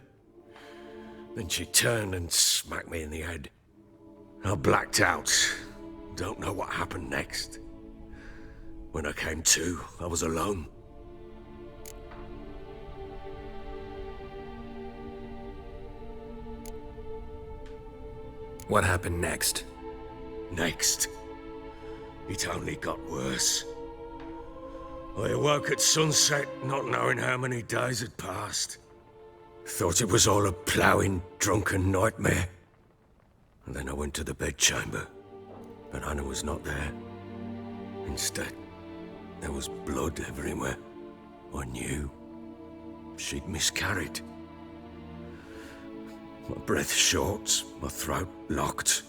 Then she turned and smacked me in the head. I blacked out. Don't know what happened next. When I came to, I was alone. What happened next? Next? It only got worse. I awoke at sunset, not knowing how many days had passed. Thought it was all a ploughing, drunken nightmare. And then I went to the bedchamber, but Anna was not there. Instead, there was blood everywhere. I knew she'd miscarried. My breath short, my throat locked.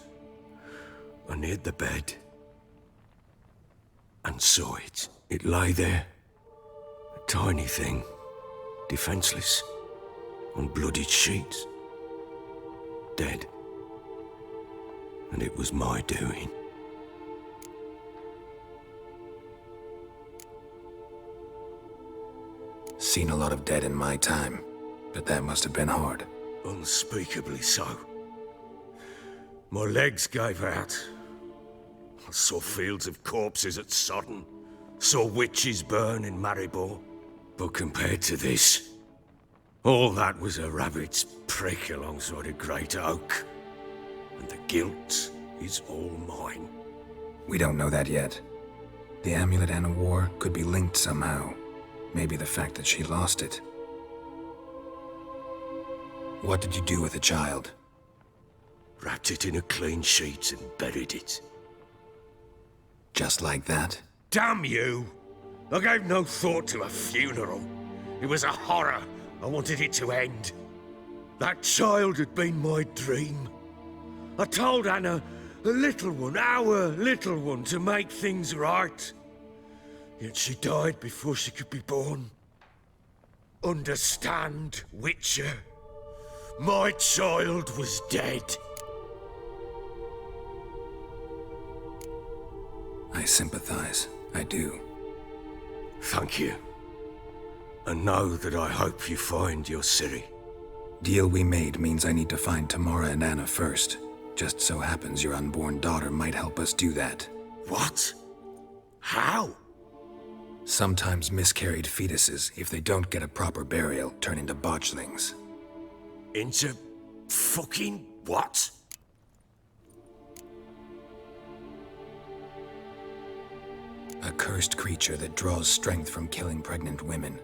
I neared the bed and saw it. It lay there, a tiny thing, defenseless, on bloodied sheets, dead. And it was my doing. Seen a lot of dead in my time, but that must have been hard. Unspeakably so. My legs gave out. I saw fields of corpses at Sodden. Saw witches burn in Maribor. But compared to this, all that was a rabbit's prick alongside a great oak. And the guilt is all mine. We don't know that yet. The amulet Anna wore could be linked somehow. Maybe the fact that she lost it. What did you do with the child? Wrapped it in a clean sheet and buried it. Just like that? Damn you! I gave no thought to a funeral. It was a horror. I wanted it to end. That child had been my dream. I told Anna, the little one, our little one, to make things right. Yet she died before she could be born. Understand, Witcher? My child was dead. I sympathize. I do. Thank you. And know that I hope you find your Ciri. Deal we made means I need to find Tamara and Anna first. Just so happens your unborn daughter might help us do that. What? How? Sometimes miscarried fetuses, if they don't get a proper burial, turn into botchlings. Into fucking what? A cursed creature that draws strength from killing pregnant women.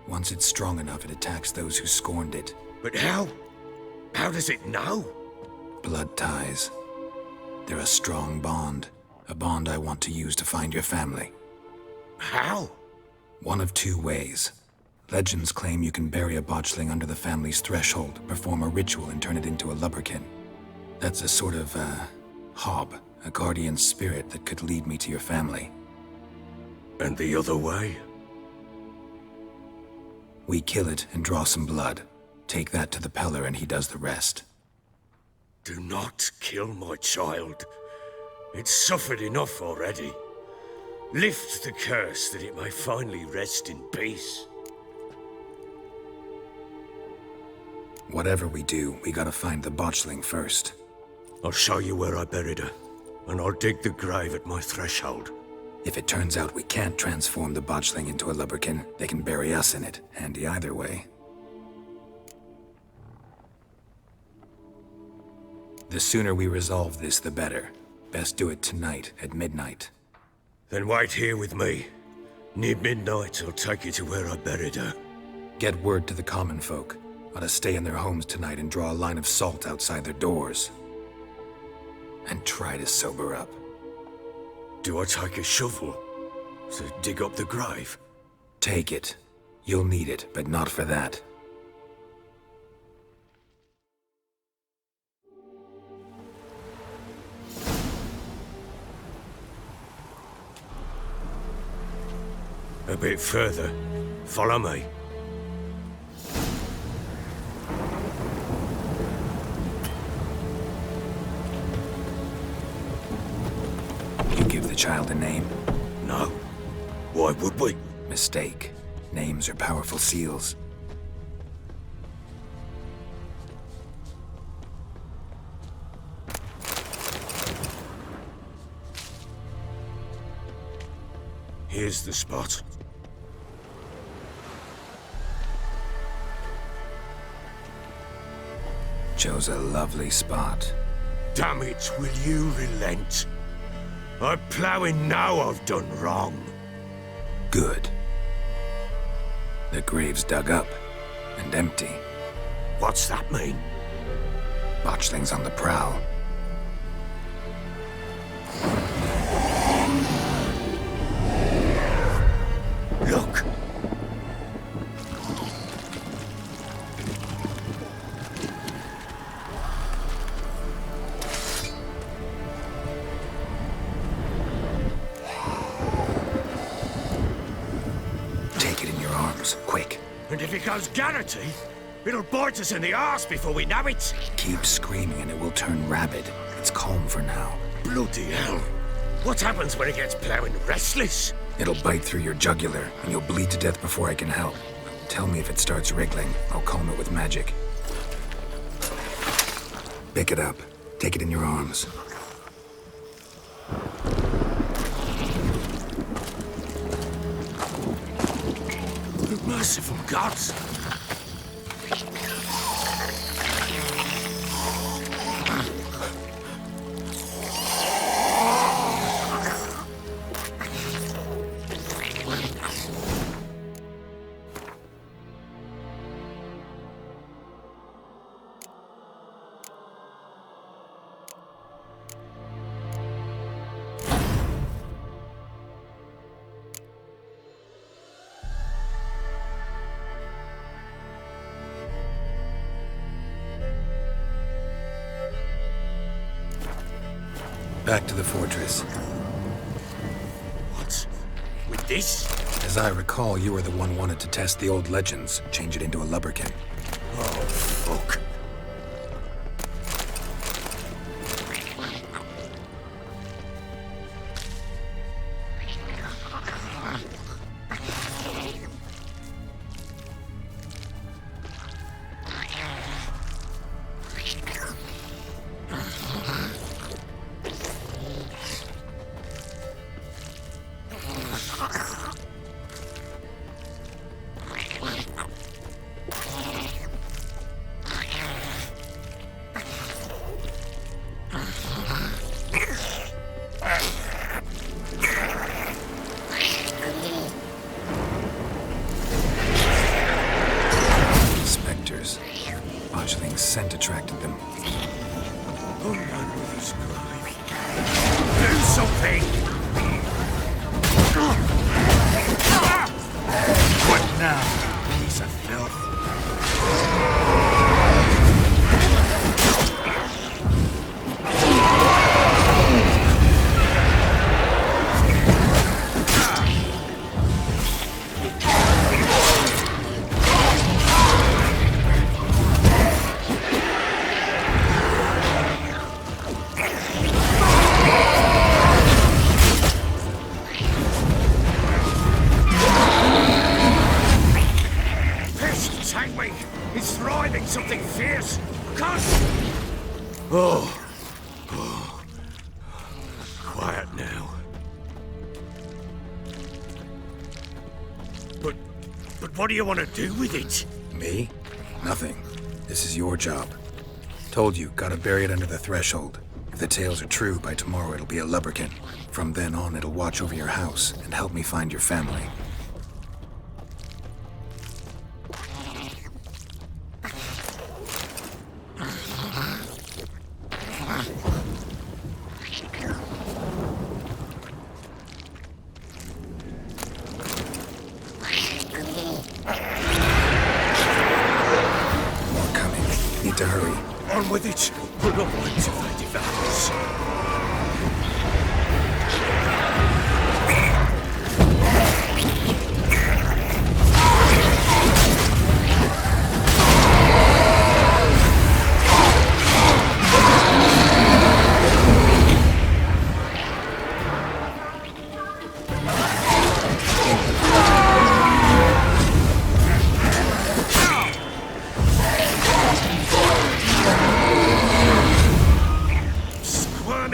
Once it's strong enough, it attacks those who scorned it. But how? How does it know? Blood ties. They're a strong bond. A bond I want to use to find your family. How? One of two ways. Legends claim you can bury a botchling under the family's threshold, perform a ritual, and turn it into a lubberkin. That's a sort of, hob, a guardian spirit that could lead me to your family. And the other way? We kill it and draw some blood. Take that to the Peller and he does the rest. Do not kill my child. It's suffered enough already. Lift the curse that it may finally rest in peace. Whatever we do, we gotta find the botchling first. I'll show you where I buried her, and I'll dig the grave at my threshold. If it turns out we can't transform the botchling into a lubberkin, they can bury us in it. Handy either way. The sooner we resolve this, the better. Best do it tonight, at midnight. Then wait here with me. Near midnight, I'll take you to where I buried her. Get word to the common folk. Ought to stay in their homes tonight and draw a line of salt outside their doors. And try to sober up. Do I take a shovel to dig up the grave? Take it. You'll need it, but not for that. A bit further. Follow me. You give the child a name? No. Why would we? Mistake. Names are powerful seals. Here's the spot. Chose a lovely spot. Damn it, will you relent? I'm ploughing now I've done wrong. Good. The grave's dug up and empty. What's that mean? Botchling's on the prowl. Look! Take it in your arms, quick. And if it goes garrity, it'll bite us in the arse before we know it. Keep screaming and it will turn rabid. It's calm for now. Bloody hell. What happens when it gets ploughing restless? It'll bite through your jugular, and you'll bleed to death before I can help. Tell me if it starts wriggling. I'll calm it with magic. Pick it up. Take it in your arms. Merciful gods! Back to the fortress. What? With this? As I recall, you were the one wanted to test the old legends, change it into a lubberkin. Oh, fuck. Scent attracted them. Oh, man, this grave. Do something! What now, Piece of filth. Quiet now. But what do you want to do with it? Me? Nothing. This is your job. Told you, gotta bury it under the threshold. If the tales are true, by tomorrow it'll be a lubberkin. From then on, it'll watch over your house and help me find your family. To hurry. On with it. We're not going to fight devours.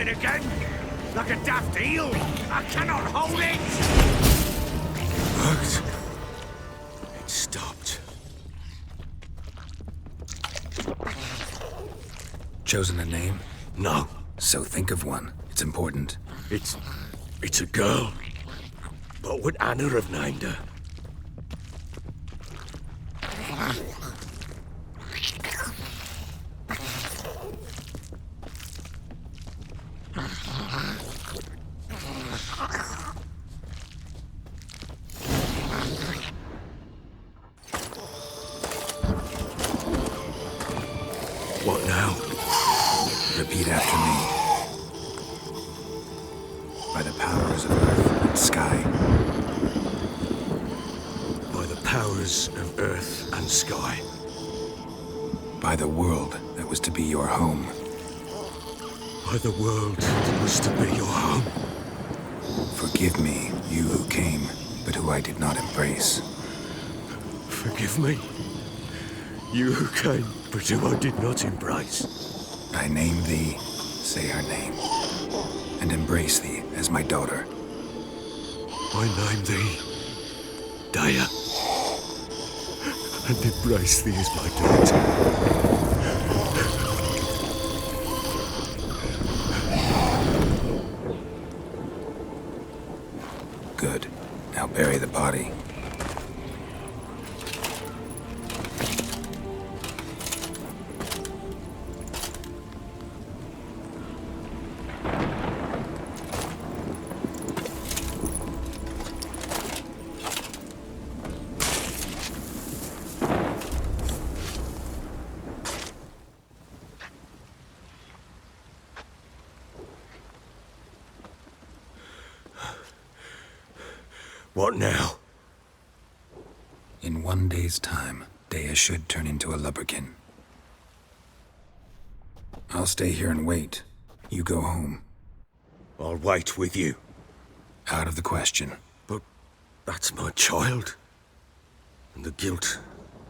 Again? Like a daft eel? I cannot hold it! Worked. It stopped. Chosen a name? No. So think of one. It's important. It's a girl. What would Anna have named her? What now? Repeat after me. By the powers of earth and sky. By the powers of earth and sky. By the world that was to be your home. By the world that was to be your home. Forgive me, you who came, but who I did not embrace. Forgive me, you who came, but who I did not embrace. I name thee, say her name, and embrace thee as my daughter. I name thee, Daya, and embrace thee as my daughter. Good. Now bury the body. What now? In 1 day's time, Daya should turn into a lubberkin. I'll stay here and wait. You go home. I'll wait with you. Out of the question. But that's my child. And the guilt,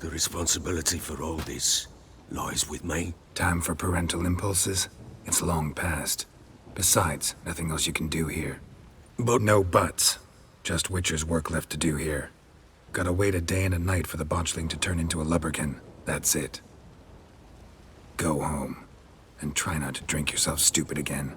the responsibility for all this lies with me. Time for parental impulses? It's long past. Besides, nothing else you can do here. But no buts. Just Witcher's work left to do here. Gotta wait a day and a night for the botchling to turn into a lubberkin. That's it. Go home. And try not to drink yourself stupid again.